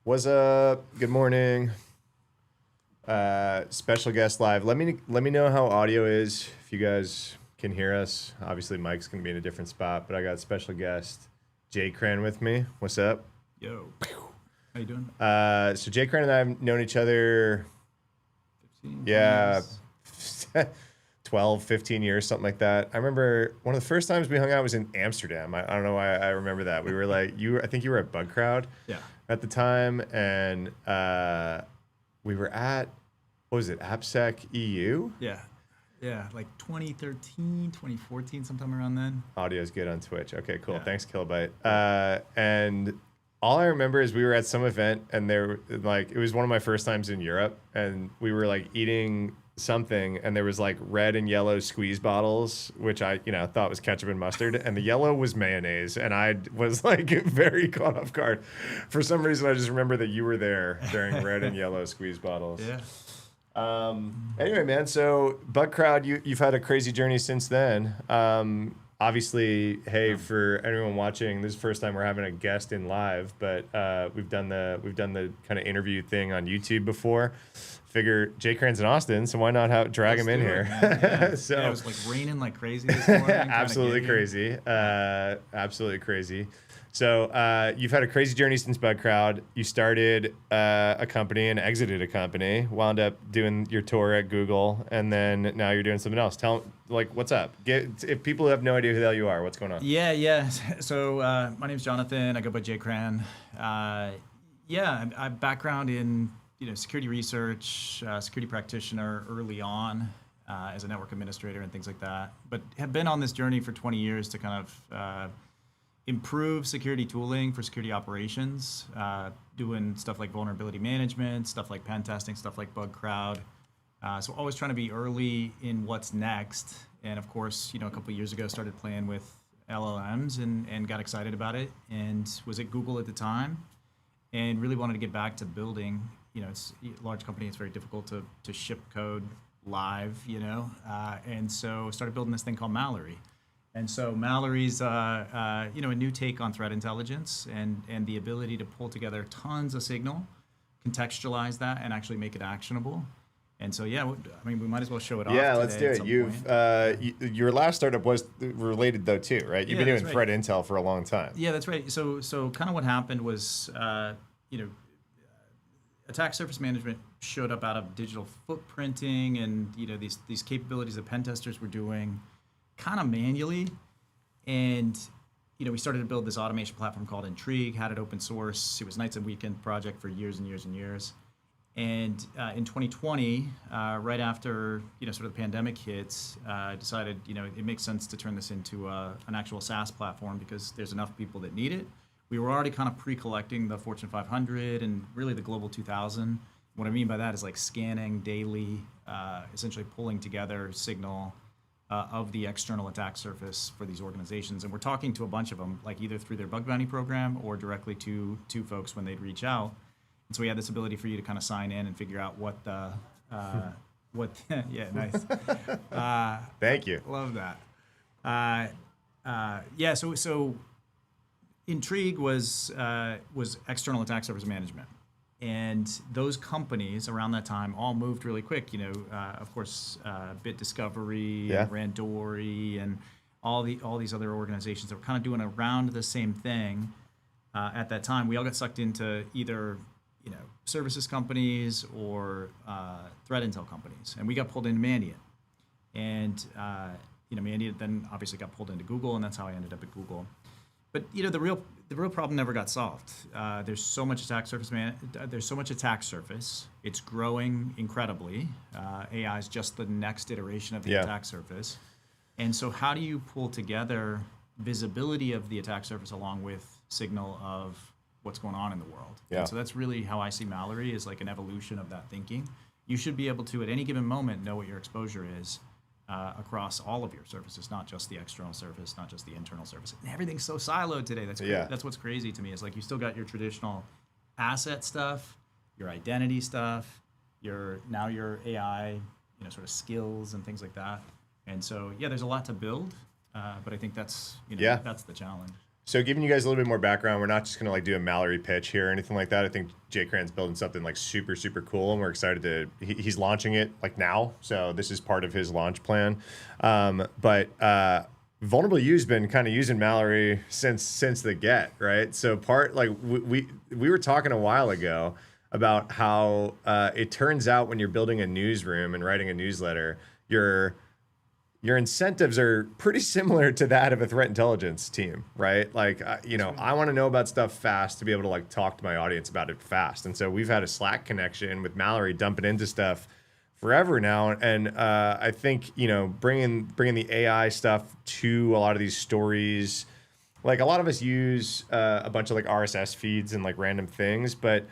What's up? Good morning. Special guest live. Let me know how audio is if you guys can hear us. Obviously, Mike's gonna be in a different spot, but I got special guest Jay Cran with me. What's up? Yo, how you doing? So Jay Cran and I have known each other, 15 yeah, years? 12, 15 years, something like that. I remember one of the first times we hung out was in Amsterdam. I don't know why I remember that. We were like, I think you were at Bug Crowd Yeah, at the time, and we were at, what was it, AppSec EU? yeah, yeah. Like 2013, 2014, sometime around then. Audio's good on Twitch. Okay, cool. Yeah. Thanks, Kilobyte. And all I remember is we were at some event, and it was one of my first times in Europe, and we were like eating something, and there was like red and yellow squeeze bottles, which I thought was ketchup and mustard, and the yellow was mayonnaise, and I was like very caught off guard. For some reason, I just remember that you were there during red and yellow squeeze bottles. Yeah. Anyway, man, so Bug Crowd, you've had a crazy journey since then. Obviously, hey, for anyone watching, this is the first time we're having a guest in live, but we've done the kind of interview thing on YouTube before. Figure Jay Cran's in Austin, so why not drag him in here? Yeah. So yeah, it was like raining like crazy this morning. absolutely crazy. Absolutely crazy. So you've had a crazy journey since Bug Crowd. You started a company and exited a company, wound up doing your tour at Google, and then now you're doing something else. Tell, like, what's up? If people have no idea who the hell you are, what's going on? Yeah. So my name's Jonathan. I go by Jay Cran. I have background in security research, security practitioner early on as a network administrator and things like that. But have been on this journey for 20 years to kind of improve security tooling for security operations, doing stuff like vulnerability management, stuff like pen testing, stuff like Bug Crowd. So always trying to be early in what's next. And of course, a couple of years ago, started playing with LLMs and got excited about it, and was at Google at the time and really wanted to get back to building. It's a large company. It's very difficult to ship code live, and so started building this thing called Mallory. And so Mallory's, a new take on threat intelligence and the ability to pull together tons of signal, contextualize that, and actually make it actionable. And so, we might as well show it off. Yeah, let's do it. Your last startup was related though too, right? You've been doing threat intel for a long time. Yeah, that's right. So kind of what happened was, attack surface management showed up out of digital footprinting and these capabilities that pen testers were doing kind of manually. And we started to build this automation platform called Intrigue, had it open source. It was nights and weekend project for years and years and years. And in 2020, right after sort of the pandemic hits, decided it makes sense to turn this into an actual SaaS platform because there's enough people that need it. We were already kind of pre-collecting the Fortune 500 and really the Global 2000. What I mean by that is like scanning daily, essentially pulling together signal of the external attack surface for these organizations. And we're talking to a bunch of them, like either through their bug bounty program or directly to folks when they'd reach out. And so we had this ability for you to kind of sign in and figure out what the, yeah, nice. Thank you. Love that. So Intrigue was external attack surface management. And those companies around that time all moved really quick. Of course, Bit Discovery, and Randori, and all these other organizations that were kind of doing around the same thing at that time. We all got sucked into either services companies or threat intel companies, and we got pulled into Mandiant. And Mandiant then obviously got pulled into Google, and that's how I ended up at Google. But the real problem never got solved. There's so much attack surface. There's so much attack surface. It's growing incredibly. AI is just the next iteration of the attack surface. And so, how do you pull together visibility of the attack surface along with signal of what's going on in the world? Yeah. And so that's really how I see Mallory, is like an evolution of that thinking. You should be able to, at any given moment, know what your exposure is. Across all of your surfaces, not just the external surface, not just the internal surface. And everything's so siloed today. That's what's crazy to me. Is like you still got your traditional asset stuff, your identity stuff, your AI, sort of skills and things like that. And so there's a lot to build, but I think that's that's the challenge. So giving you guys a little bit more background, we're not just gonna like do a Mallory pitch here or anything like that. I think Jay Cran's building something like super, super cool, and we're excited to. He's launching it like now, so this is part of his launch plan. But Vulnerable U's been kind of using Mallory since the get, right? So part like we were talking a while ago about how it turns out when you're building a newsroom and writing a newsletter, your incentives are pretty similar to that of a threat intelligence team, right? Like, I want to know about stuff fast to be able to like talk to my audience about it fast. And so we've had a Slack connection with Mallory dumping into stuff forever now. And I think, bringing the AI stuff to a lot of these stories, like a lot of us use a bunch of like RSS feeds and like random things, but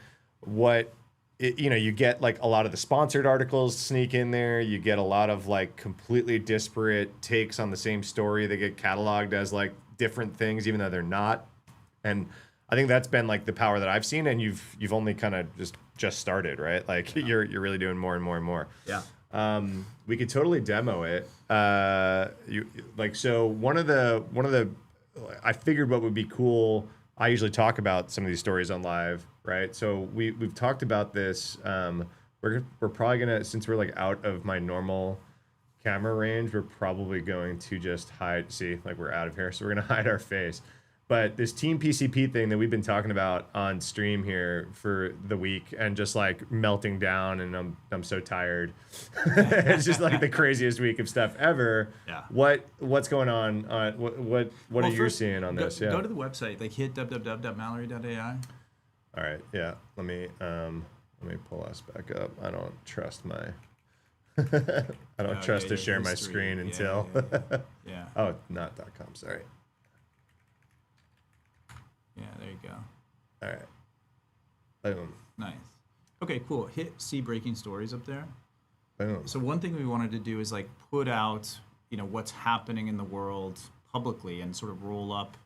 you get like a lot of the sponsored articles sneak in there. You get a lot of like completely disparate takes on the same story. They get cataloged as like different things, even though they're not. And I think that's been like the power that I've seen. And you've only kind of just started, right? Like you're really doing more and more and more. Yeah. We could totally demo it. So one of the I figured what would be cool. I usually talk about some of these stories on live, right? So we've talked about this. We're probably gonna, since we're like out of my normal camera range, we're probably going to just hide. See, like we're out of here, so we're gonna hide our face. But this team PCP thing that we've been talking about on stream here for the week and just like melting down, and I'm so tired. It's just like the craziest week of stuff ever. Yeah. What's going on? What are you seeing on this? Go to the website. Like hit www.mallerie.ai. All right. Yeah. Let me pull us back up. I don't trust my. I don't trust to share my screen until. Yeah. Oh, not .com. Sorry. Yeah, there you go. All right. Boom. Nice. Okay, cool. Hit see breaking stories up there. Boom. So one thing we wanted to do is like put out, what's happening in the world publicly and sort of roll up,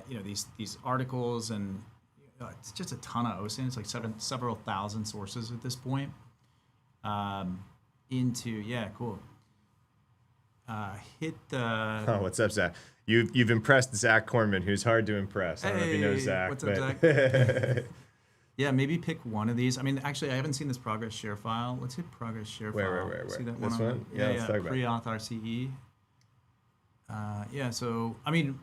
these articles, and it's just a ton of OSINT. It's like several thousand sources at this point. Cool. Hit the. Oh, what's up, Zach? You've impressed Zach Kornman, who's hard to impress. I don't know if you know Zach. What's up, Zach? Yeah, maybe pick one of these. I mean, actually, I haven't seen this progress share file. Let's hit progress share file. Where? See that this one? Yeah, let's talk about it. Pre-auth RCE. So, I mean,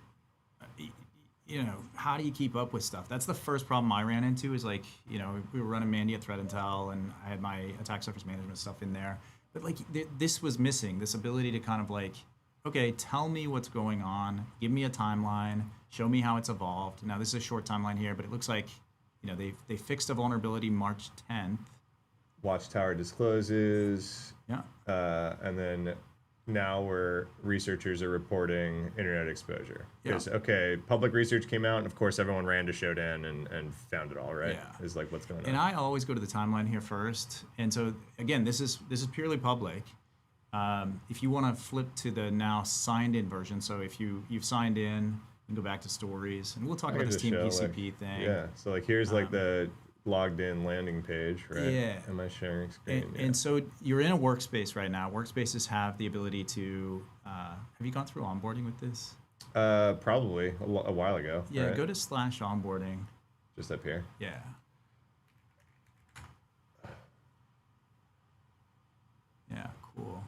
how do you keep up with stuff? That's the first problem I ran into is like, we were running Mandy at Threat Intel, and I had my attack surface management stuff in there. But like, this was missing, this ability to kind of like, okay, tell me what's going on, give me a timeline, show me how it's evolved. Now, this is a short timeline here, but it looks like, they fixed a vulnerability March 10th. Watchtower discloses. Yeah. And then now researchers are reporting internet exposure. Yeah. Okay, public research came out, and of course everyone ran to Shodan and found it all, right? Yeah. Is like what's going on. And I always go to the timeline here first. And so again, this is purely public. If you want to flip to the now signed in version, so if you've signed in, you can go back to stories, and we'll talk about this team PCP thing. Yeah. So like here's like the logged in landing page, right? Yeah. Am I sharing screen? And so you're in a workspace right now. Workspaces have the ability to. Have you gone through onboarding with this? Probably a while ago. Yeah. Right? Go to /onboarding. Just up here. Yeah. Yeah. Cool.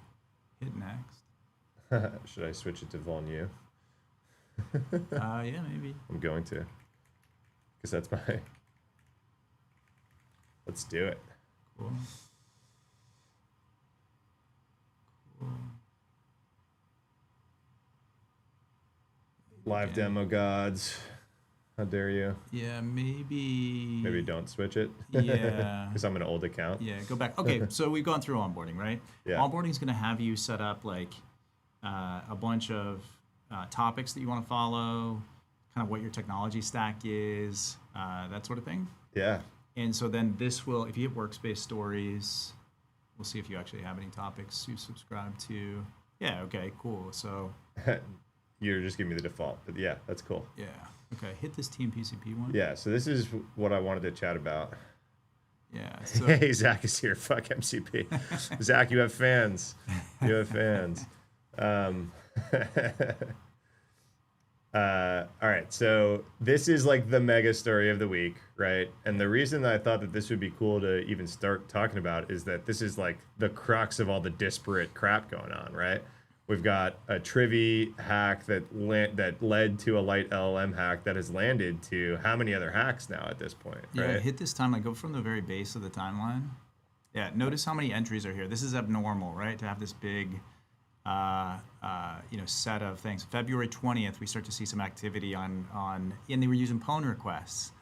Hit next. Should I switch it to Vuln-U? Yeah, maybe. I'm going to, because that's my. Let's do it. Cool. Live demo gods. How dare you? Yeah, maybe. Maybe don't switch it. Yeah. Because I'm an old account. Yeah, go back. Okay, so we've gone through onboarding, right? Yeah. Onboarding is going to have you set up like a bunch of topics that you want to follow, kind of what your technology stack is, that sort of thing. Yeah. And so then this will, if you hit workspace stories, we'll see if you actually have any topics you subscribe to. Yeah, okay, cool. So You're just giving me the default, but yeah, that's cool. yeah, okay, hit this team PCP one. Yeah, so this is what I wanted to chat about. Yeah. So, Hey, Zach is here. Fuck MCP. Zach, you have fans. You have fans. All right, so this is like the mega story of the week, right? And the reason that I thought that this would be cool to even start talking about is that this is like the crux of all the disparate crap going on, right? We've got a Trivy hack that led to a light LLM hack that has landed to how many other hacks now at this point, Yeah, right? hit this timeline. Go from the very base of the timeline. Yeah, notice how many entries are here. This is abnormal, right? To have this big, set of things. February 20th, we start to see some activity and they were using pwn requests.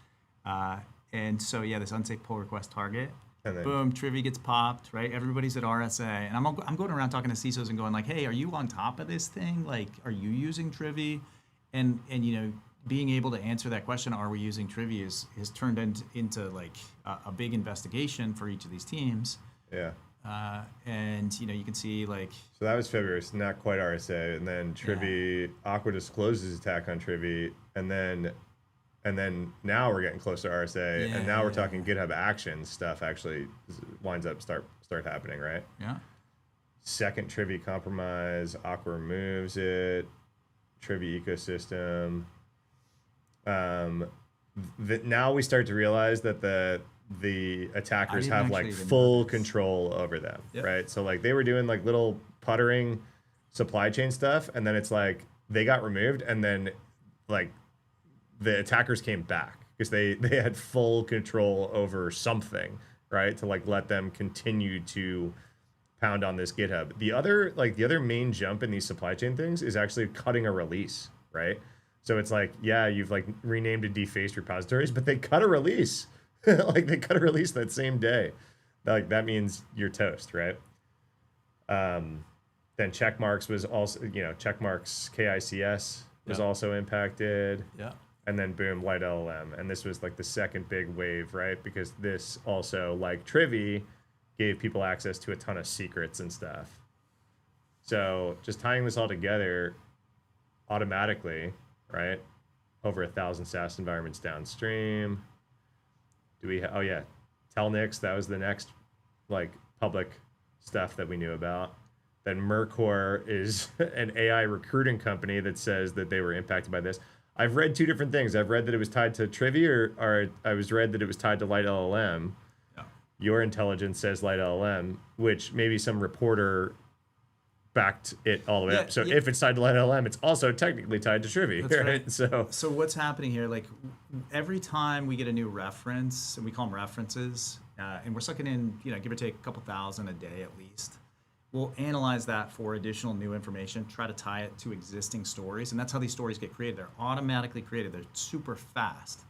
And so, yeah, this unsafe pull request target. And then, Boom, Trivy gets popped, right? Everybody's at RSA. And I'm going around talking to CISOs and going like, hey, are you on top of this thing? Like, are you using Trivy? And being able to answer that question, are we using Trivy, has turned into like a big investigation for each of these teams. yeah. And you can see like, So that was February, so not quite RSA, and then Trivy, Aqua discloses attack on Trivy, and then now we're getting close to RSA, and now we're talking GitHub Actions stuff actually winds up start happening, right? yeah. Second Trivy compromise, Aqua removes it, Trivy ecosystem. Now we start to realize that the attackers have like full control over them, right? So like they were doing like little puttering supply chain stuff, and then it's like they got removed, and then like the attackers came back because they had full control over something, right? To like let them continue to pound on this GitHub. The other main jump in these supply chain things is actually cutting a release, right? So it's like, yeah, you've like renamed and defaced repositories, but they cut a release. Like they cut a release that same day. Like that means you're toast, right? Then checkmarks was also, checkmarks KICS was also impacted. Yeah. And then boom, light LLM. And this was like the second big wave, right? Because this also, like Trivy, gave people access to a ton of secrets and stuff. So just tying this all together automatically, right? Over 1,000 SaaS environments downstream. Oh yeah, Telnix, that was the next like public stuff that we knew about. Then Mercor is an AI recruiting company that says that they were impacted by this. I've read two different things. I've read that it was tied to Trivy, or I was read that it was tied to Light LLM. Yeah. Your intelligence says Light LLM, which maybe some reporter backed it all the way up. So if it's tied to Light LLM, it's also technically tied to Trivy, right? So what's happening here? Like every time we get a new reference, and we call them references, and we're sucking in, give or take a couple thousand a day at least. We'll analyze that for additional new information, try to tie it to existing stories, and that's how these stories get created. They're automatically created. They're super fast.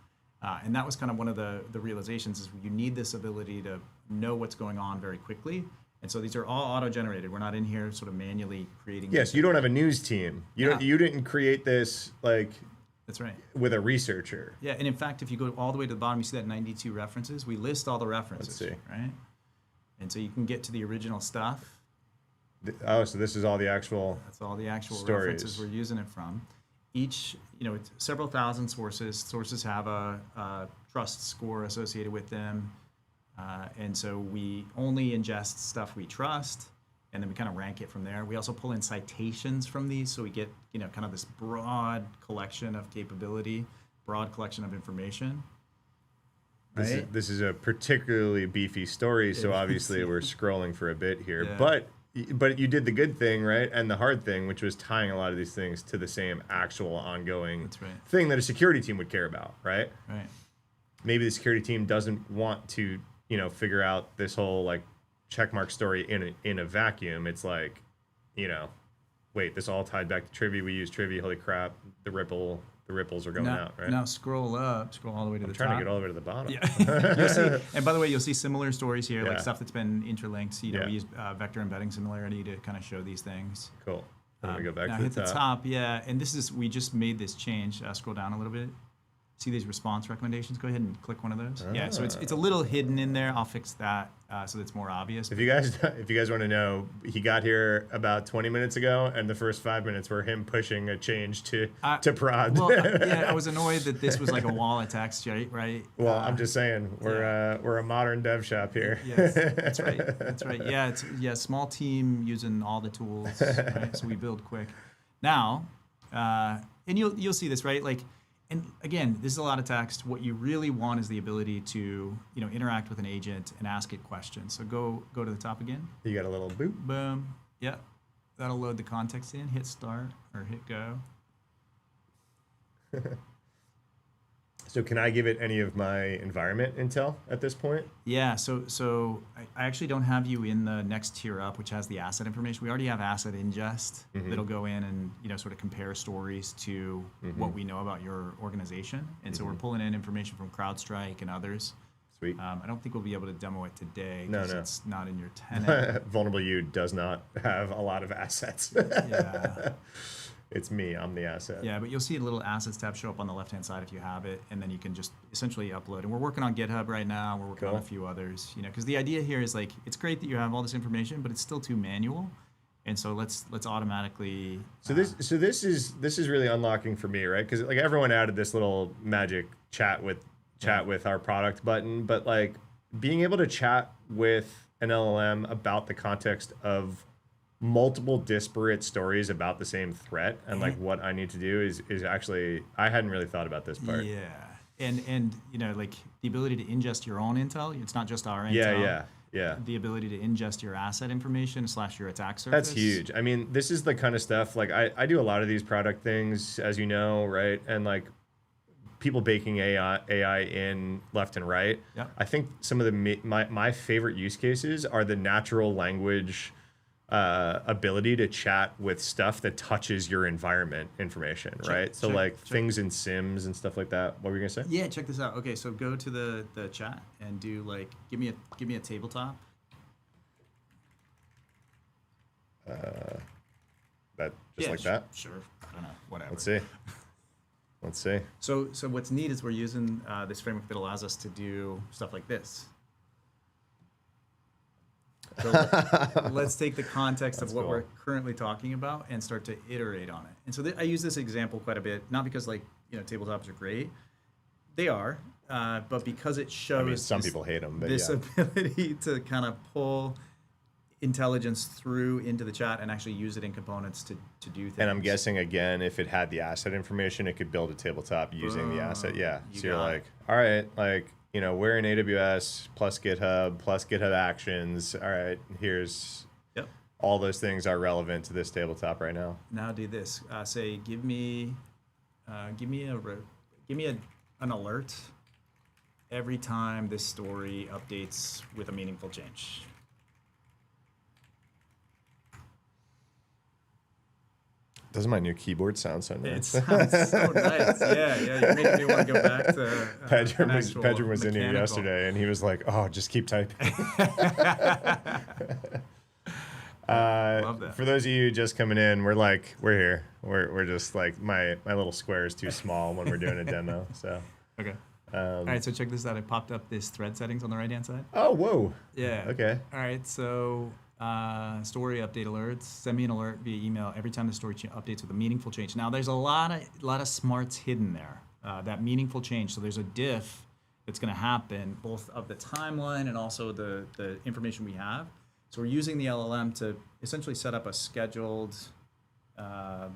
And that was kind of one of the realizations is you need this ability to know what's going on very quickly. And so these are all auto-generated. We're not in here sort of manually creating. Yes, you don't have a news team. You didn't create this like. That's right. With a researcher. Yeah, and in fact, if you go all the way to the bottom, you see that 92 references. We list all the references. Let's see. Right? And so you can get to the original stuff. Oh, so this is all the actual. That's all the actual stories. References we're using it from. Each, it's several thousand sources. Sources have a trust score associated with them. And so we only ingest stuff we trust, and then we kind of rank it from there. We also pull in citations from these, so we get, kind of this broad collection of capability, broad collection of information. Right? This is a particularly beefy story, so obviously we're scrolling for a bit here. Yeah. But you did the good thing, right? And the hard thing, which was tying a lot of these things to the same actual ongoing thing that a security team would care about, right? Right. Maybe the security team doesn't want to, figure out this whole like checkmark story in a vacuum. It's like, wait, this all tied back to Trivy. We use Trivy. Holy crap! The ripples are going out, right? Now scroll all the way to the top. I'm trying to get all the way to the bottom. Yeah. You'll see, and by the way, you'll see similar stories here, like stuff that's been interlinked. We use vector embedding similarity to kind of show these things. Cool. Let me go back now to hit the top. Yeah, and we just made this change. Scroll down a little bit. See these response recommendations? Go ahead and click one of those. Yeah, so it's a little hidden in there. I'll fix that so that's more obvious. If you guys want to know, he got here about 20 minutes ago, and the first 5 minutes were him pushing a change to prod. Well, I was annoyed that this was like a wall of text, right? Well, I'm just saying we're a modern dev shop here. Yes, that's right. That's right. Yeah, small team using all the tools. Right? So we build quick. Now. and you'll see this, right? Like, and again, this is a lot of text. What you really want is the ability to, interact with an agent and ask it questions. So go to the top again. You got a little boop. Boom. Yep. That'll load the context in. Hit start or hit go. So can I give it any of my environment intel at this point? Yeah, so I actually don't have you in the next tier up, which has the asset information. We already have asset ingest that'll go in and sort of compare stories to what we know about your organization. And so we're pulling in information from CrowdStrike and others. Sweet. I don't think we'll be able to demo it today No. it's not in your tenant. Vulnerable U does not have a lot of assets. Yeah. It's me. I'm the asset. Yeah, but you'll see a little assets tab show up on the left-hand side if you have it, and then you can just essentially upload. And we're working on GitHub right now. We're working on a few others, because the idea here is like, it's great that you have all this information, but it's still too manual. And so let's automatically. So this is really unlocking for me, right? Because like everyone added this little magic chat with our product button, but like being able to chat with an LLM about the context of multiple disparate stories about the same threat and like what I need to do is actually, I hadn't really thought about this part. Yeah. And like the ability to ingest your own intel, it's not just our intel. Yeah. The ability to ingest your asset information / your attack surface. That's huge. I mean, this is the kind of stuff, like I do a lot of these product things, as you know, right? And like people baking AI in left and right. Yep. I think some of my favorite use cases are the natural language ability to chat with stuff that touches your environment information, right? So things in Sims and stuff like that. What were you gonna say? Yeah, check this out. Okay, so go to the chat and do like give me a tabletop. Like that. Sure. I don't know. Whatever. Let's see. So what's neat is we're using this framework that allows us to do stuff like this. So let's take the context of what we're currently talking about and start to iterate on it. And so I use this example quite a bit, not because tabletops are great. They are, but because it shows. I mean, some people hate them, but this ability to kind of pull intelligence through into the chat and actually use it in components to do things. And I'm guessing, again, if it had the asset information, it could build a tabletop using the asset. Yeah. So you're like, all right, like, we're in AWS plus GitHub Actions. All right, here's all those things are relevant to this tabletop right now. Now do this. Say, give me an alert every time this story updates with a meaningful change. Doesn't my new keyboard sound so nice? It sounds so nice. Yeah. You're making me want to go back to Pedram was in here yesterday, and he was like, "Oh, just keep typing." Love that. For those of you just coming in, we're here. We're just like my little square is too small when we're doing a demo. So okay. All right. So check this out. I popped up this thread settings on the right hand side. Oh, whoa. Yeah. Okay. All right. So. Story update alerts. Send me an alert via email every time the story updates with a meaningful change. Now, there's a lot of smarts hidden there. That meaningful change. So there's a diff that's going to happen both of the timeline and also the information we have. So we're using the LLM to essentially set up a scheduled, and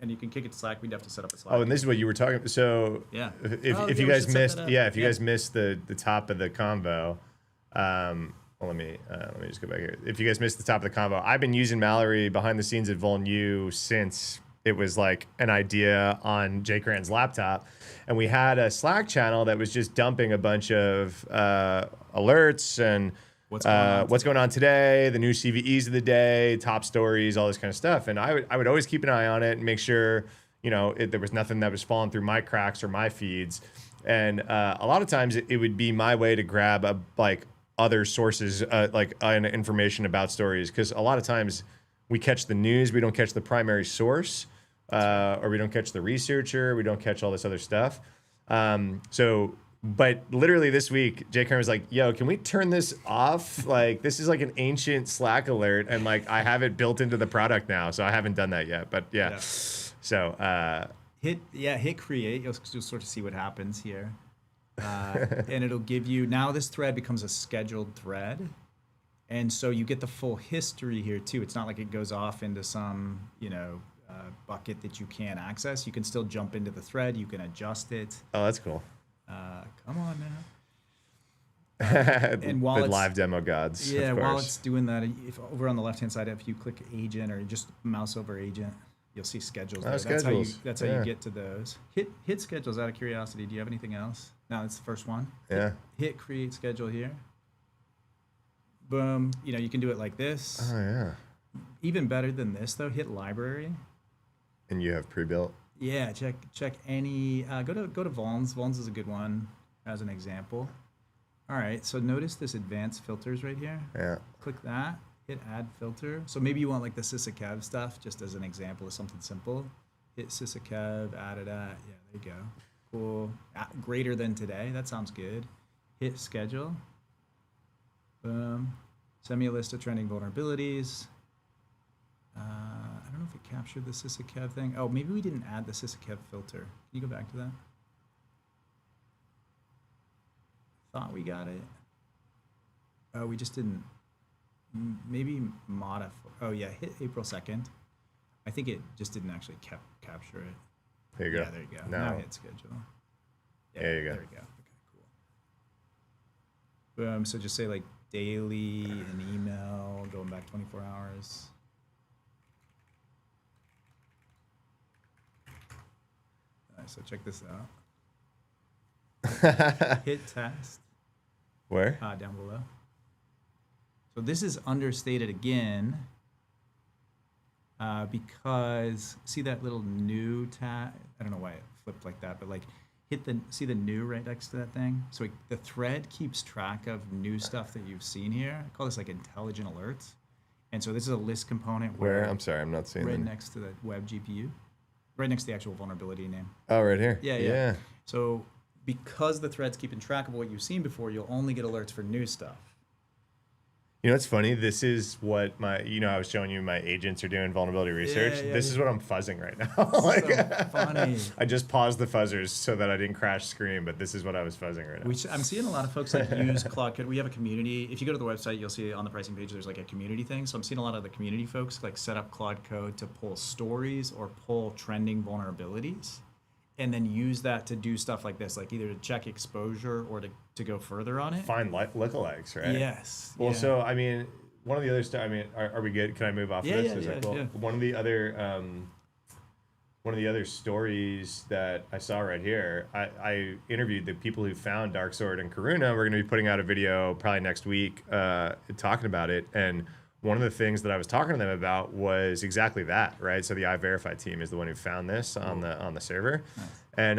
you can kick it to Slack. We'd have to set up a Slack. Oh, and this is what you were talking. So yeah. If you guys missed, if you guys missed the top of the convo. Well, let me just go back here. If you guys missed the top of the combo, I've been using Mallory behind the scenes at VulnU since it was like an idea on Jay Cran's laptop. And we had a Slack channel that was just dumping a bunch of alerts and what's going on today, the new CVEs of the day, top stories, all this kind of stuff. And I would always keep an eye on it and make sure, there was nothing that was falling through my cracks or my feeds. And a lot of times it would be my way to grab other sources information about stories, because a lot of times we catch the news, we don't catch the primary source, or we don't catch the researcher, we don't catch all this other stuff. But literally this week, Jay Kern was like, "Yo, can we turn this off? Like, this is like an ancient Slack alert, and like I have it built into the product now, so I haven't done that yet." But yeah. So hit create. You'll sort of see what happens here. And it'll give you, now this thread becomes a scheduled thread. And so you get the full history here too. It's not like it goes off into some, bucket that you can't access, you can still jump into the thread. You can adjust it. Oh, that's cool. Come on now. And while the it's- live demo gods. Yeah, of while course. it's doing that, if over on the left-hand side, if you click agent or just mouse over agent, you'll see schedules. Oh, There. schedules. That's how Yeah. you get to those. Hit schedules out of curiosity. Do you have anything else? No, that's the first one. Yeah. Hit create schedule here. Boom. You know, you can do it like this. Oh yeah. Even better than this though, hit library. And you have pre-built. Yeah, check any. Go to Vulns. Vulns is a good one as an example. All right, so notice this advanced filters right here. Yeah. Click that. Hit add filter. So maybe you want like the sysakev stuff, just as an example of something simple. Hit sysakev, add it at. Yeah, there you go. Cool. Greater than today. That sounds good. Hit schedule. Boom. Send me a list of trending vulnerabilities. I don't know if it captured the sysakev thing. Oh, maybe we didn't add the sysakev filter. Can you go back to that? Thought we got it. Oh, we just didn't. Maybe modify. Oh yeah, hit April 2nd. I think it just didn't actually capture it. There you go. Yeah, there you go. Now, Now hit schedule. Yeah, there you go. There we go. Okay, cool. Boom. So just say like daily and email going back 24 hours. So check this out. Hit test. Where? Down below. So this is understated again because see that little new tab? I don't know why it flipped like that, but like see the new right next to that thing? So the thread keeps track of new stuff that you've seen here. I call this like intelligent alerts. And so this is a list component Where? I'm sorry, I'm not seeing right them. next to the web GPU. Right next to the actual vulnerability name. Oh, right here. Yeah. So because the thread's keeping track of what you've seen before, you'll only get alerts for new stuff. You know what's funny? This is what I was showing you my agents are doing vulnerability research. Yeah, This is what I'm fuzzing right now. Like, So funny. I just paused the fuzzers so that I didn't crash screen, but this is what I was fuzzing right now. I'm seeing a lot of folks like use Claude Code. We have a community. If you go to the website, you'll see on the pricing page, there's like a community thing. So I'm seeing a lot of the community folks like set up Claude Code to pull stories or pull trending vulnerabilities and then use that to do stuff like this, like either to check exposure or to go further on it. Find lookalikes, right? Yes. Well, yeah. so I mean, one of the other stuff. I mean, are we good? Can I move off Yeah, of this? yeah, Is yeah, that cool? yeah. One of the other stories that I saw right here, I interviewed the people who found Dark Sword and Karuna. We're going to be putting out a video probably next week talking about it. And one of the things that I was talking to them about was exactly that, right? So the iVerify team is the one who found this on the server. Nice. And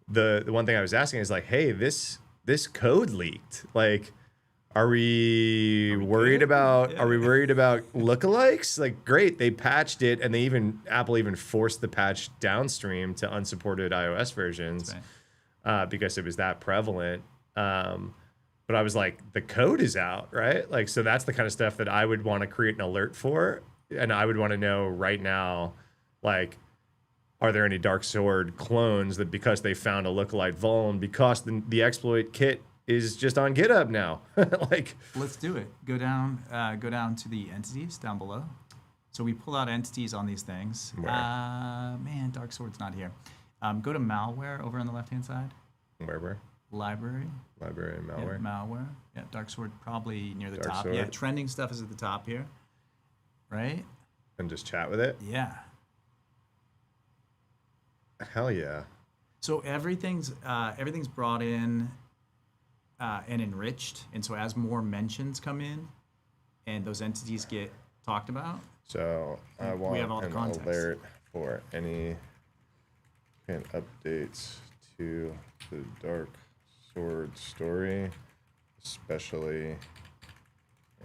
the one thing I was asking is like, hey, this code leaked. Like, are we worried good? about Yeah. are we worried about lookalikes? Like, great, they patched it, and Apple even forced the patch downstream to unsupported iOS versions because it was that prevalent. But I was like, the code is out, right? Like, so that's the kind of stuff that I would want to create an alert for, and I would want to know right now, like, are there any Dark Sword clones that because they found a lookalike vuln, because the exploit kit is just on GitHub now? Like, Let's do it. Go down to the entities down below. So we pull out entities on these things. Where? Man, Dark Sword's not here. Go to malware over on the left-hand side. where? Library. Library and Yeah, malware. malware. Yeah, Dark Sword probably near the Dark top. Sword. Yeah, trending stuff is at the top here. Right? And just chat with it. Yeah. Hell yeah. So everything's brought in and enriched, and so as more mentions come in, and those entities get talked about. So I We want have all the an context. alert for any updates to the Dark Sword story, especially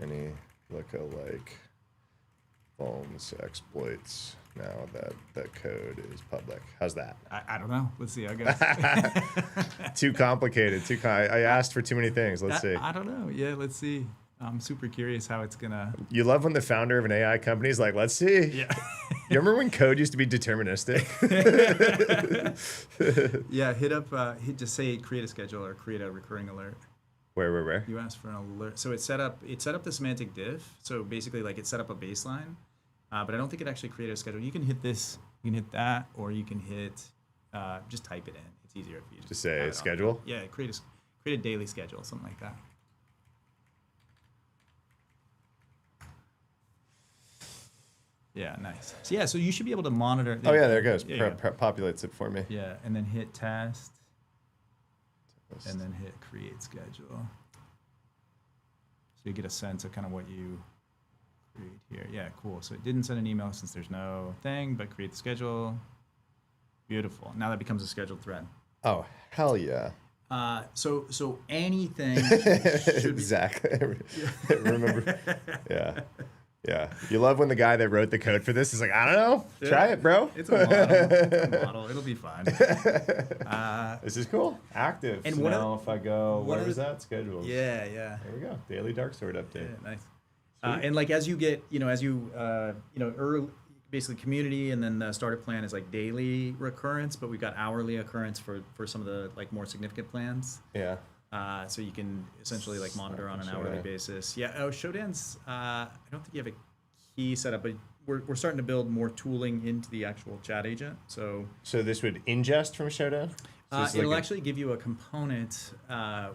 any lookalike vulns exploits now that the code is public. How's that? I don't know. Let's see how it goes. Too complicated. I asked for too many things. Let's see. I don't know. Yeah, let's see. I'm super curious how it's gonna. You love when the founder of an AI company is like, let's see. Yeah. You remember when code used to be deterministic? Yeah. Just say create a schedule or create a recurring alert. Where? You asked for an alert. So it set up the semantic diff. So basically, like it set up a baseline, but I don't think it actually created a schedule. You can hit this, you can hit that, or you can hit, just type it in. It's easier if you Just say have it on. schedule? Yeah, create a daily schedule, something like that. Yeah, nice. So yeah, so you should be able to monitor. Oh yeah, there it goes. Yeah, Populates it for me. yeah, and then hit test, and then hit create schedule. So you get a sense of kind of what you create here. Yeah, cool. So it didn't send an email since there's no thing, but create the schedule. Beautiful. Now that becomes a scheduled thread. Oh hell yeah. So anything should be. Exactly. Remember? Yeah. Yeah. You love when the guy that wrote the code for this is like, I don't know, try it, bro. It's a model. It's a model. It'll be fine. This is cool. Active. And so one now of- if I go, one where of was the- that? Schedules. Yeah. There we go. Daily Dark Sword Yeah, update. nice. And like as you get, early, basically community, and then the starter plan is like daily recurrence, but we've got hourly occurrence for some of the like more significant plans. Yeah. So you can essentially like monitor on an Showdown. hourly basis. Yeah. Oh, Showdown's. I don't think you have a key set up, but we're starting to build more tooling into the actual chat agent. So this would ingest from Showdown? So this is it'll like actually give you a component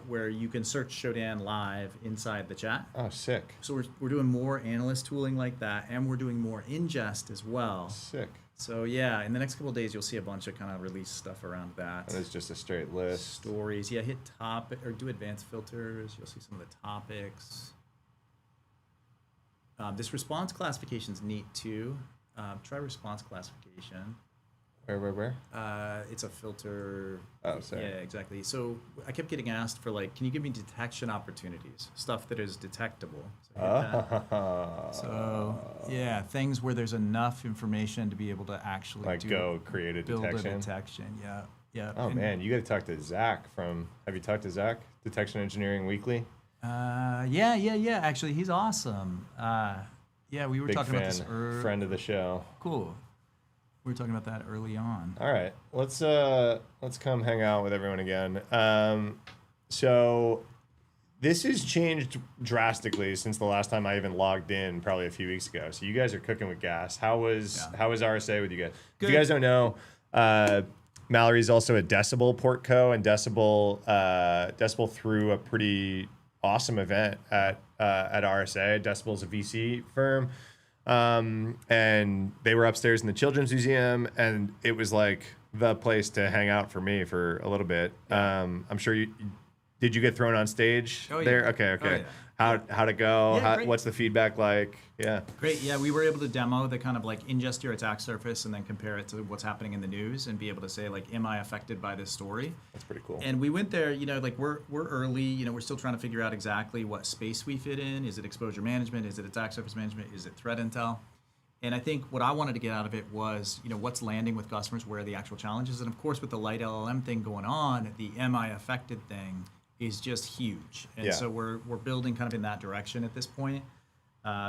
where you can search Showdown live inside the chat. Oh, sick. So we're doing more analyst tooling like that, and we're doing more ingest as well. Sick. So yeah, in the next couple of days, you'll see a bunch of kind of release stuff around that. And it's just a straight list. Stories, yeah. Hit topic or do advanced filters. You'll see some of the topics. This response classification is neat too. Try response classification. Where? It's a filter. Oh, sorry. Yeah, exactly. So I kept getting asked for like, can you give me detection opportunities, stuff that is detectable? So, hit that. So yeah, things where there's enough information to be able to actually Like go create a build detection. a detection. Yeah, yeah. Oh And, man, you got to talk to Zach from. Have you talked to Zach? Detection Engineering Weekly. Yeah. Actually, he's awesome. Yeah, we were Big talking fan, about this. friend of the show. Cool. We were talking about that early on. All right, let's come hang out with everyone again. So this has changed drastically since the last time I even logged in, probably a few weeks ago. So you guys are cooking with gas. How was RSA with you guys? Good. If you guys don't know, Mallory's also a Decibel Portco, and Decibel threw a pretty awesome event at RSA. Decibel's a VC firm. And they were upstairs in the Children's Museum, and it was like the place to hang out for me for a little bit. I'm sure did you get thrown on stage there? Okay. Oh, yeah. How'd it go? Yeah, great. What's the feedback like? Yeah. Great. Yeah, we were able to demo the kind of like ingest your attack surface and then compare it to what's happening in the news and be able to say like, am I affected by this story? That's pretty cool. And we went there, like we're early, we're still trying to figure out exactly what space we fit in. Is it exposure management? Is it attack surface management? Is it threat intel? And I think what I wanted to get out of it was, what's landing with customers, where are the actual challenges? And of course, with the light LLM thing going on, the am I affected thing is just huge. And so we're building kind of in that direction at this point,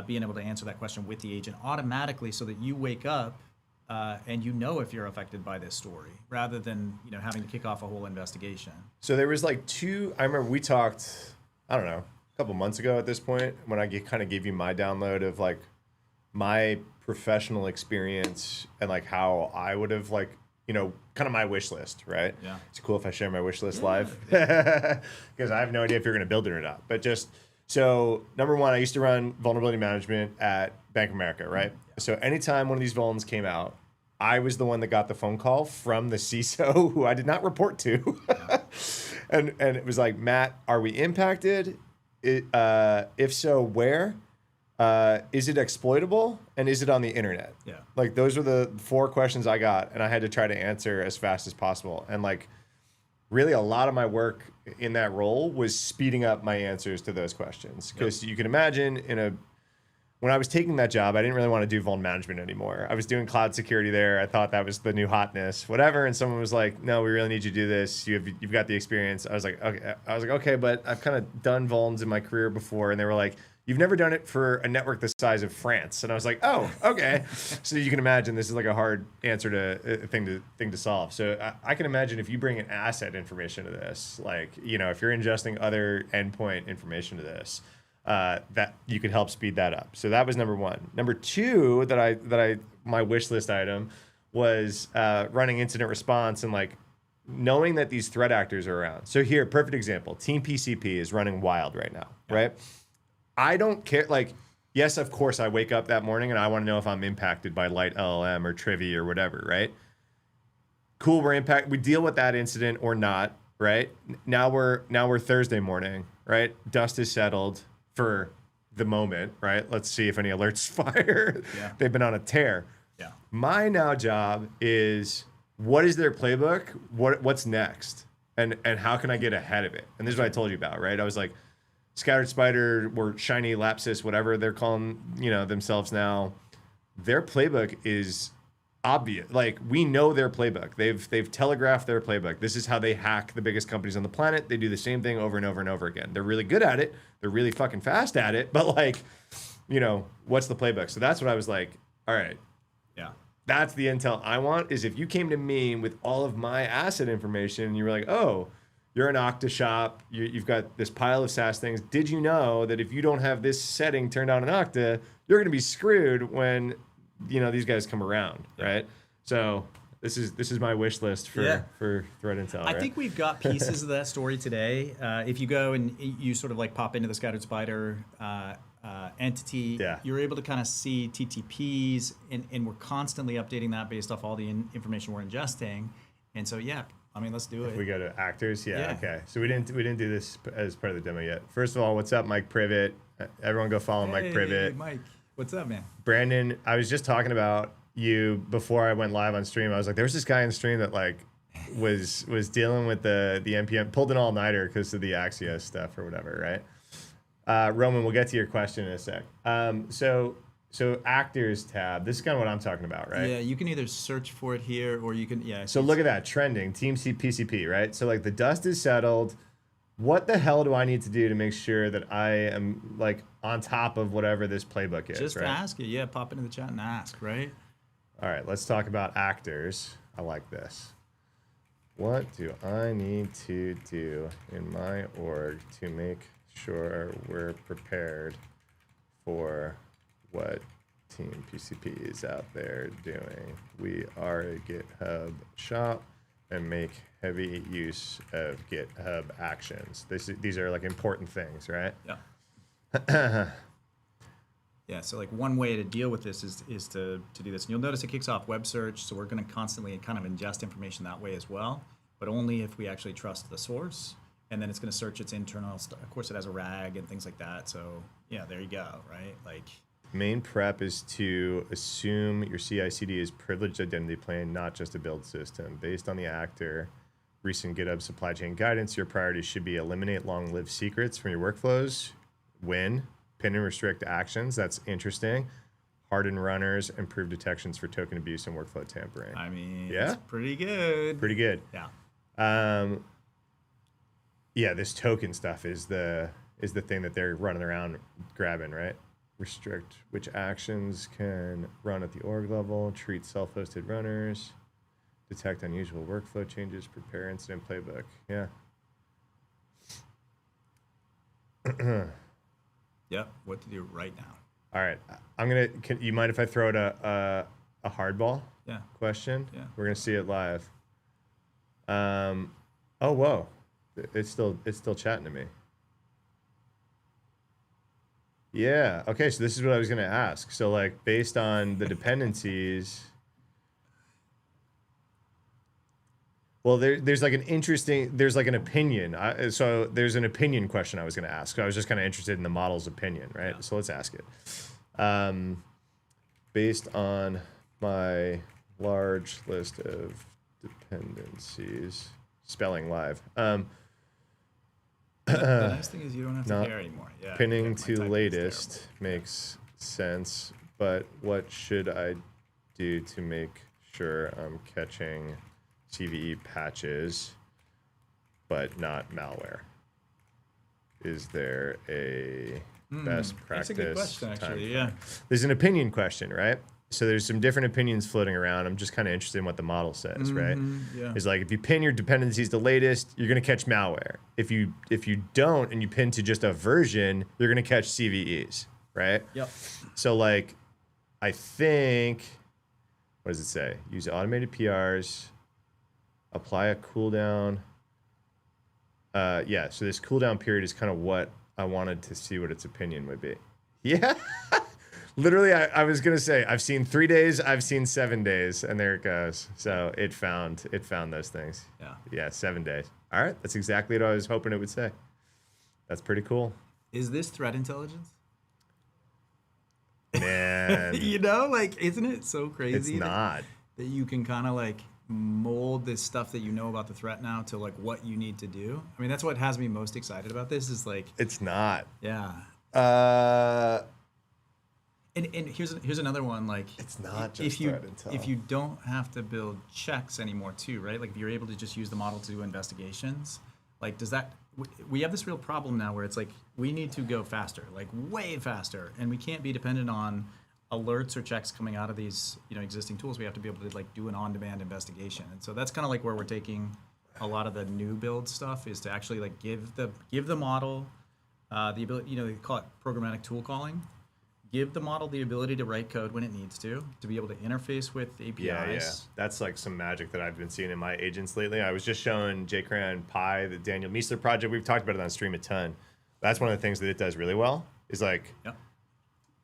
being able to answer that question with the agent automatically so that you wake up and if you're affected by this story, rather than having to kick off a whole investigation. So there was like I remember we talked, I don't know, a couple months ago at this point, when I kind of gave you my download of like my professional experience and like how I would have like, kind of my wish list, right? Yeah. It's cool if I share my wish list live because I have no idea if you're going to build it or not. But so number one, I used to run vulnerability management at Bank of America, right? Yeah. So anytime one of these vulns came out, I was the one that got the phone call from the CISO who I did not report to. and it was like, Matt, are we impacted? If so, where? Is it exploitable, and is it on the internet? Yeah. Like those were the 4 questions I got, and I had to try to answer as fast as possible. And like really a lot of my work in that role was speeding up my answers to those questions. Because you can imagine when I was taking that job, I didn't really want to do vuln management anymore. I was doing cloud security there. I thought that was the new hotness, whatever. And someone was like, no, we really need you to do this. You've got the experience. I was like, okay, but I've kind of done vulns in my career before. And they were like, you've never done it for a network the size of France. And I was like, oh, okay. So you can imagine this is like a hard answer to thing to solve. So I can imagine if you bring an asset information to this, like, if you're ingesting other endpoint information to this, that you could help speed that up. So that was number one. Number two my wish list item was running incident response and like knowing that these threat actors are around. So here, perfect example, Team PCP is running wild right now, right? I don't care. Like, yes, of course, I wake up that morning and I want to know if I'm impacted by light LLM or Trivy or whatever, right? Cool, we deal with that incident or not, right? Now we're Thursday morning, right? Dust is settled for the moment, right? Let's see if any alerts fire. Yeah. They've been on a tear. Yeah. My now job is, what is their playbook? What's next? And how can I get ahead of it? And this is what I told you about, right? I was like, Scattered Spider or Shiny Lapsus, whatever they're calling, themselves now, their playbook is obvious. Like, we know their playbook. They've telegraphed their playbook. This is how they hack the biggest companies on the planet. They do the same thing over and over and over again. They're really good at it. They're really fucking fast at it. But like, what's the playbook? So that's what I was like, all right. Yeah. That's the intel I want, is if you came to me with all of my asset information and you were like, oh, you're an Okta shop, you've got this pile of SaaS things. Did you know that if you don't have this setting turned on in Okta, you're going to be screwed when, these guys come around, right? So this is my wish list for threat intel. I think we've got pieces of that story today. If you go and you sort of like pop into the Scattered Spider entity, you're able to kind of see TTPs, and we're constantly updating that based off all the information we're ingesting. And so, let's do it. If we go to actors, okay. So we didn't do this as part of the demo yet. First of all, what's up, Mike Privet? Everyone go follow Mike Privet. Hey, Mike, what's up, man? Brandon, I was just talking about you before I went live on stream. I was like, there was this guy in stream that like was dealing with the NPM, pulled an all-nighter because of the Axios stuff or whatever, right? Roman, we'll get to your question in a sec. So actors tab, this is kind of what I'm talking about, right? Yeah, you can either search for it here or you can, So look at that, trending, Team PCP, right? So like the dust is settled. What the hell do I need to do to make sure that I am like on top of whatever this playbook is, just right? ask it. Yeah, pop into the chat and ask, right? All right, let's talk about actors. I like this. What do I need to do in my org to make sure we're prepared for what Team PCP is out there doing? We are a GitHub shop and make heavy use of GitHub actions. These are like important things, right? Yeah. Yeah, so like one way to deal with this is to do this. And you'll notice it kicks off web search, so we're going to constantly kind of ingest information that way as well, but only if we actually trust the source. And then it's going to search its internal stuff. Of course, it has a RAG and things like that. So yeah, there you go, right? Like, main prep is to assume your CI/CD is privileged identity plane, not just a build system. Based on the actor, recent GitHub supply chain guidance, your priorities should be eliminate long-lived secrets from your workflows, pin and restrict actions. That's interesting. Harden runners, improve detections for token abuse and workflow tampering. I mean, yeah, it's pretty good. Pretty good. Yeah. Yeah, this token stuff is the thing that they're running around grabbing, right? Restrict which actions can run at the org level, treat self-hosted runners, detect unusual workflow changes, prepare incident playbook. Yeah. Yep. What to do right now? All right. Can you mind if I throw out a hardball? Yeah. Question? Yeah. We're gonna see it live. Oh whoa. It's still chatting to me. Yeah. Okay. So this is what I was going to ask. So like based on the dependencies, well, there's like an opinion. So there's an opinion question I was going to ask. So I was just kind of interested in the model's opinion, right? Yeah. So let's ask it. Based on my large list of dependencies, spelling live. The nice thing is you don't have to care anymore. Yeah, pinning to latest makes sense, but what should I do to make sure I'm catching CVE patches, but not malware? Is there a best practice? That's a good question, actually. Yeah. There's an opinion question, right? so there's some different opinions floating around. I'm just kind of interested in what the model says, right? Yeah. It's like if you pin your dependencies to latest, you're going to catch malware. If you don't and you pin to just a version, you're going to catch CVEs, right? Yep. So like, I think, what does it say? Use automated PRs, apply a cooldown. Yeah, so this cooldown period is kind of what I wanted to see what its opinion would be. Yeah. Literally, I was going to say, I've seen 3 days, I've seen 7 days, and there it goes. So it found those things. Yeah. Yeah, 7 days. All right, that's exactly what I was hoping it would say. That's pretty cool. Is this threat intelligence? Man. You know, like, isn't it so crazy? It's not. That you can kind of like mold this stuff that you know about the threat now to like what you need to do. I mean, that's what has me most excited about this is like. It's not. Yeah. And here's another one, like it's not just threat intel. If you don't have to build checks anymore too, right? Like if you're able to just use the model to do investigations, like does that we have this real problem now where it's like we need to go faster, like way faster, and we can't be dependent on alerts or checks coming out of these existing tools. We have to be able to like do an on-demand investigation, and so that's kind of like where we're taking a lot of the new build stuff is to actually like give the model the ability, they call it programmatic tool calling. Give the model the ability to write code when it needs to be able to interface with APIs. Yeah. That's like some magic that I've been seeing in my agents lately. I was just showing Jcran Pi, the Daniel Miessler project. We've talked about it on stream a ton. That's one of the things that it does really well is like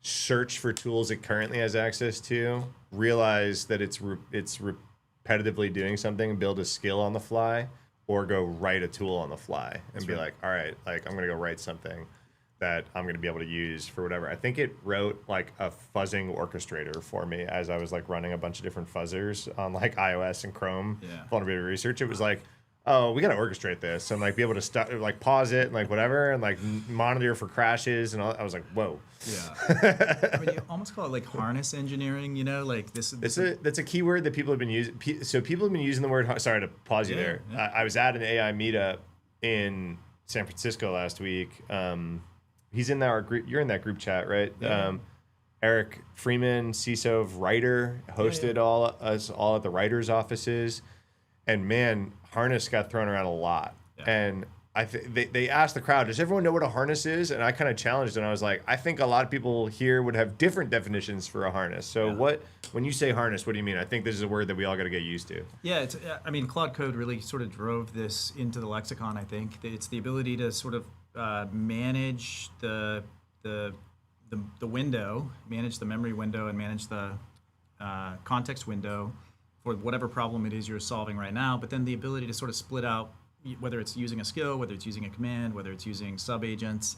search for tools it currently has access to, realize that it's repetitively doing something, build a skill on the fly, or go write a tool on the fly and be like, all right, like I'm going to go write something that I'm going to be able to use for whatever. I think it wrote like a fuzzing orchestrator for me as I was like running a bunch of different fuzzers on like iOS and Chrome vulnerability research. It was like, oh, we got to orchestrate this and like be able to like pause it and like whatever and like monitor for crashes and all. I was like, whoa. Yeah. I mean, you almost call it like harness engineering, like this. That's a keyword that people have been using. So people have been using the word, sorry to pause you there. Yeah. I was at an AI meetup in San Francisco last week. He's in our group. You're in that group chat, right? Yeah. Eric Freeman, CISO writer, hosted us all at the writers' offices, and man, harness got thrown around a lot. Yeah. And they asked the crowd, does everyone know what a harness is? And I kind of challenged, and I was like, I think a lot of people here would have different definitions for a harness. So when you say harness, what do you mean? I think this is a word that we all got to get used to. Yeah, I mean, Claude Code really sort of drove this into the lexicon. I think it's the ability to sort of manage the window, manage the memory window, and manage the context window for whatever problem it is you're solving right now. But then the ability to sort of split out, whether it's using a skill, whether it's using a command, whether it's using sub-agents,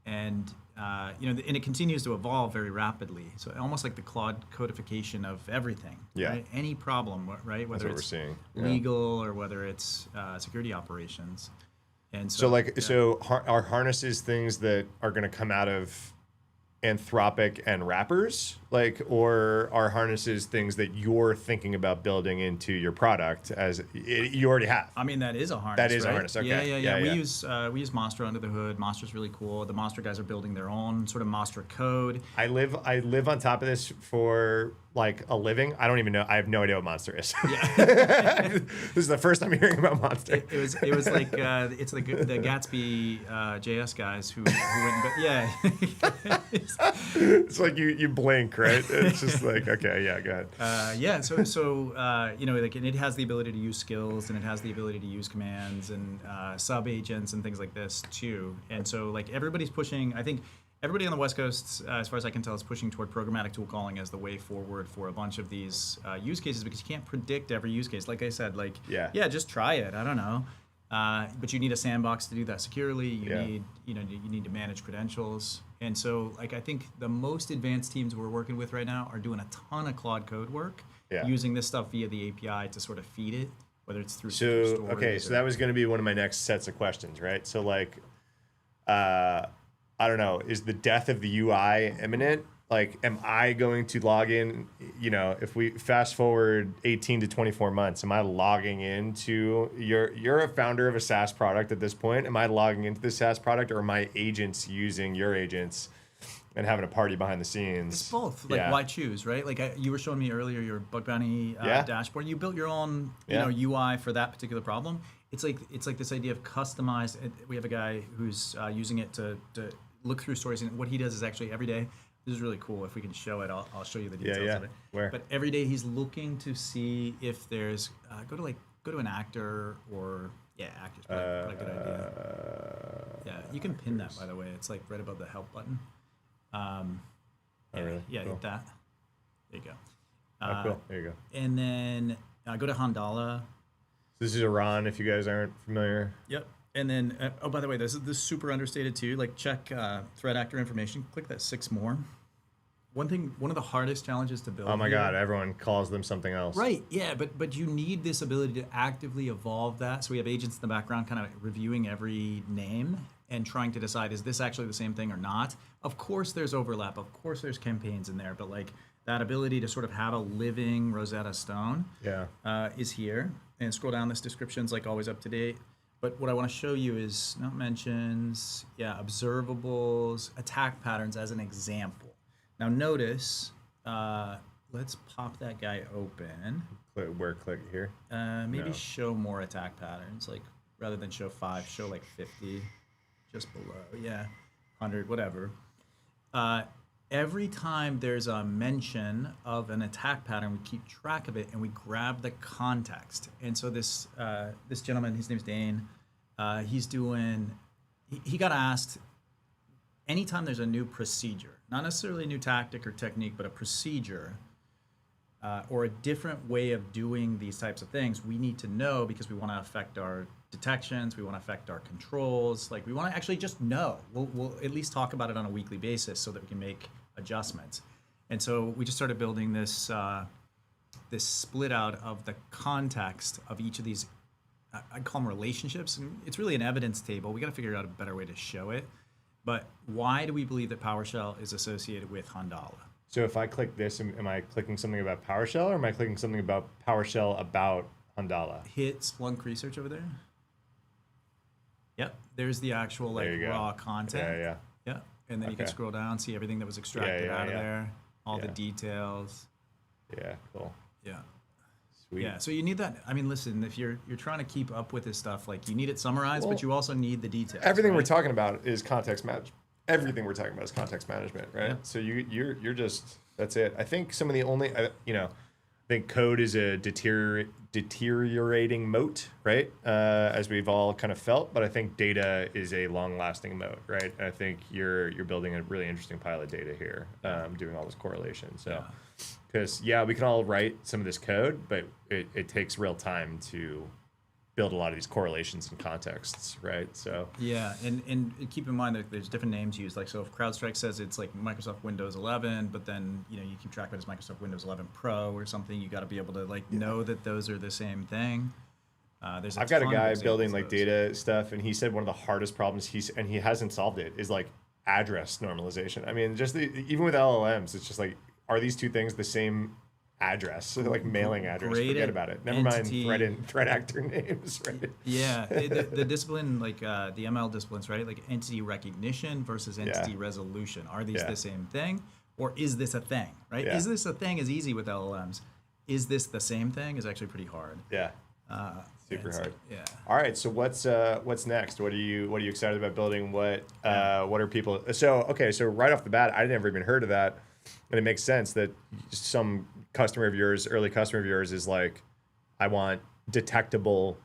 and and it continues to evolve very rapidly. So almost like the Claude codification of everything. Yeah. Right? Any problem, right? Whether it's legal or whether it's security operations. And so are harnesses things that are going to come out of Anthropic and wrappers, or are harnesses things that you're thinking about building into your product as you already have? I mean, that is a harness. That is right? a harness. Okay. Yeah. We use Mostra under the hood. Mostra's really cool. The Mostra guys are building their own sort of Mostra code. I live on top of this for like a living. I don't even know. I have no idea what Monster is. Yeah. This is the first time hearing about Monster. It was like it's the Gatsby JS guys who went. It's like you blink, right? It's just like, okay, yeah, go ahead. Like, and it has the ability to use skills, and it has the ability to use commands and sub agents and things like this too. And so like everybody's pushing. I think everybody on the West Coast, as far as I can tell, is pushing toward programmatic tool calling as the way forward for a bunch of these use cases, because you can't predict every use case. Like I said, just try it. I don't know. But you need a sandbox to do that securely. You need to manage credentials. And so like I think the most advanced teams we're working with right now are doing a ton of Claude Code work, using this stuff via the API to sort of feed it, whether it's through So that was going to be one of my next sets of questions, right? So like I don't know, is the death of the UI imminent? Like, am I going to log in, if we fast forward 18 to 24 months, am I logging into, you're a founder of a SaaS product at this point. Am I logging into the SaaS product, or are my agents using your agents? and having a party behind the scenes. It's both. Like, why choose, right? Like, you were showing me earlier your bug bounty dashboard. You built your own, you know, UI for that particular problem. It's like this idea of customized. We have a guy who's using it to look through stories, and what he does is actually every day. This is really cool. If we can show it, I'll show you the details of it. Where? But every day he's looking to see if there's go to an actor or actors probably a good idea. You can pin that, by the way. It's like right above the help button. Really? Yeah, cool. hit that. There you go. Cool. There you go. And then go to Handala. This is Iran, if you guys aren't familiar. Yep. And then, by the way, this is super understated too. Like, check threat actor information. Click that 6 more. One of the hardest challenges to build. Oh my God, everyone calls them something else. Right. Yeah, but you need this ability to actively evolve that. So we have agents in the background kind of reviewing every name and trying to decide, is this actually the same thing or not? Of course there's overlap. Of course there's campaigns in there, but like that ability to sort of have a living Rosetta Stone is here. And scroll down, this description's like always up to date. But what I want to show you is not mentions, observables, attack patterns as an example. Now notice, let's pop that guy open. Click here? Maybe show more attack patterns, like rather than show 5, show like 50, just below, 100, whatever. Every time there's a mention of an attack pattern, we keep track of it and we grab the context. And so this gentleman, his name's Dane, he got asked, anytime there's a new procedure, not necessarily a new tactic or technique, but a procedure or a different way of doing these types of things, we need to know because we want to affect our detections, we want to affect our controls, like we want to actually just know. We'll at least talk about it on a weekly basis so that we can make adjustments. And so we just started building this this split out of the context of each of these, I call them relationships, and it's really an evidence table. We got to figure out a better way to show it. But why do we believe that PowerShell is associated with Handala? So if I click this, am I clicking something about PowerShell, or am I clicking something about PowerShell about Handala? Hit Splunk Research over there. Yep, there's the actual like raw content. Yeah. And then you can scroll down, see everything that was extracted out of there, all the details. Yeah, cool. Yeah. Sweet. Yeah, so you need that. I mean, listen, if you're trying to keep up with this stuff, like you need it summarized, but you also need the details. Everything we're talking about is context management. Everything we're talking about is context management, right? Yeah. So you're just, that's it. I think some of the only, I think code is a deteriorating moat, right? As we've all kind of felt, but I think data is a long-lasting moat, right? And I think you're building a really interesting pile of data here, doing all this correlation. So, because we can all write some of this code, but it takes real time to build a lot of these correlations and contexts, right? So and keep in mind that there's different names used. Like, so if CrowdStrike says it's like Microsoft Windows 11, but then you keep track of it as Microsoft Windows 11 Pro or something, you got to be able to know that those are the same thing. I've got a guy building like data stuff, and he said one of the hardest problems he hasn't solved it is like address normalization. I mean, just even with LLMs, it's just like, are these two things the same address? So like mailing address, forget about it. Never mind threat actor names, right? Yeah, the discipline, like the ML disciplines, right? Like entity recognition versus entity resolution. Are these the same thing, or is this a thing, right? Is this a thing is easy with LLMs. Is this the same thing is actually pretty hard. Yeah. Super hard. Yeah. All right. So what's next? What are you excited about building? What are people? So right off the bat, I never even heard of that, and it makes sense that some early customer of yours is like, I want detectable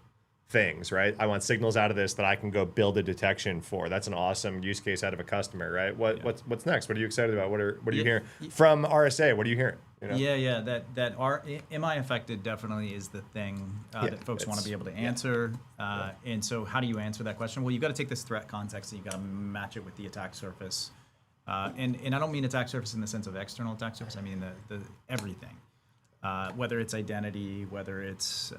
things, right? I want signals out of this that I can go build a detection for. That's an awesome use case out of a customer, right? What's next? What are you excited about? What are you hearing from RSA? What are you hearing? That am I affected definitely is the thing that folks want to be able to answer. And so how do you answer that question? Well, you've got to take this threat context and you've got to match it with the attack surface. And I don't mean attack surface in the sense of external attack surface. I mean the everything, whether it's identity, whether it's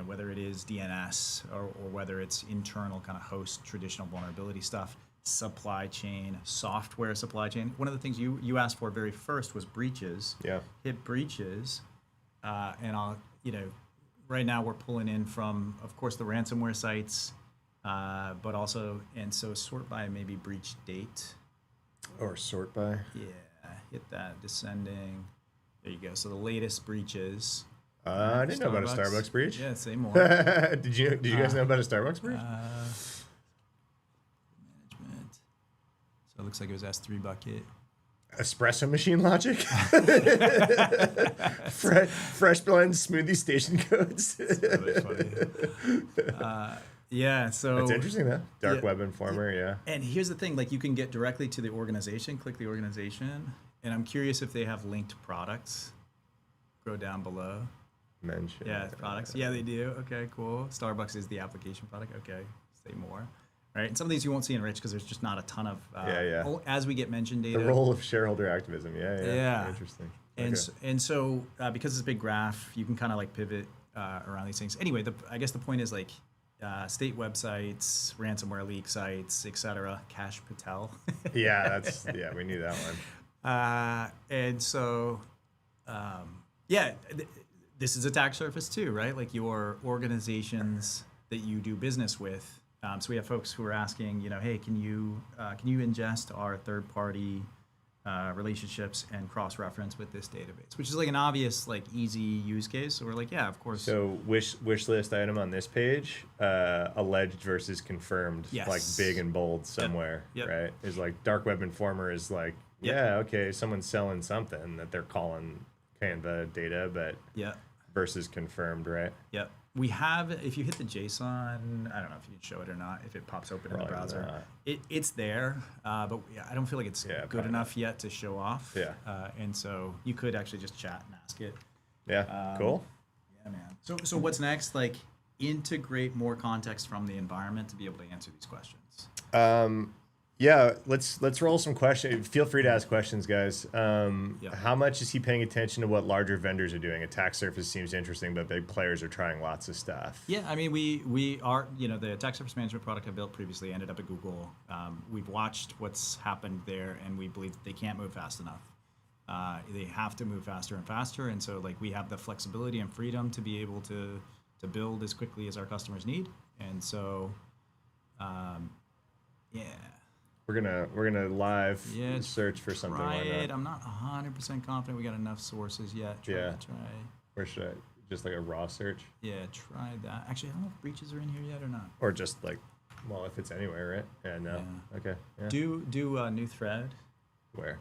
whether it is DNS or whether it's internal kind of host traditional vulnerability stuff, supply chain, software supply chain. One of the things you asked for very first was breaches. Yeah. Hit breaches, and I'll right now we're pulling in from, of course, the ransomware sites, but also, and so sort by maybe breach date. Or sort by. Yeah, hit that descending. There you go. So the latest breaches. I didn't know about a Starbucks breach. Yeah, say more. Did you guys know about a Starbucks breach? Management. So it looks like it was S3 bucket. Espresso machine logic. Fresh blend smoothie station codes. That's really funny. Yeah, so That's interesting though. Dark yeah, web informer, yeah. And here's the thing, like you can get directly to the organization, click the organization, and I'm curious if they have linked products. Go down below. Mention. Yeah, products. Yeah, they do. Okay, cool. Starbucks is the application product. Okay, say more. Right, and some of these you won't see in Rich because there's just not a ton of as we get mentioned data. The role of shareholder activism. Yeah. Interesting. And so because it's a big graph, you can kind of like pivot around these things. Anyway, I guess the point is like state websites, ransomware leak sites, etc. Cash Patel. Yeah, we knew that one. And so this is attack surface too, right? Like your organizations that you do business with. So we have folks who are asking, hey, can you ingest our third-party relationships and cross-reference with this database? Which is like an obvious, like easy use case. So we're like, yeah, of course. So wish list item on this page, alleged versus confirmed, Yes. like big and bold somewhere, Yep. right? Is like dark web informer is like, yeah, okay, someone's selling something that they're calling Canva data, but versus confirmed, right? Yep. We have, if you hit the JSON, I don't know if you can show it or not, if it pops open in the browser. It's there, but I don't feel like it's good enough yet to show off. Yeah. And so you could actually just chat and ask it. Yeah, cool. Yeah, man. So what's next? Like integrate more context from the environment to be able to answer these questions. Yeah, let's roll some questions. Feel free to ask questions, guys. How much is he paying attention to what larger vendors are doing? Attack surface seems interesting, but big players are trying lots of stuff. Yeah, I mean, we are, the attack surface management product I built previously ended up at Google. We've watched what's happened there, and we believe they can't move fast enough. They have to move faster and faster, and so like we have the flexibility and freedom to be able to build as quickly as our customers need, and so, We're gonna live search for something like that. I'm not 100% confident we got enough sources yet. Try. Where should I just like a raw search? Yeah, try that. Actually, I don't know if breaches are in here yet or not. Or just like, well, if it's anywhere, right? Yeah, no. Yeah. Okay. Yeah. Do new thread. Where?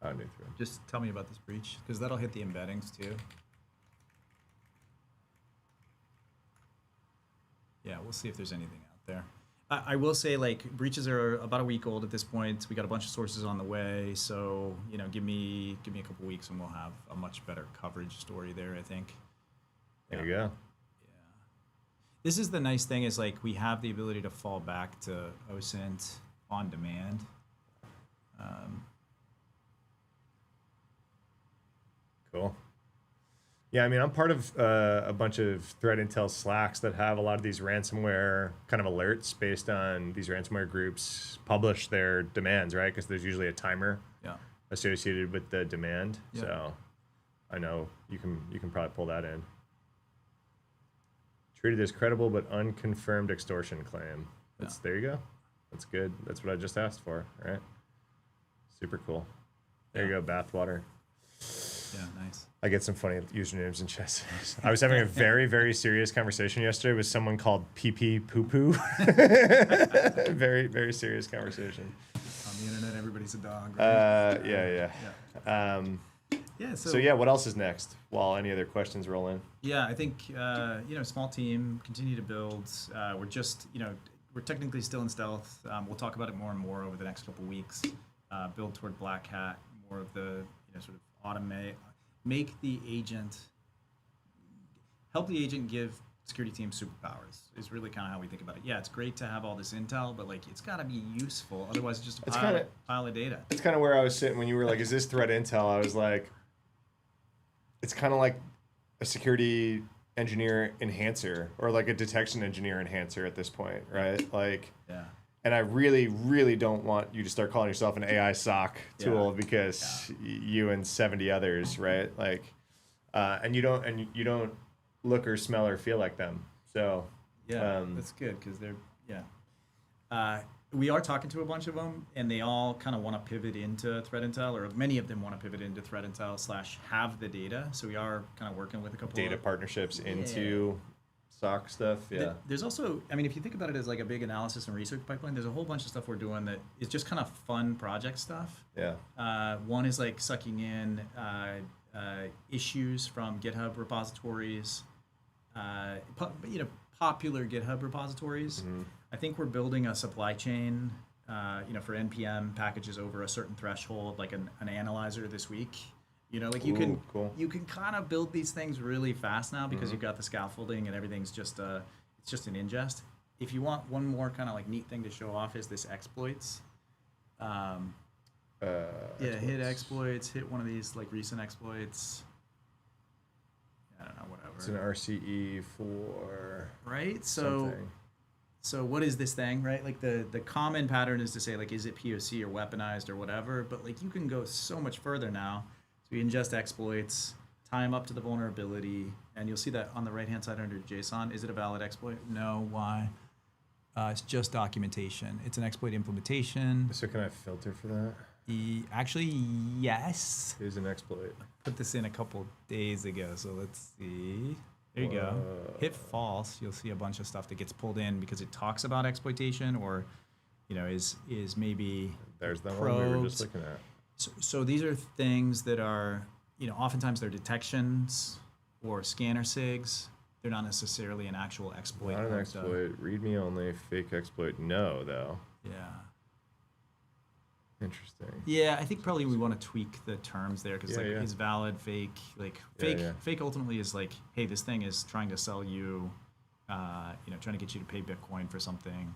Oh, new thread. Just tell me about this breach because that'll hit the embeddings too. Yeah, we'll see if there's anything out there. I will say, like, breaches are about a week old at this point. We got a bunch of sources on the way, so give me a couple weeks and we'll have a much better coverage story there, I think. There you go. Yeah. This is the nice thing is like we have the ability to fall back to OSINT on demand. Cool. Yeah, I mean, I'm part of a bunch of Threat Intel Slacks that have a lot of these ransomware kind of alerts based on these ransomware groups publish their demands, right? Because there's usually a timer associated with the demand. Yeah. So I know you can probably pull that in. Treated as credible but unconfirmed extortion claim. There you go. That's good. That's what I just asked for, right? Super cool. There you go, bathwater. Yeah, nice. I get some funny usernames and chess. I was having a very, very serious conversation yesterday with someone called PP Poo Poo. Very, very serious conversation. On the internet, everybody's a dog. Right? Yeah. So yeah, what else is next? While any other questions roll in. Yeah, I think small team, continue to build. We're just we're technically still in stealth. We'll talk about it more and more over the next couple weeks. Build toward Black Hat, more of the sort of automate, help the agent give security teams superpowers is really kind of how we think about it. Yeah, it's great to have all this intel, but like it's got to be useful. Otherwise, it's just a pile of data. It's kind of where I was sitting when you were like, "Is this threat intel?" I was like, "It's kind of like a security engineer enhancer or like a detection engineer enhancer at this point, right?" Like, yeah. And I really, really don't want you to start calling yourself an AI SOC tool because you and 70 others, right? Like, and you don't look or smell or feel like them. So that's good because they're We are talking to a bunch of them, and they all kind of want to pivot into Threat Intel, or many of them want to pivot into Threat Intel / have the data. So we are kind of working with a couple Data of partnerships into SOC stuff. Yeah. There's also, I mean, if you think about it as like a big analysis and research pipeline, there's a whole bunch of stuff we're doing that is just kind of fun project stuff. Yeah. One is like sucking in issues from GitHub repositories, popular GitHub repositories. Mm-hmm. I think we're building a supply chain, for NPM packages over a certain threshold, like an analyzer this week. Like you can cool. you can kind of build these things really fast now because you've got the scaffolding and everything's just it's just an ingest. If you want one more kind of like neat thing to show off is this exploits. Hit exploits. Hit one of these like recent exploits. I don't know, whatever. It's an RCE for right. something. So what is this thing, right? Like the common pattern is to say like, is it POC or weaponized or whatever? But like you can go so much further now. So you ingest exploits, tie them up to the vulnerability, and you'll see that on the right-hand side under JSON. Is it a valid exploit? No. Why? It's just documentation. It's an exploit implementation. So can I filter for that? Actually, yes. Here's an exploit. Put this in a couple days ago, so let's see. There you go. Hit false. You'll see a bunch of stuff that gets pulled in because it talks about exploitation, or is maybe there's that probed. one we were just looking at. So these are things that are, oftentimes they're detections or scanner SIGs. They're not necessarily an actual exploit. Not an exploit. Read-me only. Fake exploit. No, though. Yeah. Interesting. Yeah, I think probably we want to tweak the terms there because is valid, fake. Like fake ultimately is like, hey, this thing is trying to sell you, trying to get you to pay Bitcoin for something,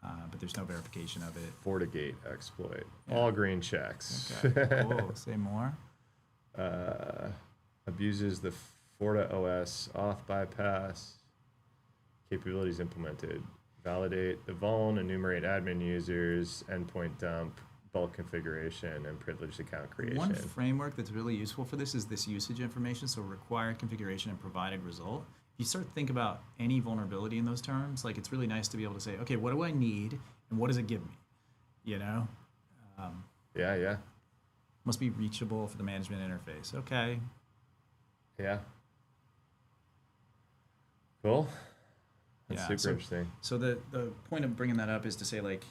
but there's no verification of it. FortiGate exploit. Yeah. All green checks. Okay, cool. Say more. Abuses the FortiOS auth bypass capabilities implemented. Validate the vuln, enumerate admin users, endpoint dump, bulk configuration, and privileged account creation. One framework that's really useful for this is this usage information, so required configuration and provided result. If you start to think about any vulnerability in those terms, like it's really nice to be able to say, okay, what do I need, and what does it give me? Yeah. Must be reachable for the management interface. Okay. Yeah. Cool. That's super interesting. So the point of bringing that up is to say, like,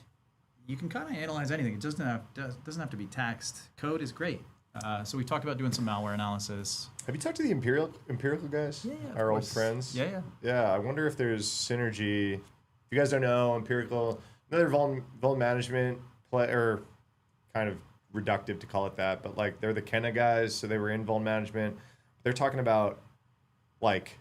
you can kind of analyze anything. It doesn't have to be text. Code is great. So we talked about doing some malware analysis. Have you talked to the empirical guys? Yeah, our old friends. Yeah. Yeah, I wonder if there's synergy. If you guys don't know, empirical, another vuln management play, or kind of reductive to call it that, but like they're the Kenna guys, so they were in vuln management. They're talking about like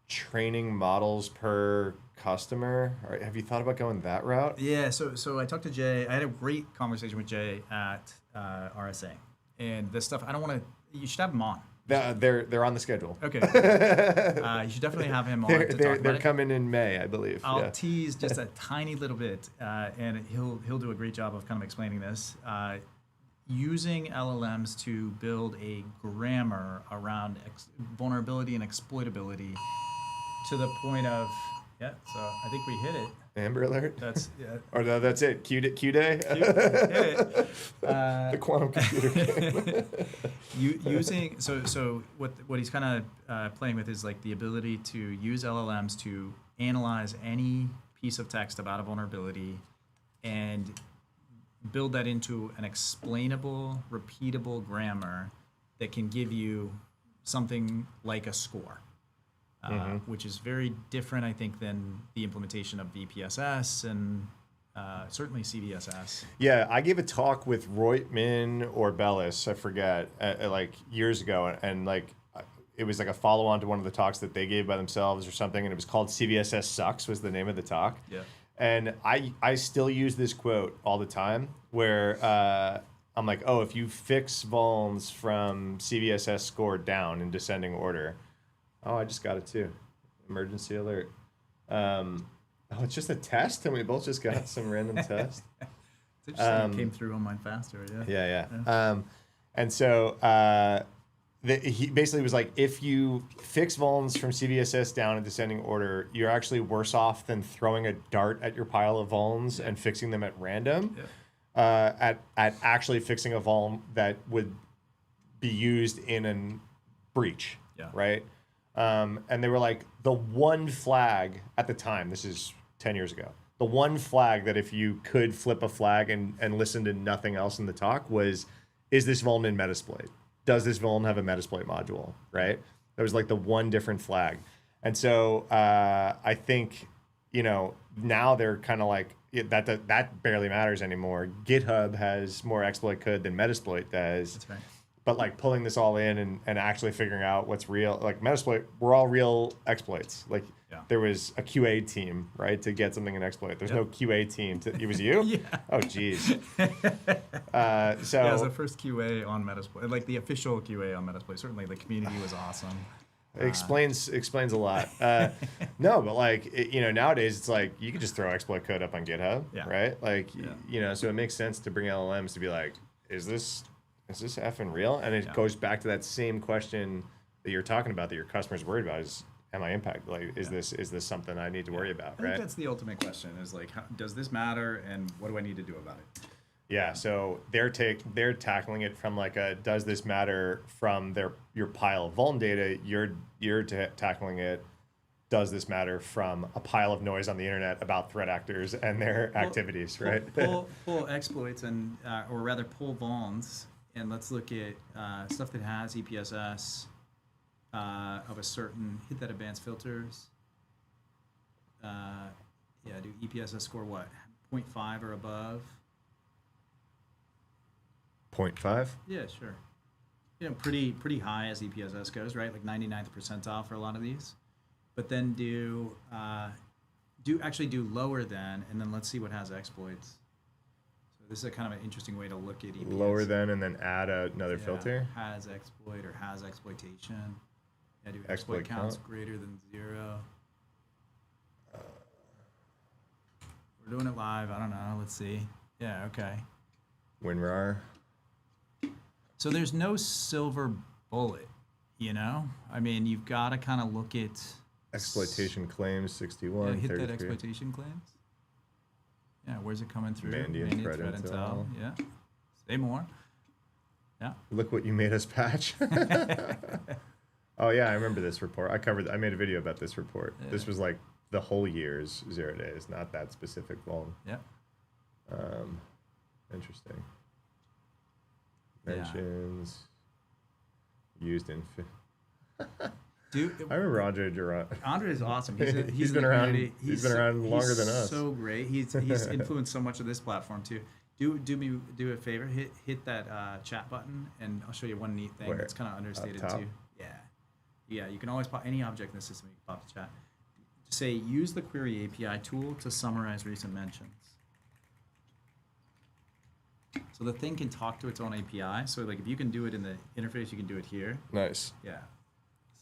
training models per customer. Have you thought about going that route? Yeah, so I talked to Jay. I had a great conversation with Jay at RSA, and this stuff I don't want to. You should have him on. They're on the schedule. Okay, you should definitely have him on. They're coming in May, I believe. I'll tease just a tiny little bit, and he'll do a great job of kind of explaining this. Using LLMs to build a grammar around vulnerability and exploitability. To the point of, so I think we hit it. Amber Alert? That's Or no, that's it. Q day? The quantum computer game. Using, so what he's kind of playing with is like the ability to use LLMs to analyze any piece of text about a vulnerability and build that into an explainable, repeatable grammar that can give you something like a score. Which is very different, I think, than the implementation of VPSS and certainly CVSS. Yeah, I gave a talk with Reutman or Bellis, I forget, like years ago, and like it was like a follow-on to one of the talks that they gave by themselves or something, and it was called CVSS Sucks was the name of the talk. Yeah. And I still use this quote all the time where I'm like, oh, if you fix vulns from CVSS score down in descending order. Oh, I just got it too. Emergency alert. It's just a test, and we both just got some random test. It's interesting it came through on mine faster, Yeah. And so he basically was like, if you fix vulns from CVSS down in descending order, you're actually worse off than throwing a dart at your pile of vulns and fixing them at random. At actually fixing a vuln that would be used in a breach, right? And they were like, the one flag at the time, this is 10 years ago, the one flag that if you could flip a flag and listen to nothing else in the talk was, is this vuln in Metasploit? Does this vuln have a Metasploit module, right? That was like the one different flag. And so I think, now they're kind of like, that barely matters anymore. GitHub has more exploit code than Metasploit does. That's right. But like pulling this all in and actually figuring out what's real, like Metasploit, we're all real exploits. Like there was a QA team, right, to get something in exploit. There's no QA team. It was you? Yeah. Oh, geez. So it was the first QA on Metasploit, like the official QA on Metasploit. Certainly the community was awesome. It explains a lot. No, but like nowadays it's like you can just throw exploit code up on GitHub, right? Like so it makes sense to bring LLMs to be like, is this effing real? And it goes back to that same question that you're talking about that your customer's worried about is, am I impacted? Like, is this something I need to worry about? I think that's the ultimate question is like, does this matter and what do I need to do about it? Yeah, so they're tackling it from like a, does this matter from your pile of vuln data? You're tackling it, does this matter from a pile of noise on the internet about threat actors and their activities, right? Pull exploits and or rather pull vulns, and let's look at stuff that has EPSS of a certain, hit that advanced filters. Do EPSS score what? 0.5 or above. 0.5? Yeah, sure. Pretty high as EPSS goes, right? Like 99th percentile for a lot of these. But then do lower than, and then let's see what has exploits. So this is a kind of an interesting way to look at EPSS. Lower than, and then add another filter. Has exploit or has exploitation. Yeah, do exploit counts greater than 0. We're doing it live. I don't know. Let's see. Yeah, okay. WinRAR. So there's no silver bullet, I mean, you've got to kind of look at exploitation claims 61. Hit 33. that exploitation claims. Yeah, where's it coming through? Mandiant Threat Intel. Yeah. Say more. Yeah. Look what you made us patch. Oh yeah, I remember this report. I made a video about this report. Yeah. This was like the whole year's 0 days, not that specific vuln. Yeah. Interesting. Mentions used in. Dude, I remember Andre Durant. Andre is awesome. He's been around. He's been around longer than us. So great. He's influenced so much of this platform too. Do a favor. Hit that chat button, and I'll show you one neat thing that's kind of understated too. Yeah. You can always pop any object in the system. You can pop the chat. Say use the query API tool to summarize recent mentions. So the thing can talk to its own API. So like if you can do it in the interface, you can do it here. Nice. Yeah.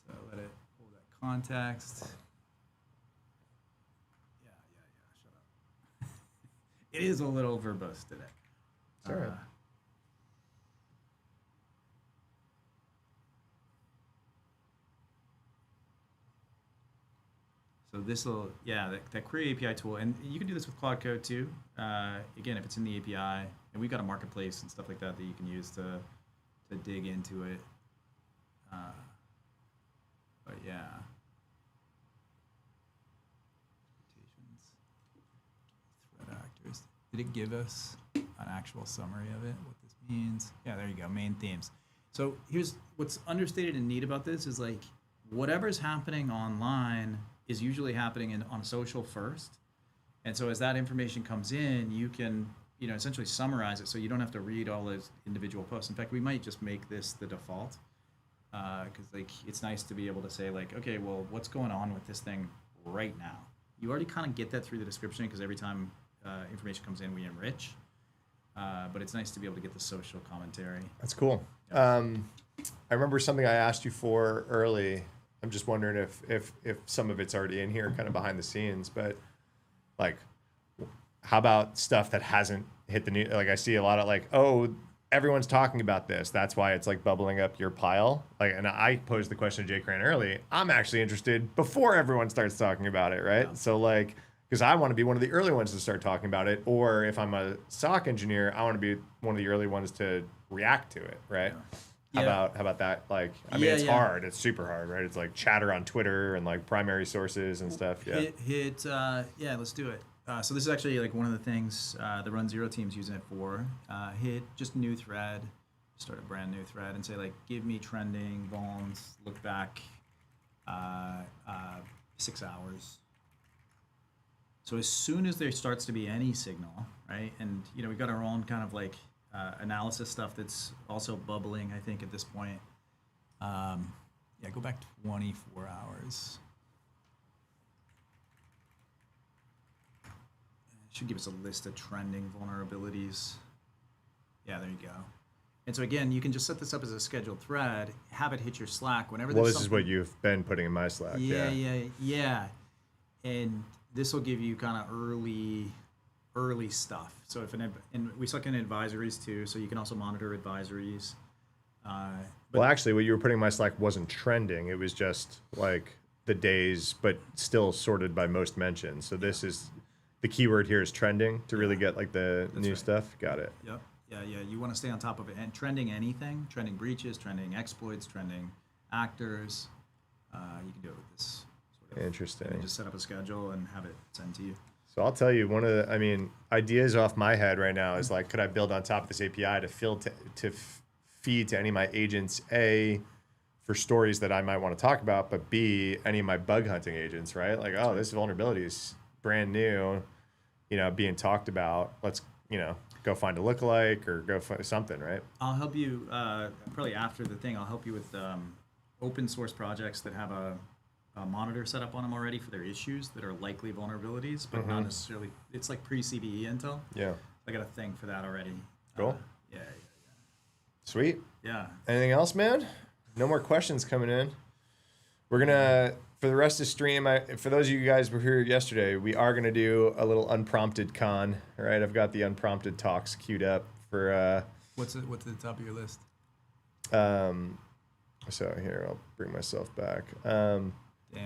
So let it pull that context. Yeah. Shut up. It is a little verbose today. It's all right. So this will, that query API tool, and you can do this with Cloud Code too. Again, if it's in the API, and we've got a marketplace and stuff like that that you can use to dig into it. But yeah. Threat actors. Did it give us an actual summary of it? What this means? Yeah, there you go. Main themes. So here's what's understated and neat about this is like whatever's happening online is usually happening on social first. And so as that information comes in, you can, essentially summarize it so you don't have to read all those individual posts. In fact, we might just make this the default because like it's nice to be able to say like, okay, well, what's going on with this thing right now? You already kind of get that through the description because every time information comes in, we enrich. But it's nice to be able to get the social commentary. That's cool. I remember something I asked you for early. I'm just wondering if some of it's already in here, kind of behind the scenes. But like, how about stuff that hasn't hit the news? Like I see a lot of like, everyone's talking about this. That's why it's like bubbling up your pile. Like, and I posed the question to Jay Cran early. I'm actually interested before everyone starts talking about it, right? Yeah. So like, because I want to be one of the early ones to start talking about it, or if I'm a SOC engineer, I want to be one of the early ones to react to it, right? Yeah. How about that? Like, I mean, it's hard. It's super hard, right? It's like chatter on Twitter and like primary sources and stuff. Yeah. Yeah, let's do it. So this is actually like one of the things the Run Zero team's using it for. Hit just new thread, start a brand new thread, and say like, give me trending vulns, look back 6 hours. So as soon as there starts to be any signal, right, and you know we've got our own kind of like analysis stuff that's also bubbling, I think, at this point. Yeah, go back 24 hours. It should give us a list of trending vulnerabilities. Yeah, there you go. And so again, you can just set this up as a scheduled thread, have it hit your Slack whenever there's This is what you've been putting in my Slack. Yeah. And this will give you kind of early stuff. So if and we suck in advisories too, so you can also monitor advisories. Well, actually, what you were putting in my Slack wasn't trending. It was just like the days, but still sorted by most mentions. So this is the keyword here is trending to really get like the new stuff. Got it. Yep. Yeah. You want to stay on top of it and trending anything, trending breaches, trending exploits, trending actors. You can do it with this. Interesting. And just set up a schedule and have it sent to you. So I'll tell you, one of the, ideas off my head right now is like, could I build on top of this API to feed to any of my agents, A, for stories that I might want to talk about, but B, any of my bug hunting agents, right? Like, oh, this vulnerability is brand new, being talked about. Let's, go find a lookalike or go find something, right? I'll help you, probably after the thing, I'll help you with open source projects that have a monitor set up on them already for their issues that are likely vulnerabilities, but not necessarily. It's like pre-CVE Intel. Yeah. I got a thing for that already. Cool. Yeah. Sweet. Yeah. Anything else, man? No more questions coming in. We're gonna, for the rest of the stream, for those of you guys who were here yesterday, we are gonna do a little unprompted con. All right, I've got the unprompted talks queued up for. What's at the top of your list? So here, I'll bring myself back.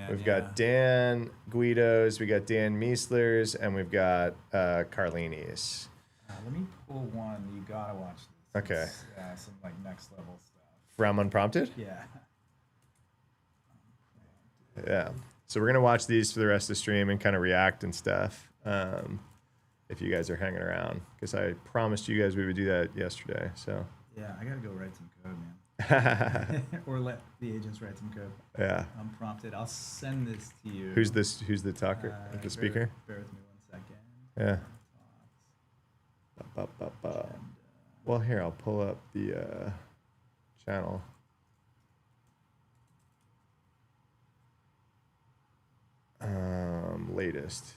We've got Dan Guidos, we got Dan Meisler's, and we've got Carlini's. Let me pull one. You gotta watch this. Okay. It's, some like next level stuff. From Unprompted? Yeah. Yeah. So we're gonna watch these for the rest of the stream and kind of react and stuff. If you guys are hanging around, because I promised you guys we would do that yesterday. So. Yeah, I gotta go write some code, man. Or let the agents write some code. Yeah. Unprompted. I'll send this to you. Who's this? Who's the talker? The speaker? Bear with me 1 Yeah. second. Well, here, I'll pull up the channel. Latest.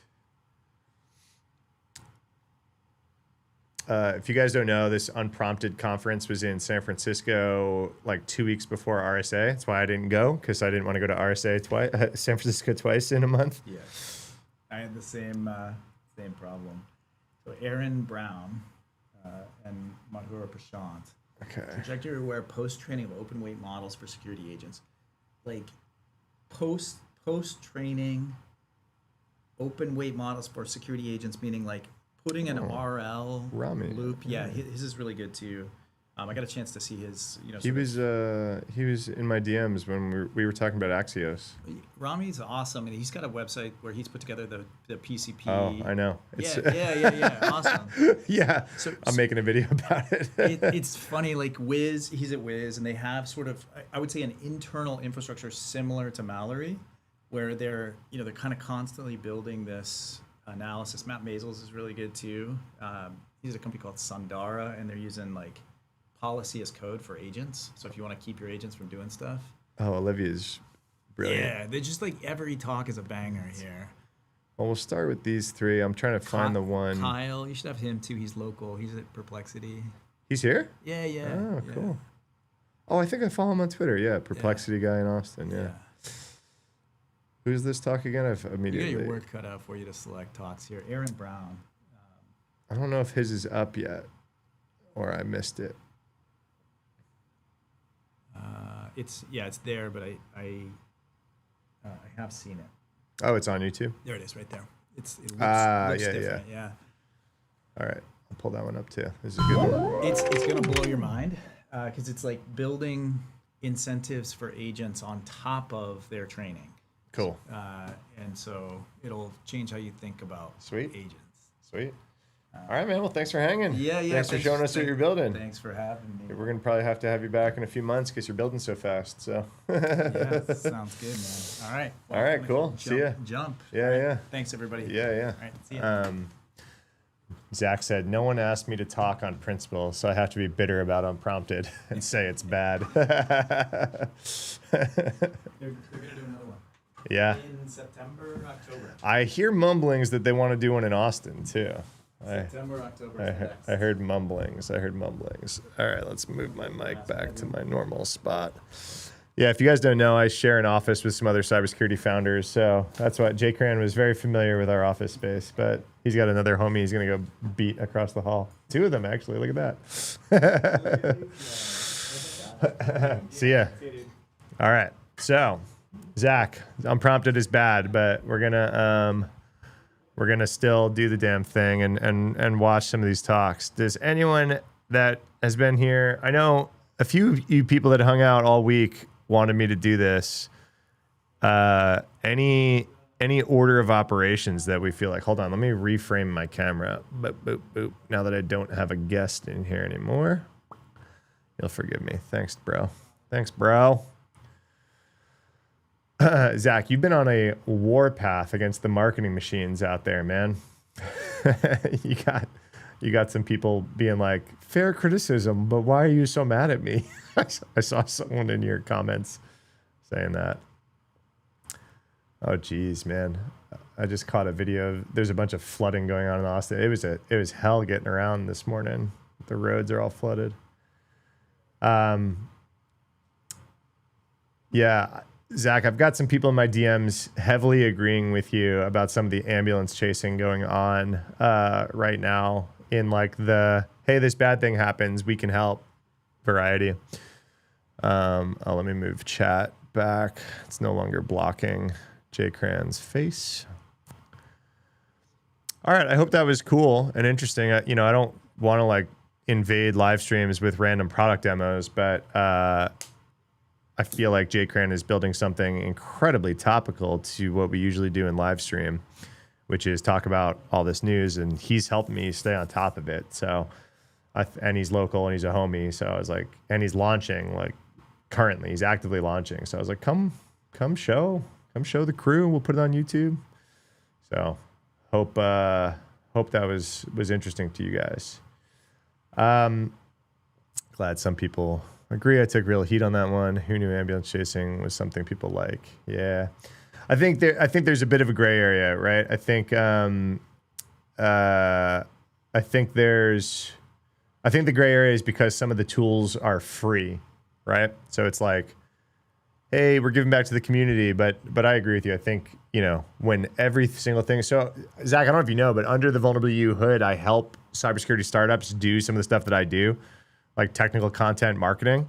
If you guys don't know, this Unprompted conference was in San Francisco like 2 weeks before RSA. That's why I didn't go, because I didn't want to go to RSA twice, San Francisco twice in a month. Yeah, I had the same problem. So Aaron Brown and Madhura Prashant. Okay. Trajectory-aware post-training of open-weight models for security agents. Like post-training open-weight models for security agents, meaning like putting an RL Rami. loop. Yeah, his is really good too. I got a chance to see his. He was in my DMs when we were talking about Axios. Rami's awesome, and he's got a website where he's put together the PCP. Oh, I know. Yeah, awesome. Yeah, I'm making a video about it. It's funny, like Wiz, he's at Wiz, and they have sort of, I would say, an internal infrastructure similar to Mallory, where they're kind of constantly building this analysis. Matt Maisels is really good too. He's a company called Sundara, and they're using like policy as code for agents. So if you want to keep your agents from doing stuff. Oh, Olivia's brilliant. Yeah, they're just like every talk is a banger here. Well, we'll start with these three. I'm trying to find the one. Kyle, you should have him too. He's local. He's at Perplexity. He's here? Yeah. Oh, cool. Oh, I think I follow him on Twitter. Yeah, Perplexity guy in Austin. Yeah. Who's this talk again? I've immediately. You got your work cut out for you to select talks here. Aaron Brown. I don't know if his is up yet, or I missed it. It's there, but I have seen it. Oh, it's on YouTube. There it is, right there. It looks Yeah, different. Yeah. All right, I'll pull that one up too. This is a good one. It's gonna blow your mind because it's like building incentives for agents on top of their training. Cool. And so it'll change how you think about Sweet. agents. Sweet. All right, man. Well, thanks for hanging. Yeah. Thanks for showing us what you're building. Thanks for having me. We're gonna probably have to have you back in a few months because you're building so fast. So. Yeah, sounds good, man. All right. All right. Cool. See ya. Jump. Yeah. Yeah. Thanks, everybody. Yeah. All right. See ya. Zach said, "No one asked me to talk on principle, so I have to be bitter about Unprompted and say it's bad." They're gonna do another one. Yeah. In September, October. I hear mumblings that they want to do one in Austin too. September, October. I heard mumblings. All right, let's move my mic back to my normal spot. Yeah, if you guys don't know, I share an office with some other cybersecurity founders. So that's why Jay Cran was very familiar with our office space. But he's got another homie he's going to go beat across the hall. Two of them, actually. Look at that. See ya. All right. So, Zach, Unprompted is bad, but we're gonna still do the damn thing and watch some of these talks. Does anyone that has been here? I know a few of you people that hung out all week wanted me to do this. Any order of operations that we feel like? Hold on, let me reframe my camera. Boop, boop, boop. Now that I don't have a guest in here anymore, you'll forgive me. Thanks, bro. Zach, you've been on a war path against the marketing machines out there, man. You got some people being like, fair criticism, but why are you so mad at me? I saw someone in your comments saying that. Oh, geez, man. I just caught a video. There's a bunch of flooding going on in Austin. It was hell getting around this morning. The roads are all flooded. Yeah, Zach, I've got some people in my DMs heavily agreeing with you about some of the ambulance chasing going on right now in like the, hey, this bad thing happens, we can help variety. Let me move chat back. It's no longer blocking Jay Cran's face. All right, I hope that was cool and interesting. I don't want to like invade live streams with random product demos, but I feel like Jay Cran is building something incredibly topical to what we usually do in live stream, which is talk about all this news, and he's helped me stay on top of it. So, and he's local and he's a homie. So I was like, and he's launching, like currently he's actively launching. So I was like, come show the crew. We'll put it on YouTube. So hope that was interesting to you guys. Glad some people agree. I took real heat on that one. Who knew ambulance chasing was something people like? Yeah, I think there's a bit of a gray area, right? I think the gray area is because some of the tools are free, right? So it's like, hey, we're giving back to the community, but I agree with you. I think, when every single thing. So Zach, I don't know if you know, but under the Vulnerable You hood, I help cybersecurity startups do some of the stuff that I do, like technical content marketing.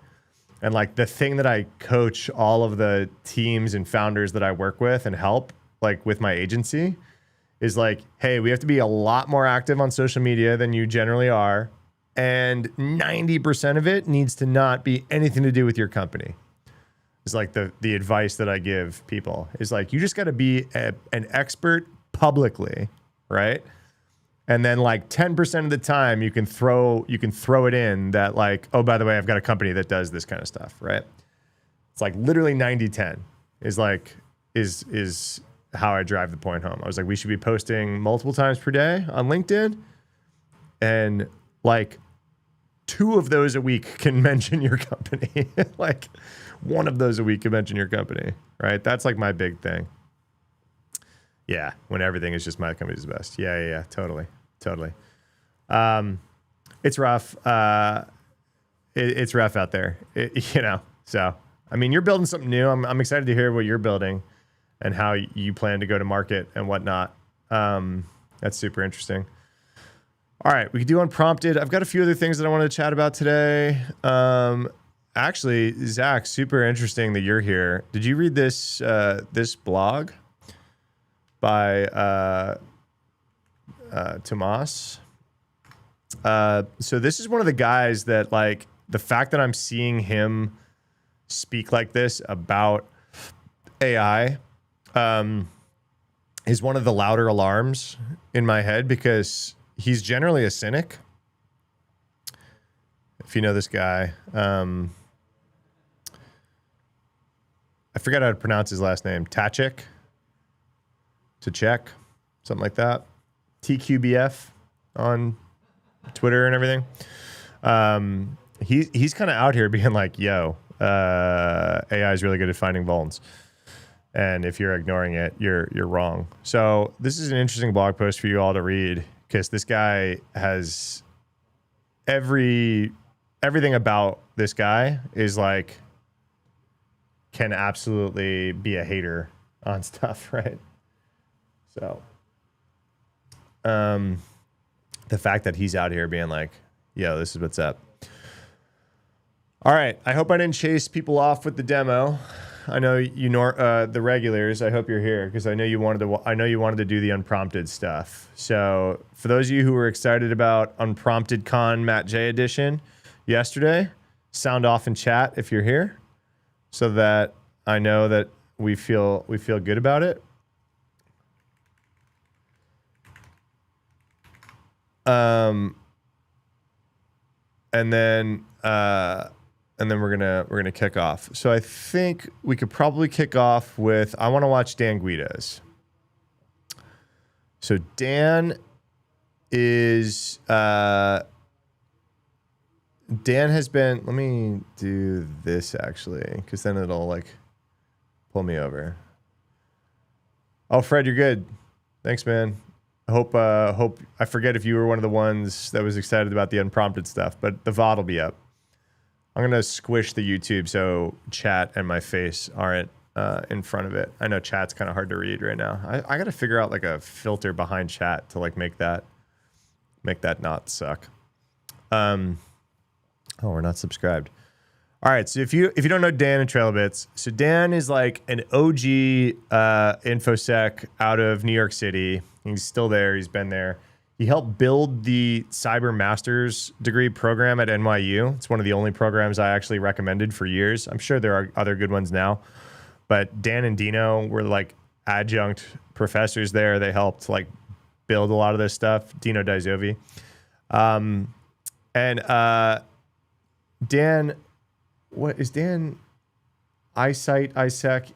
And like the thing that I coach all of the teams and founders that I work with and help, like with my agency, is like, hey, we have to be a lot more active on social media than you generally are. And 90% of it needs to not be anything to do with your company. It's like the advice that I give people is like, you just got to be an expert publicly, right? And then like 10% of the time you can throw it in that like, oh, by the way, I've got a company that does this kind of stuff, right? It's like literally 90-10 is how I drive the point home. I was like, we should be posting multiple times per day on LinkedIn, and like 2 of those a week can mention your company. Like 1 of those a week can mention your company, right? That's like my big thing. Yeah, when everything is just my company's the best. Yeah, totally. It's rough. It's rough out there, So, I mean, you're building something new. I'm excited to hear what you're building and how you plan to go to market and whatnot. That's super interesting. All right, we can do Unprompted. I've got a few other things that I wanted to chat about today. Actually, Zach, super interesting that you're here. Did you read this this blog by Tomas? So this is one of the guys that, like, the fact that I'm seeing him speak like this about AI is one of the louder alarms in my head, because he's generally a cynic. If you know this guy, I forget how to pronounce his last name. Tachik, something like that. TQBF on Twitter and everything. He's kind of out here being like, yo, AI is really good at finding vulns, and if you're ignoring it, you're wrong. So this is an interesting blog post for you all to read, because this guy has everything about this guy is like, can absolutely be a hater on stuff, right? So the fact that he's out here being like, yo, this is what's up. All right, I hope I didn't chase people off with the demo. I know you know the regulars. I hope you're here because I know you wanted to do the Unprompted stuff. So for those of you who were excited about Unprompted Con Matt J edition yesterday, sound off in chat if you're here, so that I know that we feel good about it. And then we're gonna kick off. So I think we could probably kick off with, I want to watch Dan Guida's. So Dan is Dan has been, let me do this actually, because then it'll like pull me over. Oh, Fred, you're good. Thanks, man. I hope I forget if you were one of the ones that was excited about the Unprompted stuff, but the VOD will be up. I'm going to squish the YouTube so chat and my face aren't in front of it. I know chat's kind of hard to read right now. I got to figure out like a filter behind chat to like make that not suck. Oh, we're not subscribed. All right, so if you don't know Dan and TrailBits, so Dan is like an OG infosec out of New York City. He's still there. He's been there. He helped build the Cyber Master's degree program at NYU. It's one of the only programs I actually recommended for years. I'm sure there are other good ones now, but Dan and Dino were like adjunct professors there. They helped like build a lot of this stuff. Dino Dizovi. Dan, what is Dan? ISEC,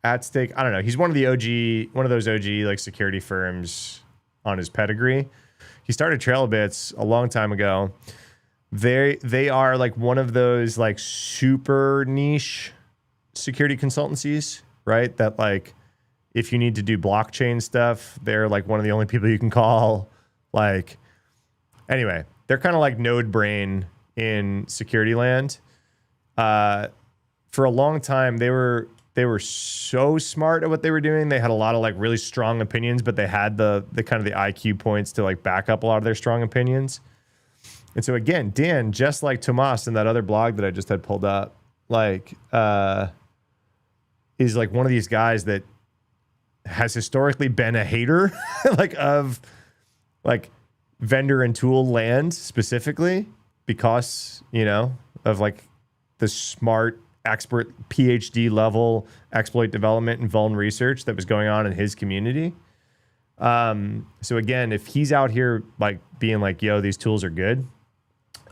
at stake. I don't know. He's one of those OG like security firms on his pedigree. He started TrailBits a long time ago. They are like one of those like super niche security consultancies, right? That like if you need to do blockchain stuff, they're like one of the only people you can call. Like anyway, they're kind of like Node Brain in security land. For a long time, they were so smart at what they were doing. They had a lot of like really strong opinions, but they had the kind of the IQ points to like back up a lot of their strong opinions. And so again, Dan, just like Tomas in that other blog that I just had pulled up, like is like one of these guys that has historically been a hater like of like vendor and tool land specifically, because, you know, of like the smart expert PhD level exploit development and vuln research that was going on in his community. So again, if he's out here like being like, yo, these tools are good.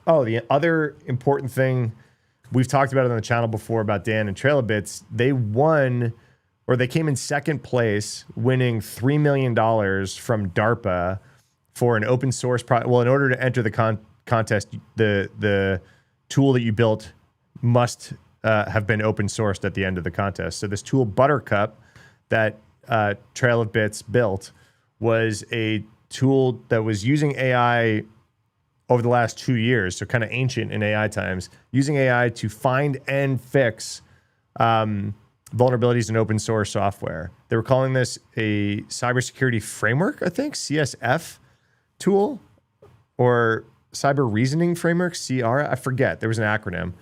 Oh, the other important thing we've talked about it on the channel before about Dan and TrailBits, they came in second place, winning $3 million from DARPA for an open source well, in order to enter the contest, the tool that you built must have been open sourced at the end of the contest. So this tool Buttercup that TrailBits built was a tool that was using AI over the last 2 years, so kind of ancient in AI times, using AI to find and fix vulnerabilities in open source software. They were calling this a cybersecurity framework, I think, CSF tool, or cyber reasoning framework, CR, I forget. There was an acronym.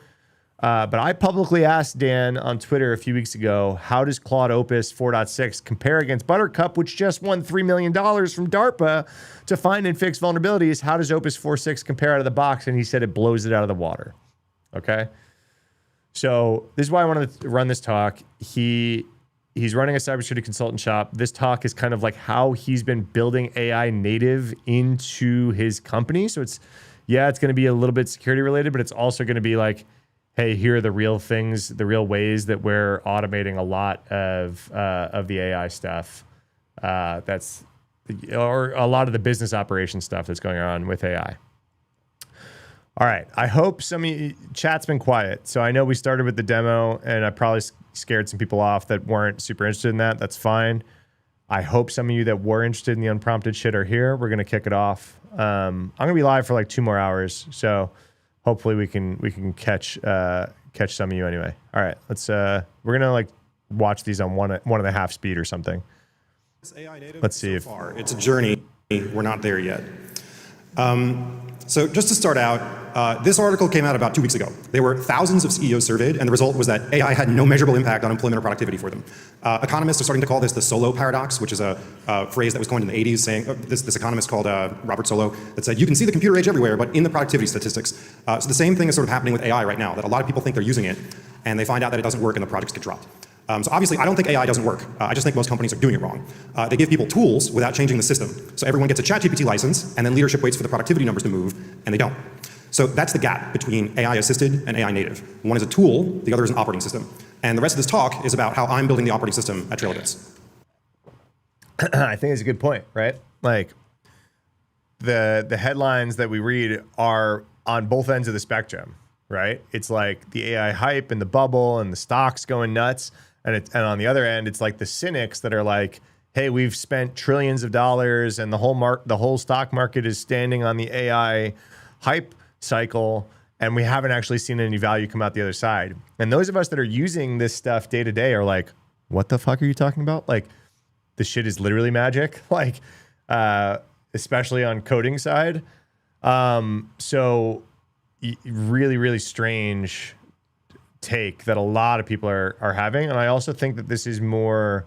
But I publicly asked Dan on Twitter a few weeks ago, how does Claude Opus 4.6 compare against Buttercup, which just won $3 million from DARPA to find and fix vulnerabilities? How does Opus 4.6 compare out of the box? And he said it blows it out of the water. Okay. So this is why I wanted to run this talk. He's running a cybersecurity consultant shop. This talk is kind of like how he's been building AI native into his company. So it's going to be a little bit security related, but it's also going to be like, hey, here are the real things, the real ways that we're automating a lot of the AI stuff. Or a lot of the business operation stuff that's going on with AI. All right. I hope some of you, chat's been quiet. So I know we started with the demo and I probably scared some people off that weren't super interested in that. That's fine. I hope some of you that were interested in the unprompted shit are here. We're going to kick it off. I'm going to be live for like 2 more hours. So hopefully we can catch some of you anyway. All right. We're going to like watch these on 1.5 speed or something. AI native. Let's see so far. It's a journey. We're not there yet. So just to start out, this article came out about 2 weeks ago. There were thousands of CEOs surveyed, and the result was that AI had no measurable impact on employment or productivity for them. Economists are starting to call this the Solow paradox, which is a phrase that was coined in the 80s, saying this economist called Robert Solow that said, you can see the computer age everywhere, but in the productivity statistics. So the same thing is sort of happening with AI right now, that a lot of people think they're using it, and they find out that it doesn't work and the projects get dropped. So obviously, I don't think AI doesn't work. I just think most companies are doing it wrong. They give people tools without changing the system. So everyone gets a ChatGPT license, and then leadership waits for the productivity numbers to move, and they don't. So that's the gap between AI-assisted and AI-native. One is a tool, the other is an operating system. And the rest of this talk is about how I'm building the operating system at TrailBits. I think it's a good point, right? Like the headlines that we read are on both ends of the spectrum, right? It's like the AI hype and the bubble and the stocks going nuts. And on the other end, it's like the cynics that are like, hey, we've spent trillions of dollars and the whole stock market is standing on the AI hype cycle, and we haven't actually seen any value come out the other side. And those of us that are using this stuff day to day are like, what the fuck are you talking about? Like, this shit is literally magic, like, especially on coding side. So really, really strange take that a lot of people are having. And I also think that this is more,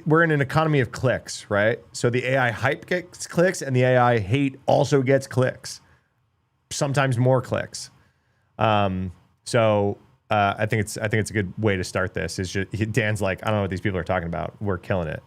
we're in an economy of clicks, right? So the AI hype gets clicks and the AI hate also gets clicks, sometimes more clicks. I think it's a good way to start this. Is just, Dan's like, I don't know what these people are talking about. We're killing it.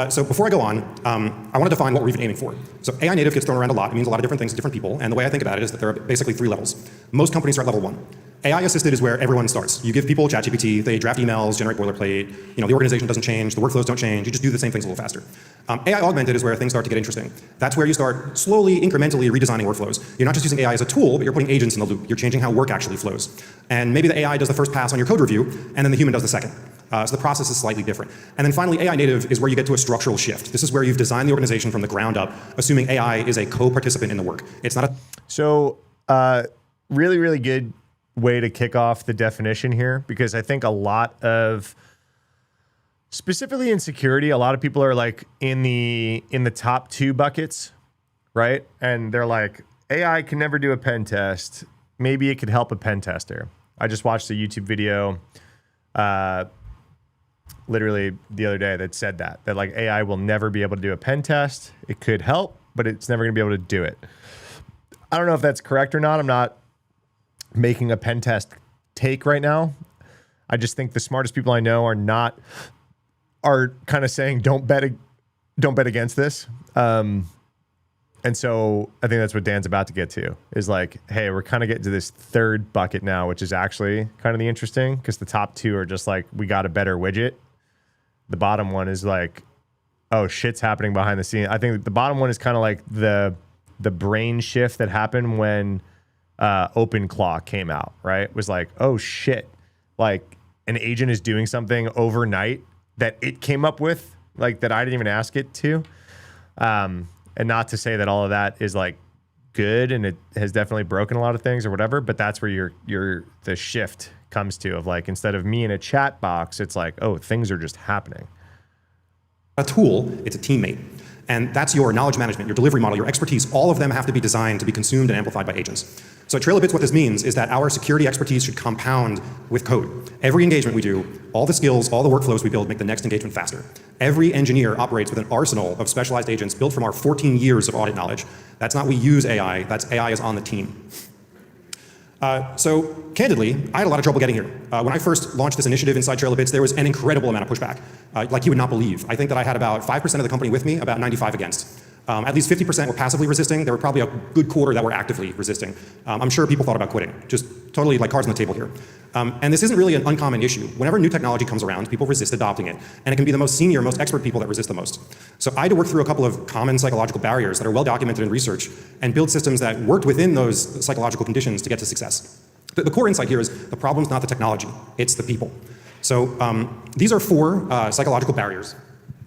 So before I go on, I want to define what we're even aiming for. So AI native gets thrown around a lot. It means a lot of different things to different people. And the way I think about it is that there are basically 3 levels. Most companies start level 1. AI assisted is where everyone starts. You give people ChatGPT, they draft emails, generate boilerplate. The organization doesn't change, the workflows don't change. You just do the same things a little faster. AI augmented is where things start to get interesting. That's where you start slowly, incrementally redesigning workflows. You're not just using AI as a tool, but you're putting agents in the loop. You're changing how work actually flows. And maybe the AI does the first pass on your code review, and then the human does the second. So the process is slightly different. And then finally, AI native is where you get to a structural shift. This is where you've designed the organization from the ground up, assuming AI is a co-participant in the work. It's not a... So really, really good way to kick off the definition here, because I think a lot of, specifically in security, a lot of people are like in the top 2 buckets, right? And they're like, AI can never do a pen test. Maybe it could help a pen tester. I just watched a YouTube video literally the other day that said that like AI will never be able to do a pen test. It could help, but it's never gonna be able to do it. I don't know if that's correct or not. I'm not making a pen test take right now. I just think the smartest people I know are kind of saying don't bet against this. And so I think that's what Dan's about to get to, is like, hey, we're kind of getting to this 3rd bucket now, which is actually kind of the interesting, because the top 2 are just like, we got a better widget. The bottom one is like, oh, shit's happening behind the scene. I think the bottom one is kind of like the brain shift that happened when OpenClaw came out, right? It was like, oh shit, like an agent is doing something overnight that it came up with, like that I didn't even ask it to. And not to say that all of that is like good and it has definitely broken a lot of things or whatever, but that's where the shift comes to, of like, instead of me in a chat box, it's like, oh, things are just happening. A tool, it's a teammate. And that's your knowledge management, your delivery model, your expertise. All of them have to be designed to be consumed and amplified by agents. So at Trail of Bits, what this means is that our security expertise should compound with code. Every engagement we do, all the skills, all the workflows we build make the next engagement faster. Every engineer operates with an arsenal of specialized agents built from our 14 years of audit knowledge. That's not we use AI, that's AI is on the team. So candidly, I had a lot of trouble getting here. When I first launched this initiative inside Trail of Bits, there was an incredible amount of pushback, like you would not believe. I think that I had about 5% of the company with me, about 95 against. At least 50% were passively resisting. There were probably a good quarter that were actively resisting. I'm sure people thought about quitting, just totally like cards on the table here. And this isn't really an uncommon issue. Whenever new technology comes around, people resist adopting it. And it can be the most senior, most expert people that resist the most. So I had to work through a couple of common psychological barriers that are well documented in research and build systems that worked within those psychological conditions to get to success. The core insight here is the problem's not the technology, it's the people. So these are 4 psychological barriers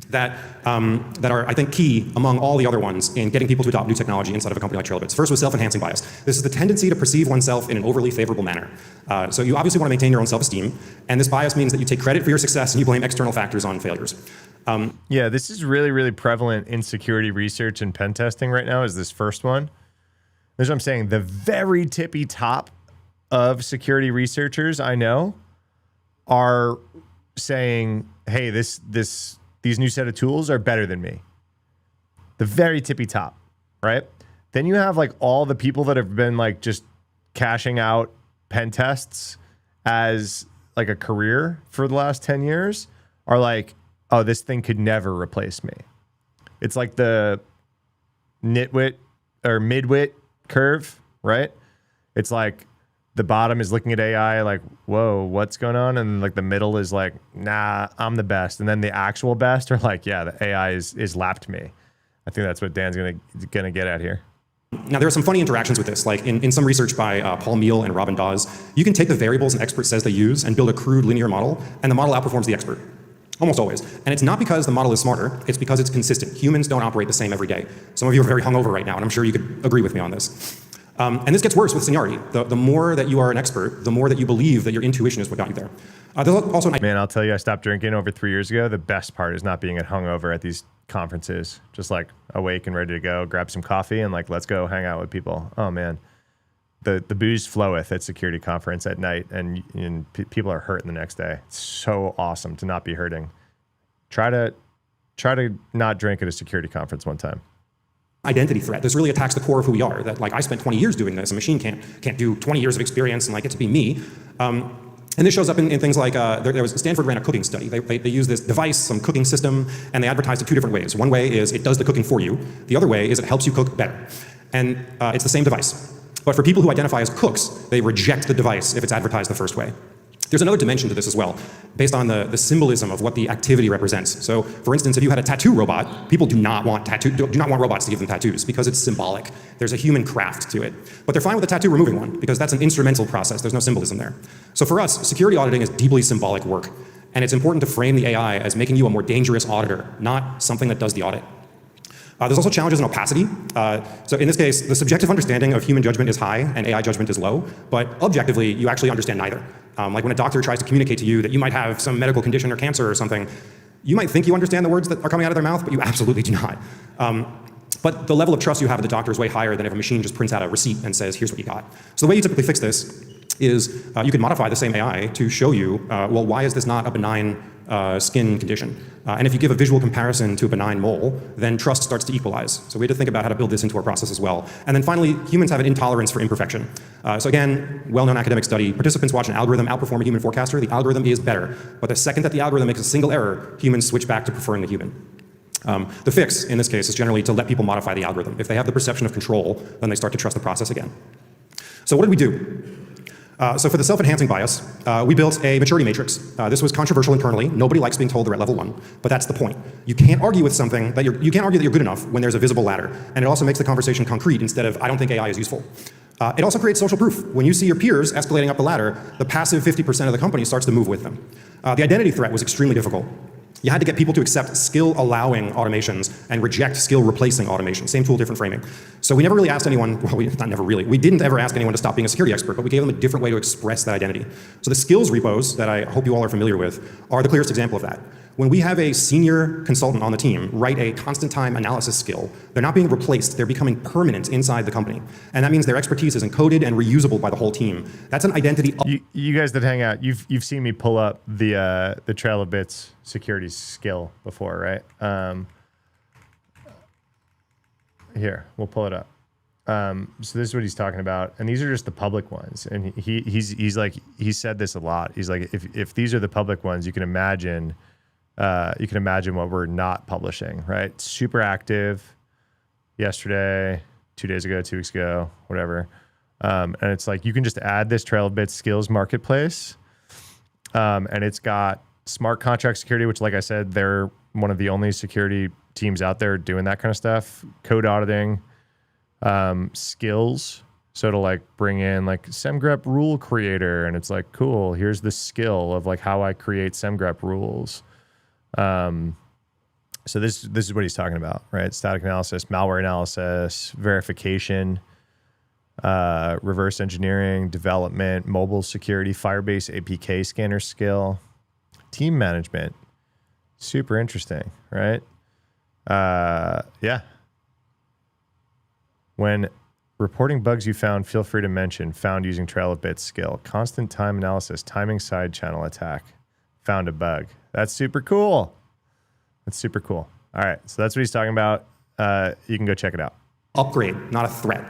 that are, I think, key among all the other ones in getting people to adopt new technology inside of a company like Trail of Bits. First was self-enhancing bias. This is the tendency to perceive oneself in an overly favorable manner. So you obviously want to maintain your own self-esteem, and this bias means that you take credit for your success and you blame external factors on failures. Yeah, this is really, really prevalent in security research and pen testing right now, is this first one. That's what I'm saying. The very tippy top of security researchers I know are saying, hey, these new set of tools are better than me. The very tippy top, right? Then you have like all the people that have been like just cashing out pen tests as like a career for the last 10 years are like, oh, this thing could never replace me. It's like the nitwit or midwit curve, right? It's like the bottom is looking at AI like, whoa, what's going on? And like the middle is like, nah, I'm the best. And then the actual best are like, yeah, the AI is lapped me. I think that's what Dan's gonna get at here. Now, there are some funny interactions with this. Like in some research by Paul Meehl and Robin Dawes, you can take the variables an expert says they use and build a crude linear model, and the model outperforms the expert. Almost always. And it's not because the model is smarter, it's because it's consistent. Humans don't operate the same every day. Some of you are very hungover right now, and I'm sure you could agree with me on this. And this gets worse with seniority. The more that you are an expert, the more that you believe that your intuition is what got you there. There's also Man, I'll tell you, I stopped drinking over 3 years ago. The best part is not being at hungover at these conferences. Just like awake and ready to go, grab some coffee and like, let's go hang out with people. Oh man, the booze floweth at security conference at night, and people are hurting the next day. It's so awesome to not be hurting. Try to not drink at a security conference one time. Identity threat. This really attacks the core of who we are. That like I spent 20 years doing this. A machine can't do 20 years of experience and like get to be me. And this shows up in things like there was Stanford ran a cooking study. They used this device, some cooking system, and they advertised it 2 different ways. One way is it does the cooking for you. The other way is it helps you cook better. And it's the same device. But for people who identify as cooks, they reject the device if it's advertised the first way. There's another dimension to this as well, based on the symbolism of what the activity represents. So, for instance, if you had a tattoo robot, people do not want robots to give them tattoos because it's symbolic. There's a human craft to it. But they're fine with a tattoo removing one because that's an instrumental process. There's no symbolism there. So for us, security auditing is deeply symbolic work. And it's important to frame the AI as making you a more dangerous auditor, not something that does the audit. There's also challenges in opacity. So in this case, the subjective understanding of human judgment is high and AI judgment is low, but objectively, you actually understand neither. Like when a doctor tries to communicate to you that you might have some medical condition or cancer or something, you might think you understand the words that are coming out of their mouth, but you absolutely do not. But the level of trust you have in the doctor is way higher than if a machine just prints out a receipt and says, here's what you got. So the way you typically fix this is you can modify the same AI to show you, well, why is this not a benign skin condition? And if you give a visual comparison to a benign mole, then trust starts to equalize. So we had to think about how to build this into our process as well. And then finally, humans have an intolerance for imperfection. So again, well-known academic study, participants watch an algorithm outperform a human forecaster, the algorithm is better. But the second that the algorithm makes a single error, humans switch back to preferring the human. The fix, in this case, is generally to let people modify the algorithm. If they have the perception of control, then they start to trust the process again. So what did we do? So for the self-enhancing bias, we built a maturity matrix. This was controversial internally. Nobody likes being told they're at level 1, but that's the point. You can't argue with something that you can't argue that you're good enough when there's a visible ladder. And it also makes the conversation concrete instead of, I don't think AI is useful. It also creates social proof. When you see your peers escalating up the ladder, the passive 50% of the company starts to move with them. The identity threat was extremely difficult. You had to get people to accept skill-allowing automations and reject skill-replacing automations. Same tool, different framing. So we never really asked anyone, well, not never really, we didn't ever ask anyone to stop being a security expert, but we gave them a different way to express that identity. So the skills repos that I hope you all are familiar with are the clearest example of that. When we have a senior consultant on the team write a constant time analysis skill, they're not being replaced, they're becoming permanent inside the company. And that means their expertise is encoded and reusable by the whole team. That's an identity. You guys that hang out, you've seen me pull up the Trail of Bits security skill before, right? Here, we'll pull it up. So this is what he's talking about, and these are just the public ones. And he's like, he said this a lot. He's like, if these are the public ones, you can imagine what we're not publishing, right? Super active yesterday, 2 days ago, 2 weeks ago, whatever. And it's like, you can just add this Trail of Bits skills marketplace. And it's got smart contract security, which, like I said, they're one of the only security teams out there doing that kind of stuff. Code auditing, skills. So to like bring in like semgrep rule creator, and it's like, cool, here's the skill of like how I create semgrep rules. So this is what he's talking about, right? Static analysis, malware analysis, verification, reverse engineering, development, mobile security, Firebase APK scanner skill, team management. Super interesting, right? Yeah. When reporting bugs you found, feel free to mention found using Trail of Bits skill, constant time analysis, timing side channel attack, found a bug. That's super cool. That's super cool. All right. So that's what he's talking about. You can go check it out. Upgrade, not a threat.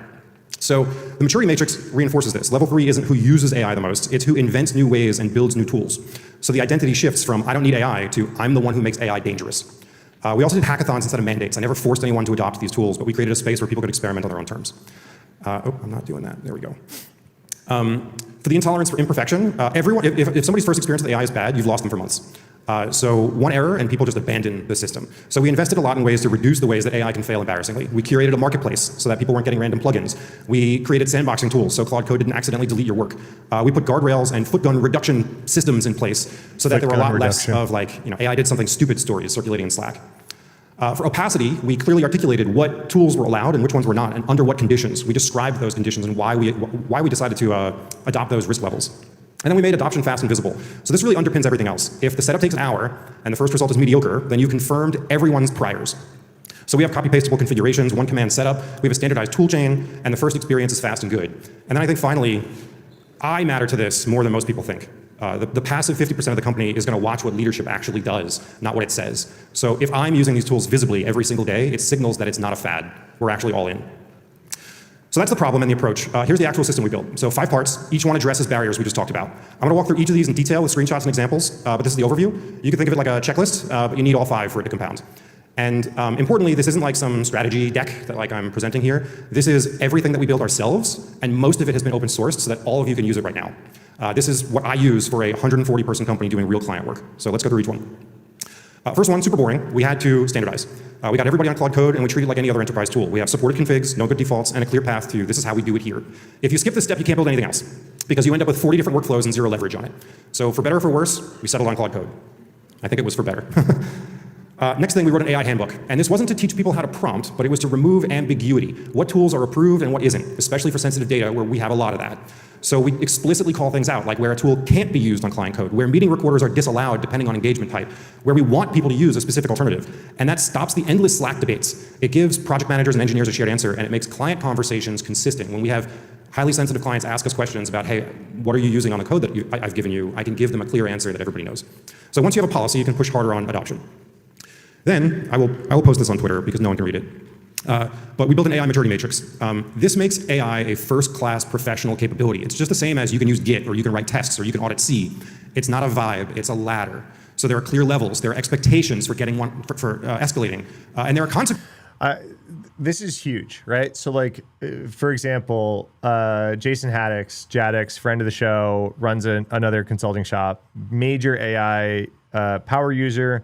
So the maturity matrix reinforces this. Level 3 isn't who uses AI the most, it's who invents new ways and builds new tools. So the identity shifts from I don't need AI to I'm the one who makes AI dangerous. We also did hackathons instead of mandates. I never forced anyone to adopt these tools, but we created a space where people could experiment on their own terms. Oh, I'm not doing that. There we go. For the intolerance for imperfection, if somebody's first experience with AI is bad, you've lost them for months. So one error and people just abandon the system. So we invested a lot in ways to reduce the ways that AI can fail embarrassingly. We curated a marketplace so that people weren't getting random plugins. We created sandboxing tools so Claude Code didn't accidentally delete your work. We put guardrails and footgun reduction systems in place so that there were a lot less of like, AI did something stupid stories circulating in Slack. For opacity, we clearly articulated what tools were allowed and which ones were not, and under what conditions. We described those conditions and why we decided to adopt those risk levels. And then we made adoption fast and visible. So this really underpins everything else. If the setup takes an hour and the first result is mediocre, then you confirmed everyone's priors. So we have copy-pastable configurations, one command setup, we have a standardized tool chain, and the first experience is fast and good. And then I think finally, I matter to this more than most people think. The passive 50% of the company is going to watch what leadership actually does, not what it says. So if I'm using these tools visibly every single day, it signals that it's not a fad. We're actually all in. So that's the problem and the approach. Here's the actual system we built. So 5 parts, each one addresses barriers we just talked about. I'm going to walk through each of these in detail with screenshots and examples, but this is the overview. You can think of it like a checklist, but you need all 5 for it to compound. And importantly, this isn't like some strategy deck that like I'm presenting here. This is everything that we built ourselves, and most of it has been open sourced so that all of you can use it right now. This is what I use for a 140-person company doing real client work. So let's go through each one. First one, super boring. We had to standardize. We got everybody on Claude Code, and we treat it like any other enterprise tool. We have supported configs, no good defaults, and a clear path to this is how we do it here. If you skip this step, you can't build anything else, because you end up with 40 different workflows and 0 leverage on it. So for better or for worse, we settled on Claude Code. I think it was for better. Next thing, we wrote an AI handbook. And this wasn't to teach people how to prompt, but it was to remove ambiguity. What tools are approved and what isn't, especially for sensitive data where we have a lot of that. So we explicitly call things out, like where a tool can't be used on client code, where meeting recorders are disallowed depending on engagement type, where we want people to use a specific alternative. And that stops the endless Slack debates. It gives project managers and engineers a shared answer, and it makes client conversations consistent. When we have highly sensitive clients ask us questions about, hey, what are you using on the code that I've given you? I can give them a clear answer that everybody knows. So once you have a policy, you can push harder on adoption. Then I will post this on Twitter because no one can read it. But we built an AI maturity matrix. This makes AI a first-class professional capability. It's just the same as you can use Git, or you can write tests, or you can audit C. It's not a vibe, it's a ladder. So there are clear levels, there are expectations for getting one, for escalating, and there are consequences. This is huge, right? So like, for example, Jason Jaddix, friend of the show, runs another consulting shop, major AI power user,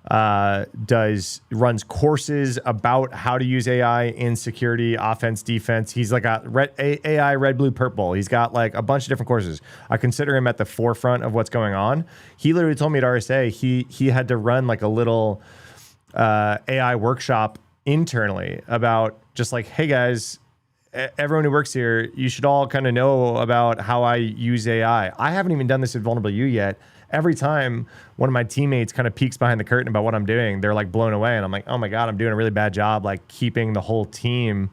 runs courses about how to use AI in security, offense, defense. He's like AI red, blue, purple. He's got like a bunch of different courses. I consider him at the forefront of what's going on. He literally told me at RSA he had to run like a little AI workshop internally about just like, hey guys, everyone who works here, you should all kind of know about how I use AI. I haven't even done this at Vulnerable U yet, every time one of my teammates kind of peeks behind the curtain about what I'm doing, they're like blown away. And I'm like, oh my God, I'm doing a really bad job, like keeping the whole team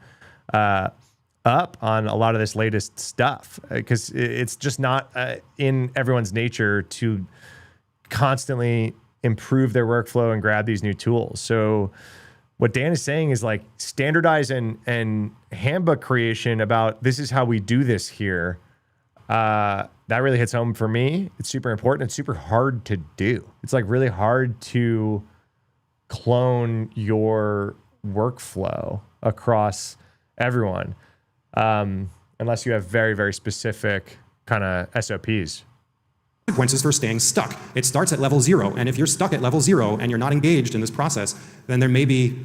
up on a lot of this latest stuff. Because it's just not in everyone's nature to constantly improve their workflow and grab these new tools. So what Dan is saying is like standardize and handbook creation about this is how we do this here. That really hits home for me. It's super important. It's super hard to do. It's like really hard to clone your workflow across everyone, unless you have very, very specific kind of SOPs. Consequences for staying stuck. It starts at level 0, and if you're stuck at level 0 and you're not engaged in this process, then there may be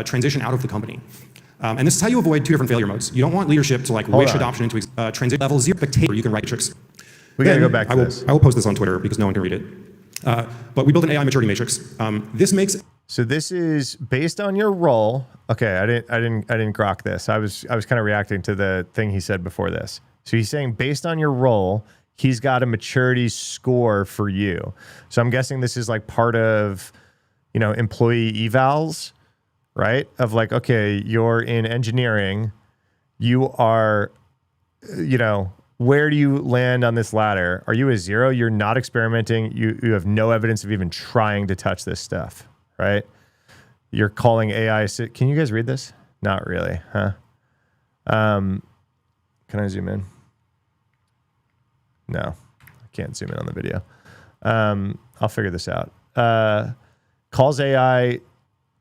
transition out of the company. And this is how you avoid 2 different failure modes. You don't want leadership to like wish adoption into transition level 0. You can write tricks. We gotta go back to this. I will post this on Twitter because no one can read it. But we built an AI maturity matrix. This makes. So this is based on your role. Okay, I didn't grok this. I was kind of reacting to the thing he said before this. So he's saying based on your role, he's got a maturity score for you. So I'm guessing this is like part of, employee evals, right? Of like, okay, you're in engineering, you are, where do you land on this ladder? Are you a 0? You're not experimenting. You have no evidence of even trying to touch this stuff, right? You're calling AI. Can you guys read this? Not really, huh? Can I zoom in? No, I can't zoom in on the video. I'll figure this out. Calls AI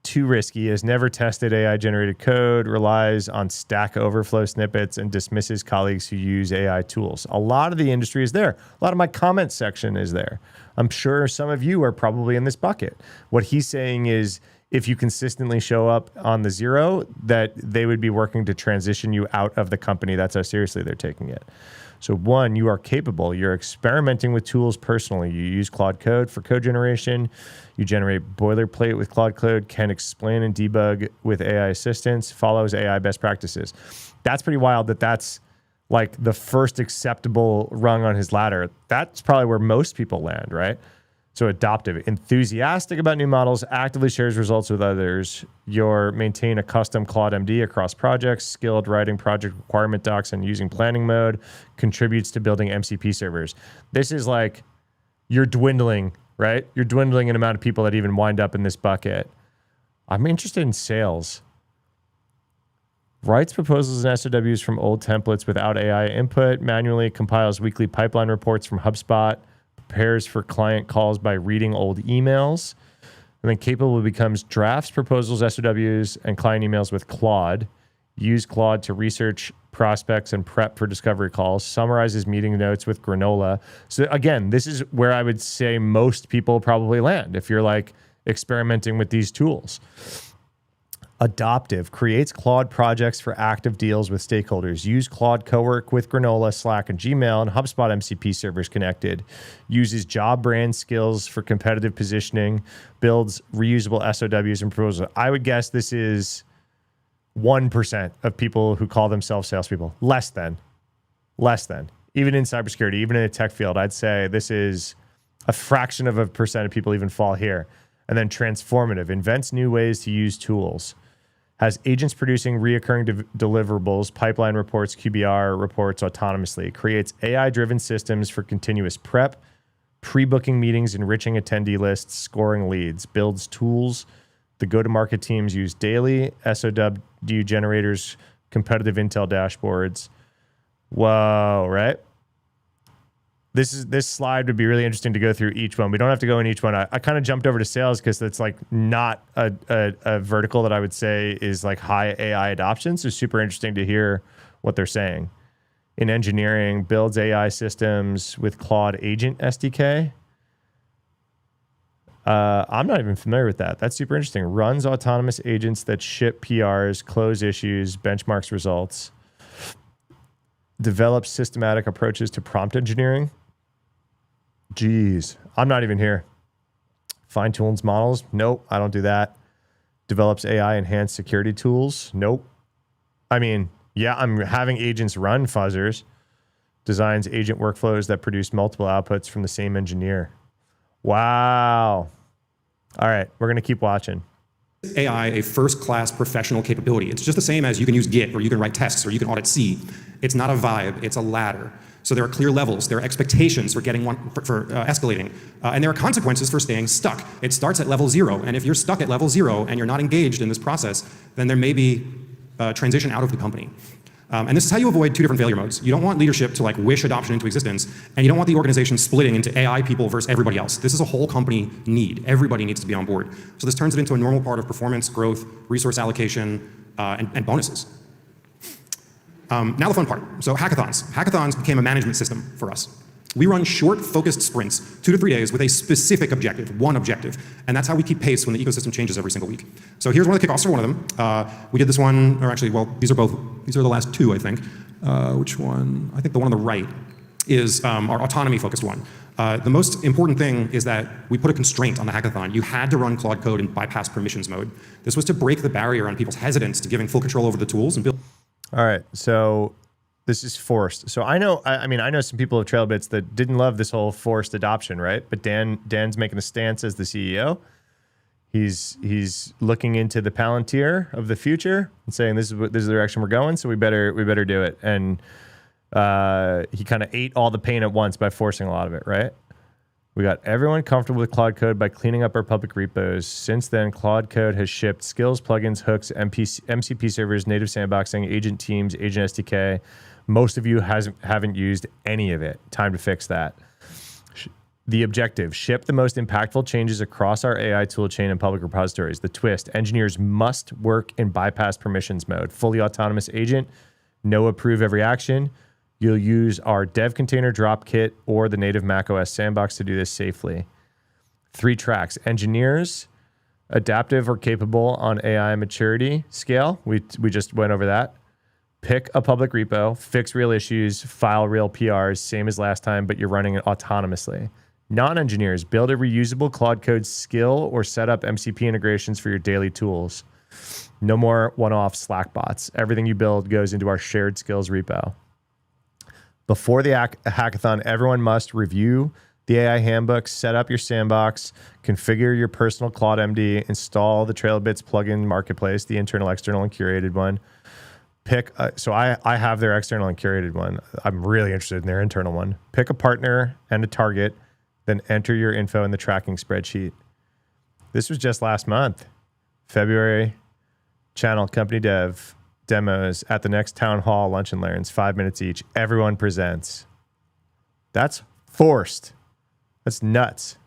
too risky, has never tested AI generated code, relies on Stack Overflow snippets, and dismisses colleagues who use AI tools. A lot of the industry is there. A lot of my comment section is there. I'm sure some of you are probably in this bucket. What he's saying is if you consistently show up on the 0, that they would be working to transition you out of the company. That's how seriously they're taking it. So 1, you are capable. You're experimenting with tools personally. You use Claude Code for code generation. You generate boilerplate with Claude Code, can explain and debug with AI assistance, follows AI best practices. That's pretty wild that that's like the first acceptable rung on his ladder. That's probably where most people land, right? So adoptive, enthusiastic about new models, actively shares results with others. You're maintain a custom Claude MD across projects, skilled writing project requirement docs and using planning mode, contributes to building MCP servers. This is like, you're dwindling, right? You're dwindling in amount of people that even wind up in this bucket. I'm interested in sales. Writes proposals and SOWs from old templates without AI input, manually compiles weekly pipeline reports from HubSpot, prepares for client calls by reading old emails, and then capable becomes drafts, proposals, SOWs, and client emails with Claude. Use Claude to research prospects and prep for discovery calls. Summarizes meeting notes with Granola. So again, this is where I would say most people probably land if you're like experimenting with these tools. Adoptive, creates Claude projects for active deals with stakeholders. Use Claude Cowork with Granola, Slack, and Gmail, and HubSpot MCP servers connected. Uses job brand skills for competitive positioning. Builds reusable SOWs and proposals. I would guess this is 1% of people who call themselves salespeople. Less than. Even in cybersecurity, even in a tech field, I'd say this is a fraction of a percent of people even fall here. And then transformative, invents new ways to use tools. Has agents producing reoccurring deliverables, pipeline reports, QBR reports autonomously. Creates AI-driven systems for continuous prep, pre-booking meetings, enriching attendee lists, scoring leads. Builds tools the go-to-market teams use daily. SOW generators, competitive intel dashboards. Whoa, right? This slide would be really interesting to go through each one. We don't have to go in each one. I kind of jumped over to sales because it's like not a vertical that I would say is like high AI adoption. So super interesting to hear what they're saying. In engineering, builds AI systems with Claude Agent SDK. I'm not even familiar with that. That's super interesting. Runs autonomous agents that ship PRs, close issues, benchmarks results. Develops systematic approaches to prompt engineering. Jeez, I'm not even here. Fine-tunes models? Nope, I don't do that. Develops AI enhanced security tools? Nope. I mean, yeah, I'm having agents run fuzzers. Designs agent workflows that produce multiple outputs from the same engineer. Wow. All right, we're going to keep watching. AI a first-class professional capability. It's just the same as you can use Git, or you can write tests, or you can audit C. It's not a vibe, it's a ladder. So there are clear levels, there are expectations for getting one, for escalating, and there are consequences for staying stuck. It starts at level 0, and if you're stuck at level 0 and you're not engaged in this process, then there may be a transition out of the company. And this is how you avoid 2 different failure modes. You don't want leadership to like wish adoption into existence, and you don't want the organization splitting into AI people versus everybody else. This is a whole company need. Everybody needs to be on board. So this turns it into a normal part of performance, growth, resource allocation, and bonuses. Now the fun part. So hackathons. Hackathons became a management system for us. We run short, focused sprints, 2 to 3 days, with a specific objective, one objective. And that's how we keep pace when the ecosystem changes every single week. So here's one of the kickoffs for one of them. We did this one, or actually, well, these are the last 2, I think. Which one? I think the one on the right is our autonomy-focused one. The most important thing is that we put a constraint on the hackathon. You had to run Claude Code in bypass permissions mode. This was to break the barrier on people's hesitance to giving full control over the tools and build. All right, so this is forced. So I know some people of TrailBits that didn't love this whole forced adoption, right? But Dan's making a stance as the CEO. He's looking into the Palantir of the future and saying this is the direction we're going, so we better do it. And he kind of ate all the pain at once by forcing a lot of it, right? We got everyone comfortable with Claude Code by cleaning up our public repos. Since then, Claude Code has shipped skills, plugins, hooks, MCP servers, native sandboxing, agent teams, agent SDK. Most of you haven't used any of it. Time to fix that. The objective, ship the most impactful changes across our AI toolchain and public repositories. The twist, engineers must work in bypass permissions mode. Fully autonomous agent, no approve every action. You'll use our dev container drop kit or the native macOS sandbox to do this safely. 3 tracks, engineers, adaptive or capable on AI maturity scale. We just went over that. Pick a public repo, fix real issues, file real PRs, same as last time, but you're running it autonomously. Non-engineers, build a reusable Claude Code skill or set up MCP integrations for your daily tools. No more one-off Slack bots. Everything you build goes into our shared skills repo. Before the hackathon, everyone must review the AI handbook, set up your sandbox, configure your personal Claude MD, install the TrailBits plugin marketplace, the internal, external, and curated one. So I have their external and curated one. I'm really interested in their internal one. Pick a partner and a target, then enter your info in the tracking spreadsheet. This was just last month, February. Channel company dev demos at the next town hall lunch and learns, 5 minutes each. Everyone presents. That's forced. That's nuts.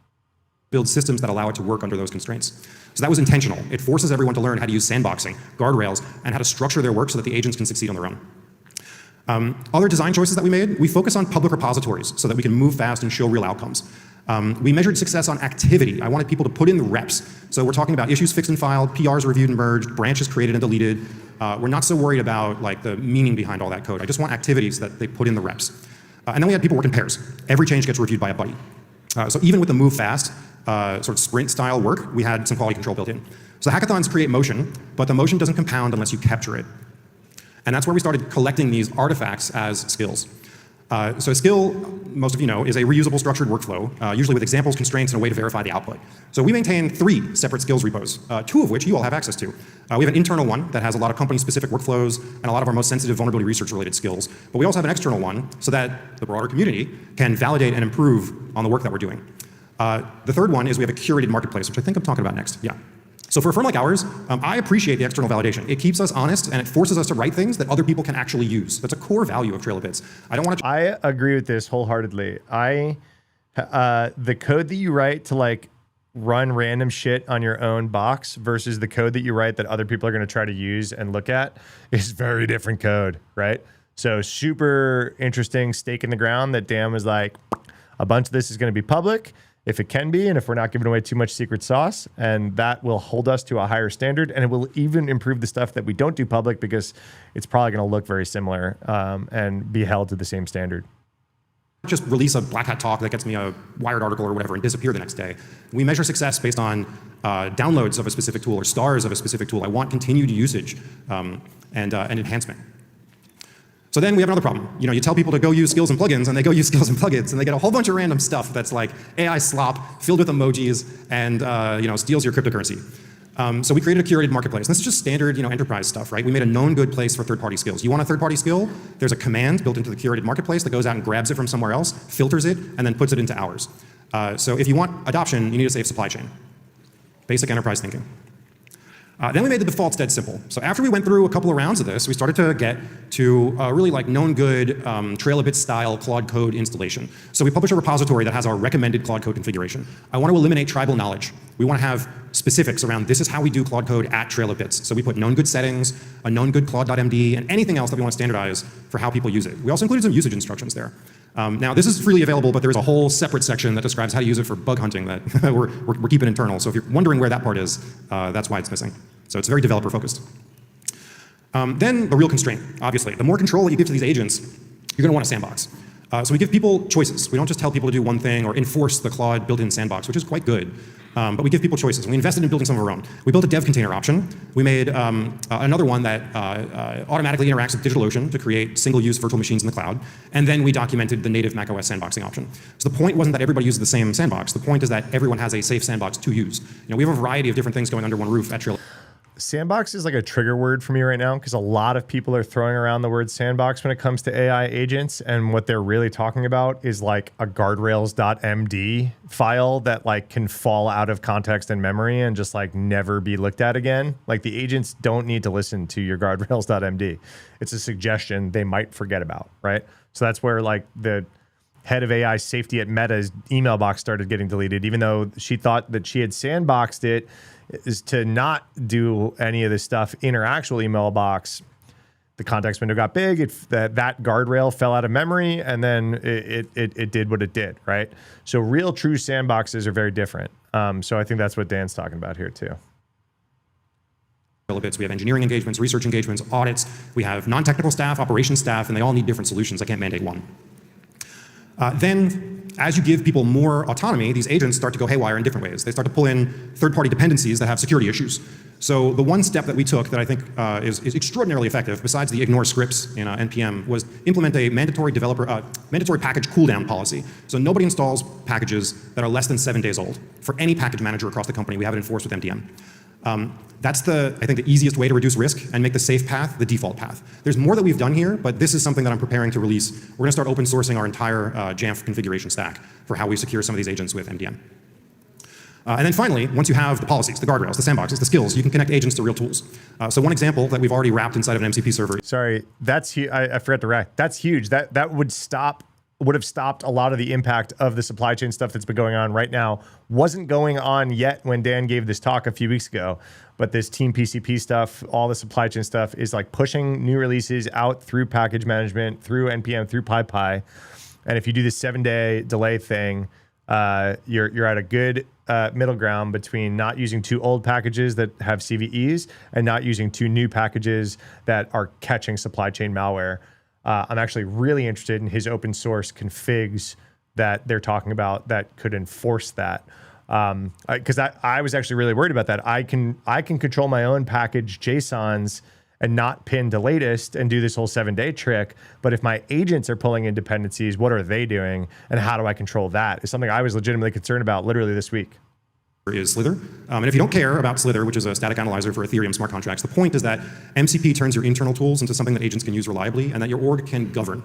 Build systems that allow it to work under those constraints. So that was intentional. It forces everyone to learn how to use sandboxing, guardrails, and how to structure their work so that the agents can succeed on their own. Other design choices that we made, we focus on public repositories so that we can move fast and show real outcomes. We measured success on activity. I wanted people to put in the reps. So we're talking about issues fixed and filed, PRs reviewed and merged, branches created and deleted. We're not so worried about like the meaning behind all that code. I just want activities that they put in the reps. And then we had people work in pairs. Every change gets reviewed by a buddy. So even with the move fast, sort of sprint style work, we had some quality control built in. So hackathons create motion, but the motion doesn't compound unless you capture it. And that's where we started collecting these artifacts as skills. So a skill, most of you know, is a reusable structured workflow, usually with examples, constraints, and a way to verify the output. So we maintain 3 separate skills repos, 2 of which you all have access to. We have an internal one that has a lot of company-specific workflows and a lot of our most sensitive vulnerability research-related skills. But we also have an external one so that the broader community can validate and improve on the work that we're doing. The third one is we have a curated marketplace, which I think I'm talking about next. Yeah. So for a firm like ours, I appreciate the external validation. It keeps us honest and it forces us to write things that other people can actually use. That's a core value of TrailBits. I don't want to. I agree with this wholeheartedly. The code that you write to like run random shit on your own box versus the code that you write that other people are going to try to use and look at is very different code, right? So super interesting stake in the ground that Dan was like, a bunch of this is going to be public. If it can be, and if we're not giving away too much secret sauce, and that will hold us to a higher standard, and it will even improve the stuff that we don't do public because it's probably going to look very similar and be held to the same standard. Just release a Black Hat talk that gets me a Wired article or whatever and disappear the next day. We measure success based on downloads of a specific tool or stars of a specific tool. I want continued usage and enhancement. So then we have another problem. You tell people to go use skills and plugins, and they go use skills and plugins, and they get a whole bunch of random stuff that's like AI slop filled with emojis and steals your cryptocurrency. So we created a curated marketplace. This is just standard enterprise stuff, right? We made a known good place for third-party skills. You want a third-party skill? There's a command built into the curated marketplace that goes out and grabs it from somewhere else, filters it, and then puts it into ours. So if you want adoption, you need a safe supply chain. Basic enterprise thinking. Then we made the defaults dead simple. So after we went through a couple of rounds of this, we started to get to really like known good Trailbit style Claude code installation. So we publish a repository that has our recommended Claude code configuration. I want to eliminate tribal knowledge. We want to have specifics around this is how we do Claude code at Trailbits. So we put known good settings, a known good Claude.md, and anything else that we want to standardize for how people use it. We also included some usage instructions there. Now, this is freely available, but there's a whole separate section that describes how to use it for bug hunting that we're keeping internal. So if you're wondering where that part is, that's why it's missing. So it's very developer focused. Then the real constraint, obviously. The more control that you give to these agents, you're going to want a sandbox. So we give people choices. We don't just tell people to do one thing or enforce the Claude built-in sandbox, which is quite good. But we give people choices. We invested in building some of our own. We built a dev container option. We made another one that automatically interacts with DigitalOcean to create single-use virtual machines in the cloud. And then we documented the native macOS sandboxing option. So the point wasn't that everybody uses the same sandbox. The point is that everyone has a safe sandbox to use. We have a variety of different things going under one roof at Trill. Sandbox is like a trigger word for me right now because a lot of people are throwing around the word sandbox when it comes to AI agents, and what they're really talking about is like a guardrails.md file that like can fall out of context and memory and just like never be looked at again. Like the agents don't need to listen to your guardrails.md. It's a suggestion they might forget about, right? So that's where like the head of AI safety at Meta's email box started getting deleted, even though she thought that she had sandboxed it, is to not do any of this stuff in her actual email box. The context window got big, that guardrail fell out of memory, and then it did what it did, right? So real true sandboxes are very different. So I think that's what Dan's talking about here too. We have engineering engagements, research engagements, audits. We have non-technical staff, operations staff, and they all need different solutions. I can't mandate one. Then, as you give people more autonomy, these agents start to go haywire in different ways. They start to pull in third-party dependencies that have security issues. So the one step that we took that I think is extraordinarily effective, besides the ignore scripts in NPM, was implement a mandatory package cooldown policy. So nobody installs packages that are less than 7 days old. For any package manager across the company, we have it enforced with MDM. That's I think the easiest way to reduce risk and make the safe path the default path. There's more that we've done here, but this is something that I'm preparing to release. We're going to start open sourcing our entire Jamf configuration stack for how we secure some of these agents with MDM. And then finally, once you have the policies, the guardrails, the sandboxes, the skills, you can connect agents to real tools. So one example that we've already wrapped inside of an MCP server. Sorry, that's huge. I forgot to rack. That's huge. That would have stopped a lot of the impact of the supply chain stuff that's been going on right now. Wasn't going on yet when Dan gave this talk a few weeks ago, but this Team PCP stuff, all the supply chain stuff is like pushing new releases out through package management, through NPM, through PyPy. And if you do the 7-day delay thing, you're at a good middle ground between not using 2 old packages that have CVEs and not using 2 new packages that are catching supply chain malware. I'm actually really interested in his open source configs that they're talking about that could enforce that. Because I was actually really worried about that. I can control my own package JSONs and not pin to latest and do this whole 7-day trick. But if my agents are pulling in dependencies, what are they doing? And how do I control that? Is something I was legitimately concerned about literally this week. Is Slither. And if you don't care about Slither, which is a static analyzer for Ethereum smart contracts, the point is that MCP turns your internal tools into something that agents can use reliably and that your org can govern.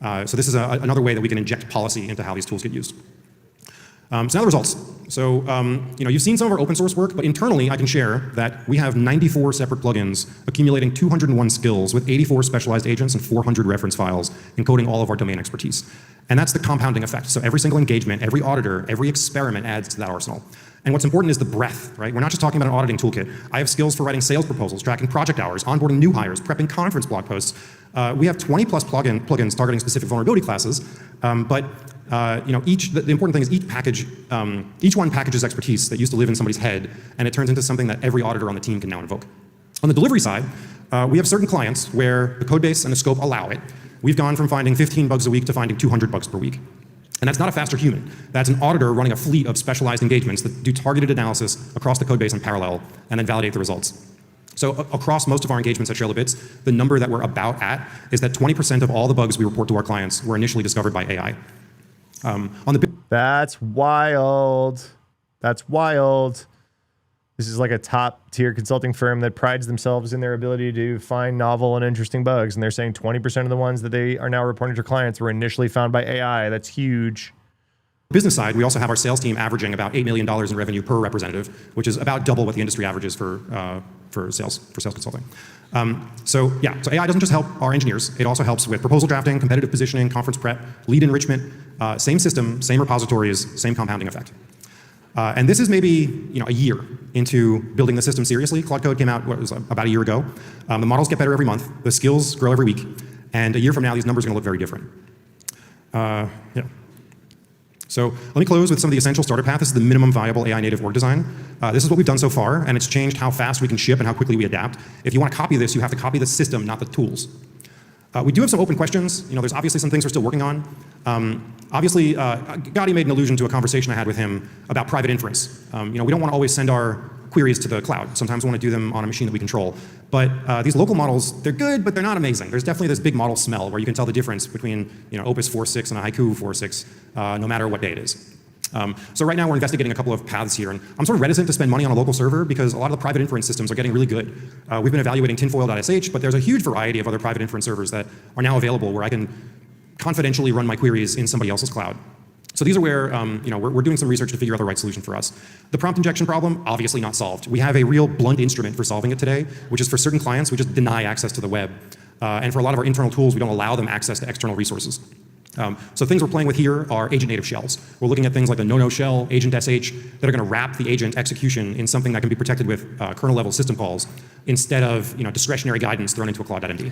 So this is another way that we can inject policy into how these tools get used. So now the results. So you've seen some of our open source work, but internally I can share that we have 94 separate plugins accumulating 201 skills with 84 specialized agents and 400 reference files encoding all of our domain expertise. And that's the compounding effect. So every single engagement, every auditor, every experiment adds to that arsenal. And what's important is the breadth, right? We're not just talking about an auditing toolkit. I have skills for writing sales proposals, tracking project hours, onboarding new hires, prepping conference blog posts. We have 20 plus plugins targeting specific vulnerability classes, but the important thing is each one packages expertise that used to live in somebody's head, and it turns into something that every auditor on the team can now invoke. On the delivery side, we have certain clients where the code base and the scope allow it. We've gone from finding 15 bugs a week to finding 200 bugs per week. And that's not a faster human. That's an auditor running a fleet of specialized engagements that do targeted analysis across the code base in parallel and then validate the results. So across most of our engagements at TrailofBits, the number that we're about at is that 20% of all the bugs we report to our clients were initially discovered by AI. That's wild. That's wild. This is like a top tier consulting firm that prides themselves in their ability to find novel and interesting bugs. And they're saying 20% of the ones that they are now reporting to clients were initially found by AI. That's huge. Business side, we also have our sales team averaging about $8 million in revenue per representative, which is about double what the industry averages for sales consulting. So AI doesn't just help our engineers. It also helps with proposal drafting, competitive positioning, conference prep, lead enrichment, same system, same repositories, same compounding effect. And this is maybe a year into building the system seriously. Claude Code came out about a year ago. The models get better every month. The skills grow every week. And a year from now, these numbers are going to look very different. So let me close with some of the essential starter path. This is the minimum viable AI native org design. This is what we've done so far, and it's changed how fast we can ship and how quickly we adapt. If you want to copy this, you have to copy the system, not the tools. We do have some open questions. There's obviously some things we're still working on. Obviously, Gotti made an allusion to a conversation I had with him about private inference. We don't want to always send our queries to the cloud. Sometimes we want to do them on a machine that we control. But these local models, they're good, but they're not amazing. There's definitely this big model smell where you can tell the difference between Opus 4.6 and a Haiku 4.6, no matter what day it is. So right now we're investigating a couple of paths here, and I'm sort of reticent to spend money on a local server because a lot of the private inference systems are getting really good. We've been evaluating tinfoil.sh, but there's a huge variety of other private inference servers that are now available where I can confidentially run my queries in somebody else's cloud. So these are where we're doing some research to figure out the right solution for us. The prompt injection problem, obviously not solved. We have a real blunt instrument for solving it today, which is for certain clients, we just deny access to the web. And for a lot of our internal tools, we don't allow them access to external resources. So things we're playing with here are agent native shells. We're looking at things like the no shell, agent sh, that are going to wrap the agent execution in something that can be protected with kernel level system calls instead of discretionary guidance thrown into a claude.md.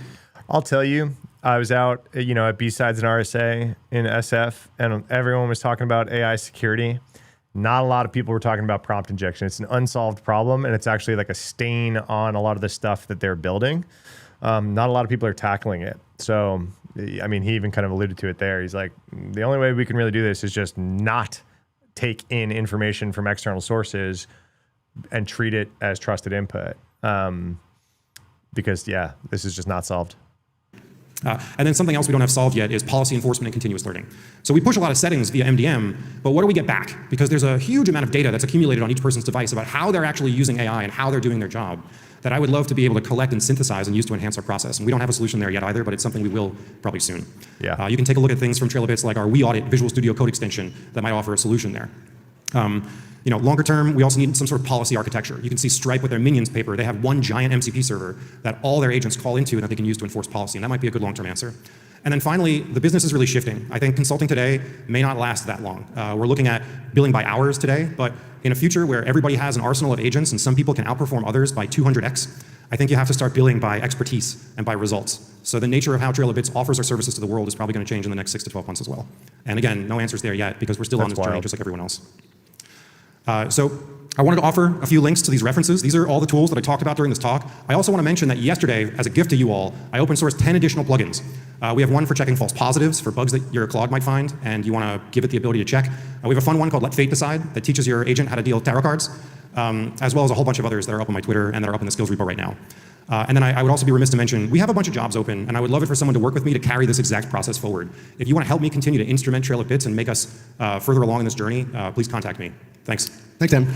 I'll tell you, I was out, at B-Sides and RSA in SF, and everyone was talking about AI security. Not a lot of people were talking about prompt injection. It's an unsolved problem, and it's actually like a stain on a lot of the stuff that they're building. Not a lot of people are tackling it. So, he even kind of alluded to it there. He's like, the only way we can really do this is just not take in information from external sources and treat it as trusted input. Because, this is just not solved. And then something else we don't have solved yet is policy enforcement and continuous learning. So we push a lot of settings via MDM, but what do we get back? Because there's a huge amount of data that's accumulated on each person's device about how they're actually using AI and how they're doing their job that I would love to be able to collect and synthesize and use to enhance our process. And we don't have a solution there yet either, but it's something we will probably soon. Yeah. You can take a look at things from TrailofBits like our We Audit Visual Studio Code extension that might offer a solution there. Longer term, we also need some sort of policy architecture. You can see Stripe with their Minions paper. They have one giant MCP server that all their agents call into and that they can use to enforce policy, and that might be a good long-term answer. And then finally, the business is really shifting. I think consulting today may not last that long. We're looking at billing by hours today, but in a future where everybody has an arsenal of agents and some people can outperform others by 200x, I think you have to start billing by expertise and by results. So the nature of how TrailofBits offers our services to the world is probably going to change in the next 6 to 12 months as well. And again, no answers there yet because we're still on this journey just like everyone else. So I wanted to offer a few links to these references. These are all the tools that I talked about during this talk. I also want to mention that yesterday, as a gift to you all, I open sourced 10 additional plugins. We have one for checking false positives for bugs that your Claude might find, and you want to give it the ability to check. We have a fun one called Let Fate Decide that teaches your agent how to deal with tarot cards, as well as a whole bunch of others that are up on my Twitter and that are up in the skills repo right now. And then I would also be remiss to mention, we have a bunch of jobs open, and I would love it for someone to work with me to carry this exact process forward. If you want to help me continue to instrument TrailofBits and make us further along in this journey, please contact me. Thanks. Thanks, Tim.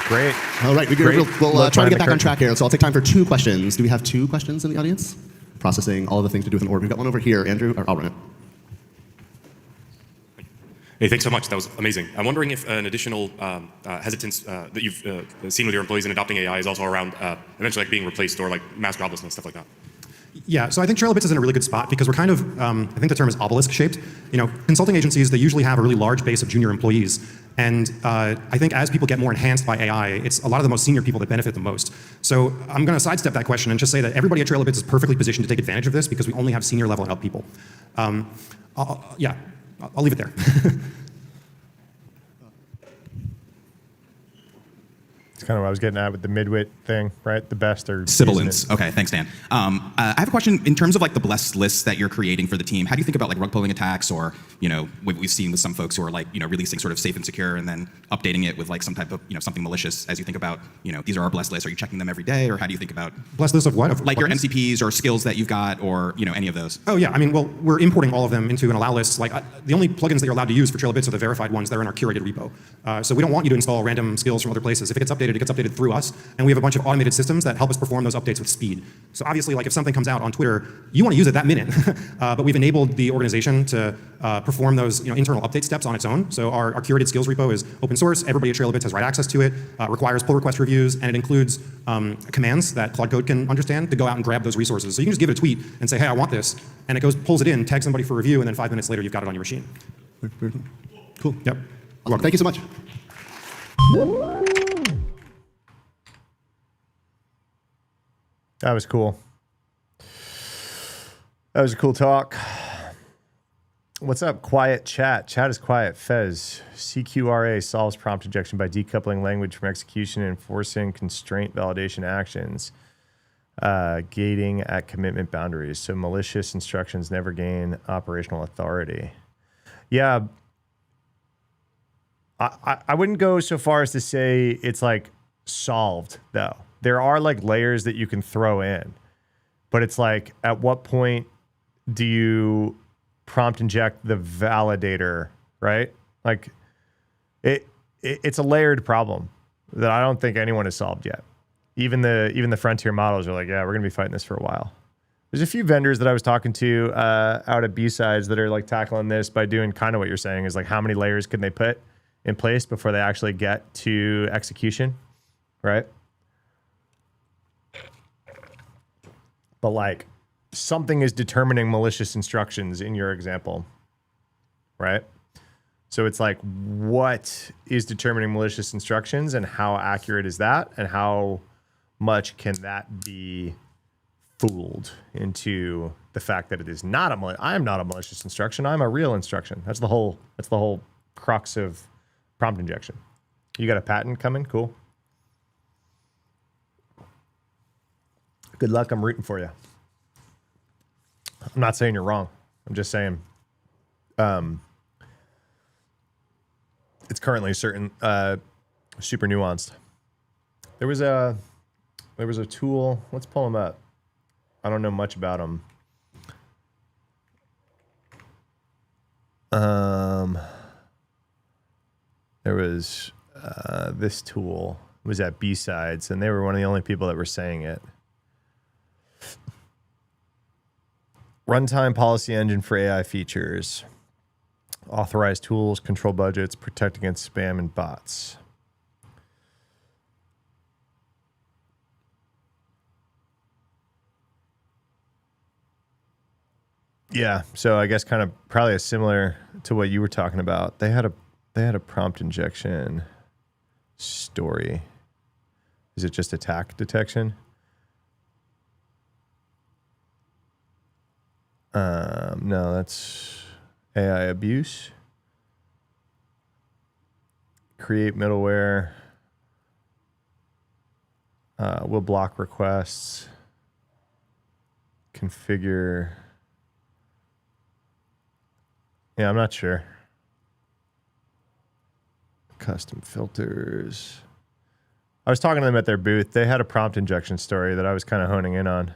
Great. All right, we'll try to get back on track here. So I'll take time for 2 questions. Do we have 2 questions in the audience? Processing all of the things to do with an org. We've got one over here. Andrew, or I'll run it. Hey, thanks so much. That was amazing. I'm wondering if an additional hesitance that you've seen with your employees in adopting AI is also around eventually being replaced or mass joblessness, stuff like that. Yeah, so I think TrailofBits is in a really good spot because we're kind of, I think the term is obelisk-shaped. Consulting agencies, they usually have a really large base of junior employees. And I think as people get more enhanced by AI, it's a lot of the most senior people that benefit the most. So I'm going to sidestep that question and just say that everybody at TrailofBits is perfectly positioned to take advantage of this because we only have senior level and up people. I'll leave it there. It's kind of what I was getting at with the midwit thing, right? The best are sibilance. Okay, thanks, Dan. I have a question in terms of like the blessed lists that you're creating for the team. How do you think about like rug pulling attacks, or what we've seen with some folks who are like releasing sort of safe and secure and then updating it with like some type of something malicious? As you think about these are our blessed lists. Are you checking them every day, or how do you think about blessed lists of what? Like your MCPs or skills that you've got, or any of those? Oh yeah, I mean, well, we're importing all of them into an allow list. Like the only plugins that you're allowed to use for TrailBits are the verified ones that are in our curated repo. So we don't want you to install random skills from other places. If it gets updated through us, and we have a bunch of automated systems that help us perform those updates with speed. So obviously, like if something comes out on Twitter, you want to use it that minute, but we've enabled the organization to perform those internal update steps on its own. So our curated skills repo is open source. Everybody at TrailBits has right access to it. Requires pull request reviews, and it includes commands that Claude Code can understand to go out and grab those resources. So you can just give it a tweet and say, hey, I want this, and it goes, pulls it in, tags somebody for review, and then 5 minutes later, you've got it on your machine. Cool. Yep. Awesome. Thank you so much. That was cool. That was a cool talk. What's up, quiet chat? Chat is quiet. Fez. CQRA solves prompt injection by decoupling language from execution and enforcing constraint validation actions. Gating at commitment boundaries. So malicious instructions never gain operational authority. Yeah. I wouldn't go so far as to say it's like solved, though. There are like layers that you can throw in, but it's like, at what point do you prompt inject the validator, right? Like it's a layered problem that I don't think anyone has solved yet. Even the frontier models are like, yeah, we're gonna be fighting this for a while. There's a few vendors that I was talking to out at B-Sides that are like tackling this by doing kind of what you're saying, is like, how many layers can they put in place before they actually get to execution, right? But like, something is determining malicious instructions in your example, right? So it's like, what is determining malicious instructions, and how accurate is that, and how much can that be fooled into the fact that it is not I am not a malicious instruction. I'm a real instruction. That's the whole crux of prompt injection. You got a patent coming? Cool. Good luck. I'm rooting for you. I'm not saying you're wrong. I'm just saying it's currently certain super nuanced. There was a tool. Let's pull them up. I don't know much about them. There was this tool was at B-Sides, and they were one of the only people that were saying it. Runtime policy engine for AI features. Authorized tools, control budgets, protect against spam and bots. Yeah, so I guess kind of probably similar to what you were talking about. They had a prompt injection story. Is it just attack detection? No, that's AI abuse. Create middleware. Will block requests. Configure. Yeah, I'm not sure. Custom filters. I was talking to them at their booth. They had a prompt injection story that I was kind of honing in on.